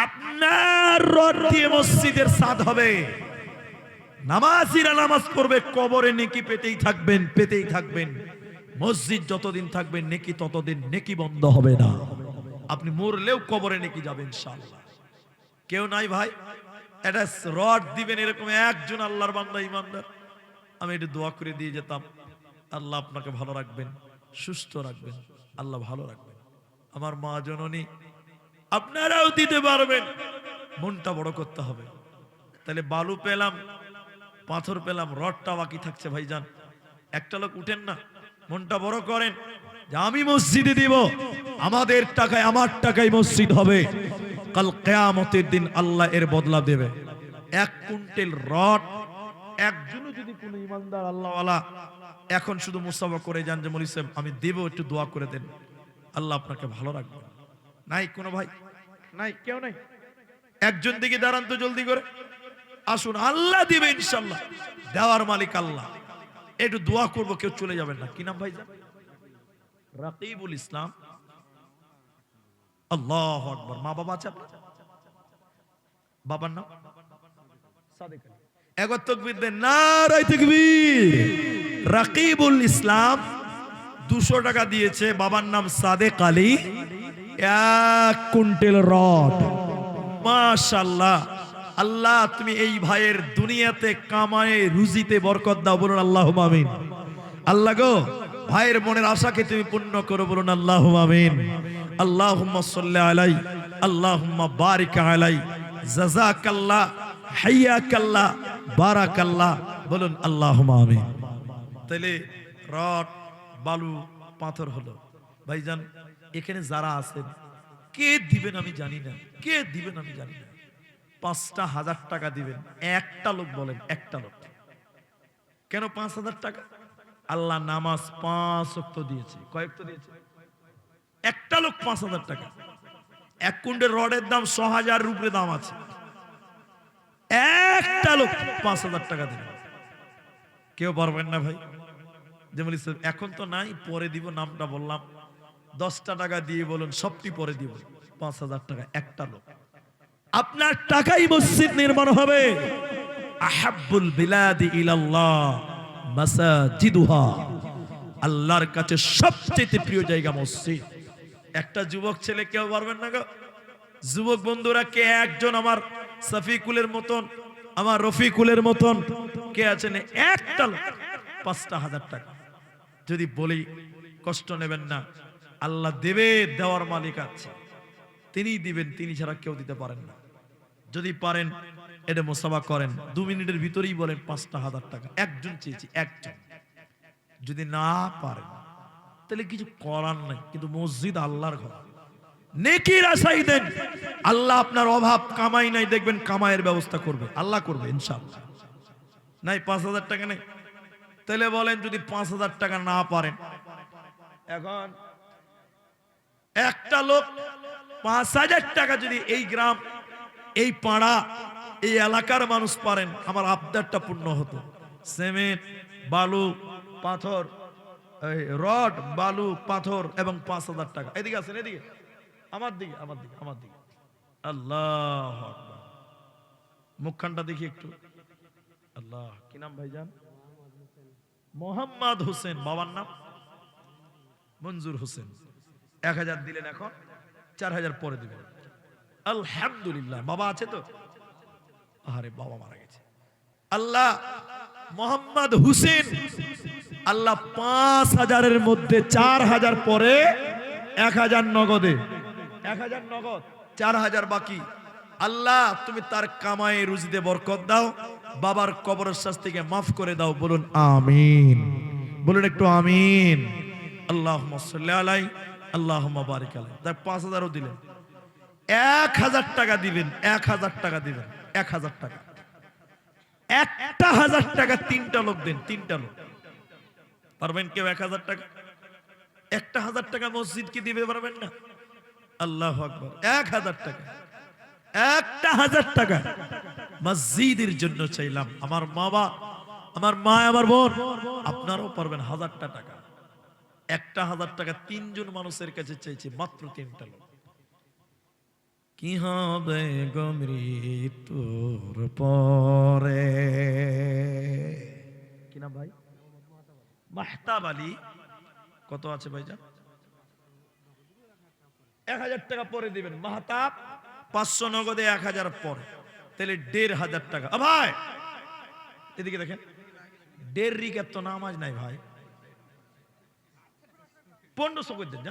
আপনার রড দিয়ে মসজিদের ছাদ হবে, নামাজিরা নামাজ পড়বে, কবরে নেকি পেতেই থাকবেন, পেতেই থাকবেন। মসজিদ যতদিন থাকবে নেকি ততদিন নেকি বন্ধ হবে না। আপনি মরলেও কবরে নেকি যাবে ইনশাআল্লাহ। কেউ নাই ভাই এটা রড দিবেন এরকম একজন আল্লাহর বান্দা ইমানদার? আমি একটু দোয়া করে দিয়ে যেতাম, আল্লাহ আপনাকে ভালো রাখবেন, সুস্থ রাখবেন, আল্লাহ ভালো রাখবেন। আমার মা জননী আপনারাও দিতে পারবেন, মনটা বড় করতে হবে। তাহলে বালু পেলাম, পাথর পেলাম, রডটা বাকি থাকছে। ভাইজান একটা লোক উঠেন না, মনটা বড় করেন যে আমি মসজিদে দিব, আমাদের টাকায়, আমার টাকায় মসজিদ হবে। কাল কিয়ামতের দিন আল্লাহ এর বদলা দেবে। 1 কুইন্টাল রড একজনও যদি কোনো ইমানদার আল্লাহওয়ালা এখন শুধু মুসাফা করে যান যে মৌলভী সাহেব আমি দেব, একটু দোয়া করে দেন, আল্লাহ আপনাকে ভালো রাখবে। নাই কোনো ভাই? নাই, কেউ নাই? একজন দিকে দাঁড়ান তো জলদি করে, আসুন, আল্লাহ দিবে ইনশাআল্লাহ, দেওয়ার মালিক আল্লাহ। একটু দোয়া করবো, কেউ চলে যাবেন না। কি নাম ভাই? রাকিবুল ইসলাম। আল্লাহু আকবার। মা বাবা আছে আপনার? বাবার নাম? সাদেক আলী। একবার তাকবীর দেন, নারায়ে তাকবীর। রাকিবুল ইসলাম 200 টাকা দিয়েছে, বাবার নাম সাদেক আলী। 1 quintal rod. মাশাআল্লাহ। আল্লাহ তুমি এই ভাইয়ের দুনিয়াতে কামায়ে রুজিতে বরকত দাও। বলুন আল্লাহুম্মা আমিন। আল্লাহ গো ভাইয়ের মনের আশাকে তুমি পূর্ণ করো। বলুন আল্লাহুম্মা আমিন। আল্লাহুম্মা সাল্লি আলাই, আল্লাহুম্মা বারিক আলাই, জাযাকাল্লাহ, হাইয়াকাল্লাহ, বারাকাল্লাহ। বলুন আল্লাহুম্মা আমিন। তাহলে রড, বালু, পাথর হলো। ভাইজান এখানে যারা আছেন কে দিবেন আমি জানি না, কে দিবেন আমি জানি না। 5,000 টাকা দিবেন একটা লোক, বলেন একটা লোক। কেন 5,000 টাকা? আল্লাহ নামাজ 5 ওয়াক্ত দিয়েছে। কয় ওয়াক্ত দিয়েছে? একটা লোক 5,000 টাকা। 1 কুইন্টাল রডের দাম 6,000 রুপির দাম আছে। একটা লোক 5,000 টাকা দিবেন। কেউ পারবেন না ভাই? যেমন এখন তো নাই, পরে দিব, নামটা বললাম। 10টা টাকা দিয়ে বলুন সবটি পরে দিব। 5,000 টাকা একটা লোক। আপনার টাকাই মসজিদ নির্মাণ হবে। আহাব্বুল বিলাদি ইলাল্লাহ মাসাজিদুহা। আল্লাহর কাছে সবচেয়ে প্রিয় জায়গা মসজিদ। একটা যুবক ছেলে, কেউ পারবেন না গো? যুবক বন্ধুরা কে একজন আমার সফিকুলের মতন, আমার রফিকুলের মতন কে আছেন? একটা লোক 5,000 টাকা যদি বলি, কষ্ট নেবেন না, আল্লাহ দেবে, দেওয়ার মালিক আছে, তিনি দিবেন, তিনি ছাড়া কেউ দিতে পারেন না। যদি পারেন এটা মুসাফা করেন, 2 মিনিটের ভিতরেই বলেন 5,000 টাকা। একজন চেয়েছি, একজন। যদি না পারেন তাহলে কিছু করার নাই, কিন্তু মসজিদ আল্লাহর ঘর, নেকির আশাই দেন। আল্লাহ আপনার অভাব কামাই নাই, দেখবেন কামাইয়ের ব্যবস্থা করবে, আল্লাহ করবে ইনশাআল্লাহ। নাই 5,000 টাকা নেই, তাহলে বলেন যদি 5,000 টাকা না পারেন, এখন একটা লোক 5,000 টাকা যদি এই গ্রাম, এই পাড়া, এই এলাকার মানুষ পারেন, আমার আবদারটা পূর্ণ হতো। সিমেন্ট, বালু, পাথর, রড, বালু, পাথর এবং 5,000 টাকা। এদিকে আছেন, এদিকে আমার দিকে, আমার দিকে, আমার দিকে। আল্লাহ আকবার। মুখখানটা দেখি একটু। আল্লাহ, কি নাম ভাইজান? মোহাম্মদ হোসেন। বাবার নাম মঞ্জুর হোসেন। 1000 দিলেন, এখন 4000 পরে দিবেন। আলহামদুলিল্লাহ। বাবা আছে তো? আরে বাবা মারা গেছে। আল্লাহ মোহাম্মদ হোসেন, আল্লাহ 5000-এর মধ্যে 4000 পরে 1000 নগদে, 1000 নগদ, 4000 বাকি। আল্লাহ তুমি তার কামায়ে রুজিতে বরকত দাও, বাবার কবরের শাস্তিকে মাফ করে দাও। বলুন আমিন, বলুন একটু আমিন। আল্লাহুম্মা সাল্লি আলাই, আল্লাহুম্মা বারিক আলাই। তাই 5000ও দিলেন। 1000 টাকা দিবেন, 1000 টাকা দিবেন, 1000 টাকা। 1000 টাকা 3টা লোক দেন, 3টা লোক। পারবেন কেউ 1000 টাকা? 1000 টাকা মসজিদ কি দিবে পারবেন না? আল্লাহু আকবার। 1000 টাকা, 1000 টাকা মসজিদের জন্য চাইলাম। আমার বাবা, আমার মা, আমার বোন, আপনারাও পারবেন 1000টা টাকা। 1000 টাকা 3 জন মানুষের কাছে চাইছি, মাত্র 3টা লোক। কি হবে গো মৃত্যুর পরে? কি নাম ভাই? মাহতাব আলী। কত আছে ভাইজান? 1000 টাকা পরে দিবেন। মাহতাব 500 নগদে 1000 পরে, তাহলে 1500 টাকা। ভাই এদিকে দেখেন, 1.5 রিকাত তো নামাজ নাই ভাই। 1500 করে দেন।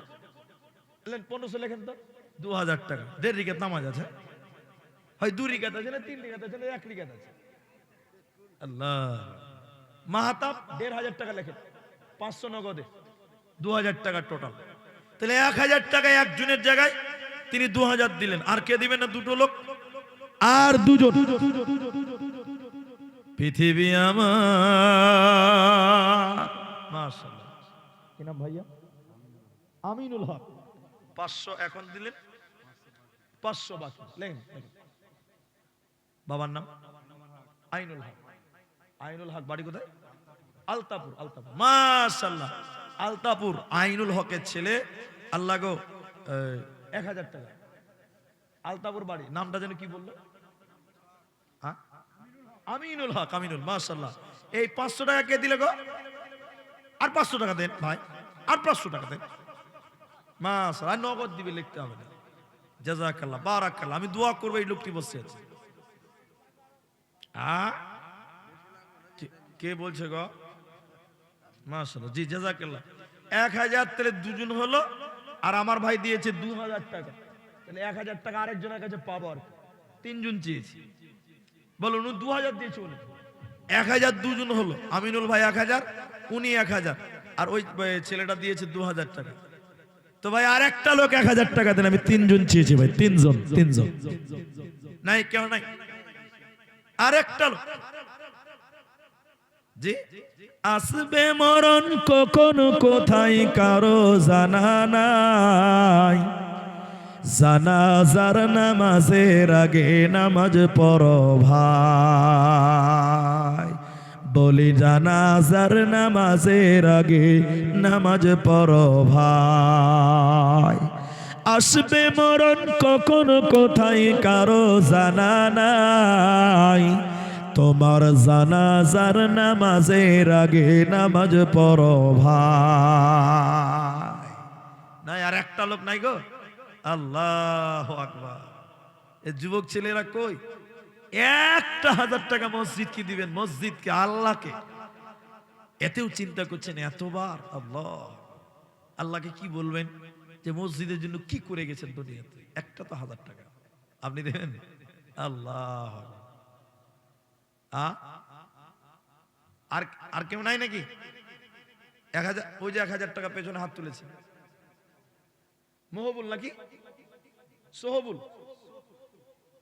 1500 লেখেন তো, 2000 টাকা। 1.5 রিকাত নামাজ আছে, হয় 2 রিকাত আছে, না 3 রিকাত আছে, না 1 রিকাত আছে। আল্লাহ। মাহতাব 1500 টাকা লেখেন, 500 নগদে, 2000 টাকা টোটাল। তাহলে 1000 টাকায় একজনের জায়গায় তিনি 2000 দিলেন। আর কে দিবেন না? 2টো লোক আর 2জন। পৃথিবী আমার। মাশাআল্লাহ। কি নাম ভাইয়া? আমিনুল হক। 500 এখন দিলেন, 500 বাকি। লেখেন। বাবার নাম আইনুল হক। আইনুল হক বাড়ি কোথায়? আলতাপুর। আলতাপুর। মাশাআল্লাহ। আলতাপুর আইনুল হকের ছেলে। আল্লাহ গো, 1000 টাকা। আলতাপুর বাড়ি। নামটা যেন কি বললো? আমিনুল হক। আমিনুল। মাশাআল্লাহ। এই 500 টাকা কে দিলে গো? আর 500 টাকা দেন ভাই, আর 500 টাকা দেন। মাশাআল্লাহ। নগদ দিবে, লিখতে হবে না। জাযাকাল্লাহ, বারাকাল্লাহ। আমি দোয়া করব এই লোকটি বসে আছে। কে বলছে গো? মাশাআল্লাহ। জি জাযাকাল্লাহ। 1000 তাহলে 2জন হলো, আর আমার ভাই দিয়েছে 2000 টাকা। তাহলে 1000 টাকা আরেকজনের কাছে পাবো। আর 3 জন চেয়েছি। বলুন 2000 দিয়েছে উনি। 1000 2জন হলো। আমিনুল ভাই 1000, উনি 1000, আর ওই ছেলেটা দিয়েছে 2000 টাকা। তো ভাই আর একটা লোক 1000 টাকা দেন। আমি 3 জন চেয়েছি ভাই, 3 জন। নাই কেউ নাই? আর একটা লোক। জি। আসবে মরণ কখন কোথায় কারো জানা নাই, জানাজার নামাজের আগে নামাজ পড়ো ভাই। বলি জানাজার নামাজের আগে নামাজ পড়ো ভাই। আসবে মরণ কখন কোথায় কারো জানা নাই, তোমার জানাজার নামাজের আগে নামাজ পড়ো ভাই। নাই আর একটা লোক নাই গো? আল্লাহু আকবার। এই যুবক ছেলেরা কই? 1000 টাকা মসজিদ কি দিবেন? মসজিদকে, আল্লাহকে। এতেও চিন্তা করছেন এতবার। আল্লাহ, আল্লাহকে কি বলবেন যে মসজিদের জন্য কি করে গেছেন দুনিয়াতে? একটা তো 1000 টাকা আপনি দেবেন? আল্লাহ। আর আর কেউ নাই নাকি? 1000। ওই যে 1000 টাকা পেছনে হাত তুলেছে মহবুল নাকি সোহবুল।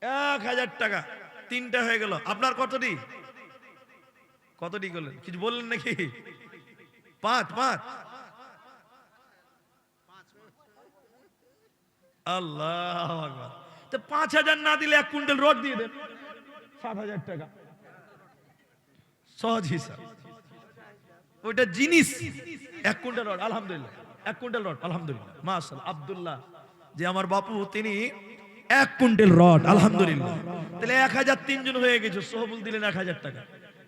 1000 টাকা 3টা হয়ে গেল। আপনার কতটি? কতটি করলেন? কিছু বললেন নাকি? 5। আল্লাহ আকবার। তো 5000 না দিলে 1 কুইন্টাল রড দিয়ে দেন, 7000 টাকা। সহজ হিসাব। ওইটা জিনিস 1 কুইন্টাল রড। আলহামদুলিল্লাহ। 1 কুইন্টাল রড। আলহামদুলিল্লাহ। মাশাআল্লাহ। আব্দুল্লাহ যে আমার বাপু, তিনি 1 কুইন্টাল রড, আলহামদুলিল্লাহ। তাহলে 1000 তিনজন হয়ে গেছে। সোহবুল দিলেন 1000 টাকা,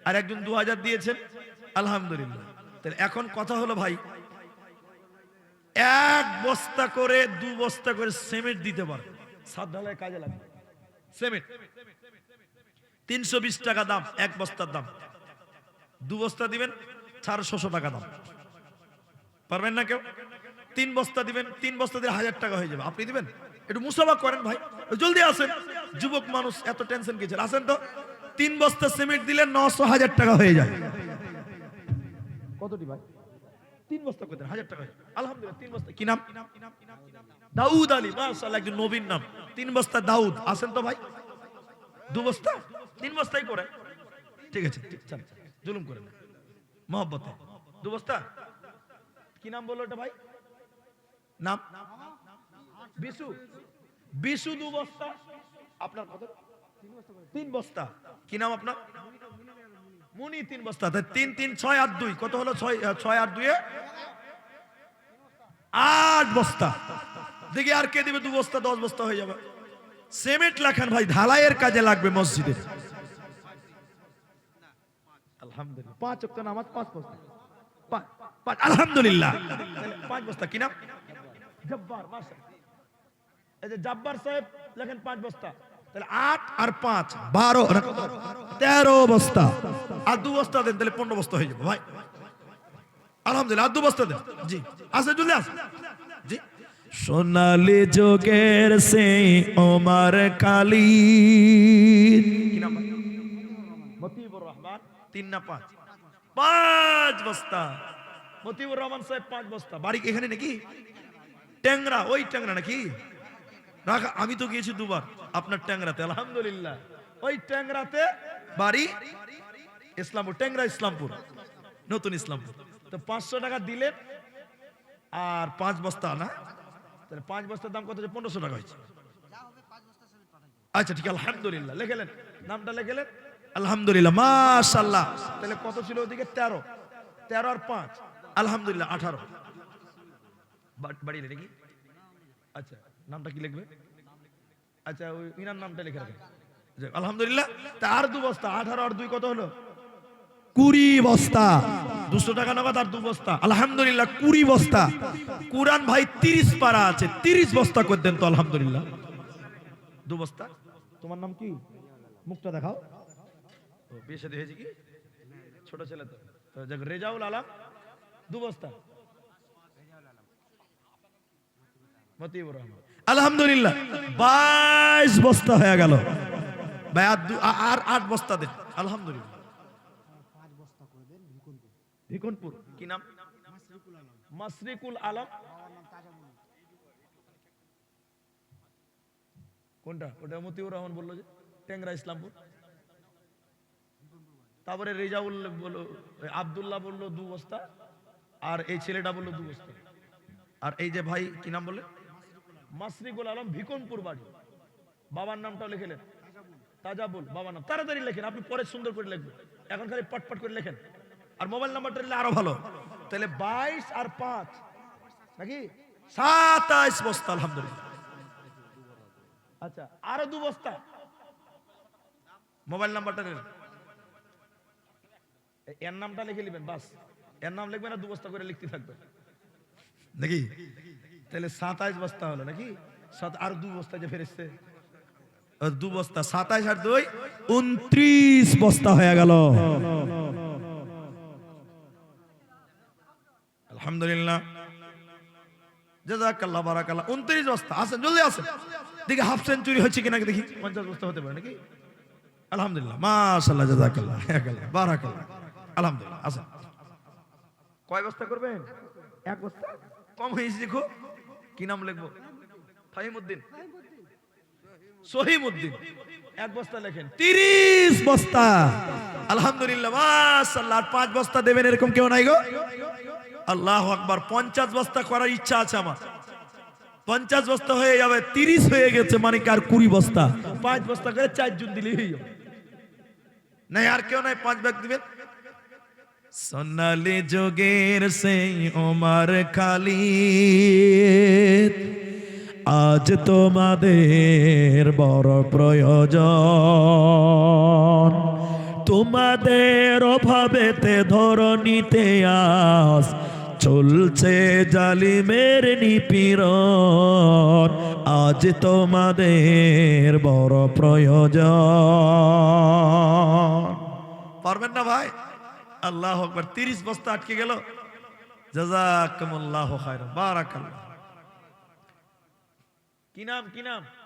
আর একজন 2000 দিয়েছেন, আলহামদুলিল্লাহ। তাহলে এখন কথা হলো ভাই, 1 বস্তা করে 2 বস্তা করে সিমেন্ট দিতে পারবে, ছাদ ঢালাই কাজে লাগবে। সিমেন্ট 320 টাকা দাম, 1 বস্তার দাম। 2 বস্তা দিবেন 400 টাকা দাম। পারবেন না কেউ? 3 বস্তা দিবেন, 3 বস্তা দিয়ে 1000 টাকা হয়ে যাবে। আপনি দিবেন? একটু মুসাফা করেন ভাই, জলদি আসেন। যুবক মানুষ, এত টেনশন কিসের? আসেন তো। 3 বস্তা সিমেন্ট দিলে 900 টাকা হয়ে যায়। কতটি ভাই? 3 বস্তা করে দেন, 1000 টাকা হয়। আলহামদুলিল্লাহ। 3 বস্তা। কি নাম? দাউদ আলী, মাশাআল্লাহ, একজন নবীর নাম। 3 বস্তা দাউদ। আসেন তো ভাই। 2 বস্তা, 3 বস্তাই করে। ঠিক আছে, ঠিক আছে, জুলুম করেন না, মহব্বতে। 2 বস্তা। কি নাম বললো এটা ভাই? নাম? বিশু। বিশু 2 বস্তা। আপনার কত? 3 বস্তা। কি নাম আপনার? মুনি। 3 বস্তা। 3 3 6 আর 2 কত হলো? 6 আর 2 8 বস্তা। দেখি আর কে দিবে 2 বস্তা? 10 বস্তা হয়ে যাবে। সিমেন্ট লেখান ভাই, ঢালাইয়ের কাজে লাগবে মসজিদে। আলহামদুলিল্লাহ। 5 ওয়াক্ত নামাজ, 5 বস্তা। 5 আলহামদুলিল্লাহ। 5 বস্তা। কি নাম? জব্বার। মাশাআল্লাহ। এই যে জব্বার সাহেব লেখেন 5 বস্তা। তাহলে 8 আর 5 12 না কত? 13 বস্তা। আর 2 বস্তা দেন, তাহলে 15 বস্তা হয়ে যাবে ভাই। আলহামদুলিল্লাহ। আর 2 বস্তা দেন। জি আসে, জলদি আসে। জি। সোনালী যোগের সেই ওমর কালী। কি নাম? মতিউর রহমান। 3 না 5? 5 বস্তা। মতিউর রহমান সাহেব 5 বস্তা। বাড়ি এখানে নাকি? ট্যাংরা। ওই ট্যাংরা নাকি? রাখা। আমি তো গিয়েছি 2 বার আপনার ট্যাংরাতে, আলহামদুলিল্লাহ। ওই ট্যাংরাতে বাড়ি, ইসলামপুর। ট্যাংরা ইসলামপুর, নতুন ইসলামপুর। তো 500 টাকা দিলেন আর 5 বস্তা না? তাহলে 5 বস্তার দাম কত? 1500 টাকা হয়েছে। আচ্ছা ঠিক, আলহামদুলিল্লাহ। লিখলেন, নামটা লিখলেন, আলহামদুলিল্লাহ, মাশাআল্লাহ। তাহলে কত ছিল ওদিকে? 13। 13 আর 5 আলহামদুলিল্লাহ 18। বাড়িলে নাকি? আচ্ছা, নামটা কি লিখবে? আচ্ছা, ওই ইনার নামটা লিখে রাখেন। আলহামদুলিল্লাহ। তা আর 2 বস্তা। 18 আর 2 কত হলো? 20 বস্তা। 200 টাকা নগদ আর 2 বস্তা। আলহামদুলিল্লাহ 20 বস্তা। কুরআন ভাই 30 পারা আছে, 30 বস্তা করে দেন তো, আলহামদুলিল্লাহ। 2 বস্তা। তোমার নাম কি? মুখটা দেখাও। ও, বিয়ে শাদী হয়েছে কি? ছোট ছেলে তো। রেজাউল আলম 2 বস্তা। মতিউর রহমান। আলহামদুলিল্লাহ 22 বস্তা হয়ে গেল ভাই। আর 8 বস্তা দেন, আলহামদুলিল্লাহ। 5 বস্তা করে দেন। ভিকনপুর। কি নাম? মাসরিকুল আলম। কোনটা? ওটা মতিউর রহমান বললো যে ট্যাংরা ইসলামপুর। তারপরে রেজাউল বললো, আব্দুল্লাহ বললো 2 বস্তা, আর এই ছেলেটা বললো 2 বস্তা। আর এই যে ভাই কি নাম বললেন? মাসরিকুল আলম, ভিকনপুর বাড়ি। বাবার নামটাও লিখেলেন, তাজাবুল। বাবার নাম তাড়াতাড়ি লেখেন, আপনি পরে সুন্দর করে লিখবেন। এখন খালি পটপট করে লেখেন। আর মোবাইল নাম্বারটা নিলে আরো ভালো। তাহলে 22 আর 5 নাকি 27 বস্তা, আলহামদুলিল্লাহ। আচ্ছা, আরো 2 বস্তা। মোবাইল নাম্বারটা নেন, এর নামটা লিখে নেবেন, বাস। এর নাম লিখবেন না, 2 বস্তা করে লিখতে থাকবেন নাকি? তাহলে 27 বস্তা হলো নাকি? আর 2 বস্তা যে ফেরেছে, 2 বস্তা। 27 আর 2 29 বস্তা হয়ে গেল, আলহামদুলিল্লাহ। জাযাকাল্লাহ, বারাকাল্লাহ। 29 বস্তা। আসেন, জলদি আসেন। দেখি হাফ সেঞ্চুরি হচ্ছে কিনা দেখি। 50 বস্তা হতে পারে নাকি? আলহামদুলিল্লাহ, মাশাআল্লাহ, জাযাকাল্লাহ, বারাকাল্লাহ, আলহামদুলিল্লাহ। আসেন। কয় বস্তা করবেন? 1 বস্তা। কম হয়েছে দেখো। কি নাম লিখবো? ফাহিমউদ্দিন, সহিমউদ্দিন। 1 বস্তা লেখেন। 30 বস্তা, আলহামদুলিল্লাহ, মাশাআল্লাহ। 5 বস্তা দেবেন এরকম কেউ নাই গো? আল্লাহু আকবার। 50 বস্তা করার ইচ্ছা আছে আমার। 50 বস্তা হয়ে যাবে, 30 হয়ে গেছে, মানে কি আর 20 বস্তা। 5 বস্তা করে 4 জন দিলেই হয়ে যাবে। নাই আর কেউ নাই, 5 ব্যাগ দিবেন। সোনালী যোগের সেই ওমর খালিদ, আজ তোমাদের বড় প্রয়োজন, তোমাদের অভাবেতে ধরণীতে আস চলছে জালিমের নিপীড়ন, আজ তোমাদের বড় প্রয়োজন। পারবেন না ভাই? আল্লাহু আকবার। 30 বস্তা আটকে গেল। জাযাকুমুল্লাহু খায়রান, বারাকাল্লাহ। কি নাম?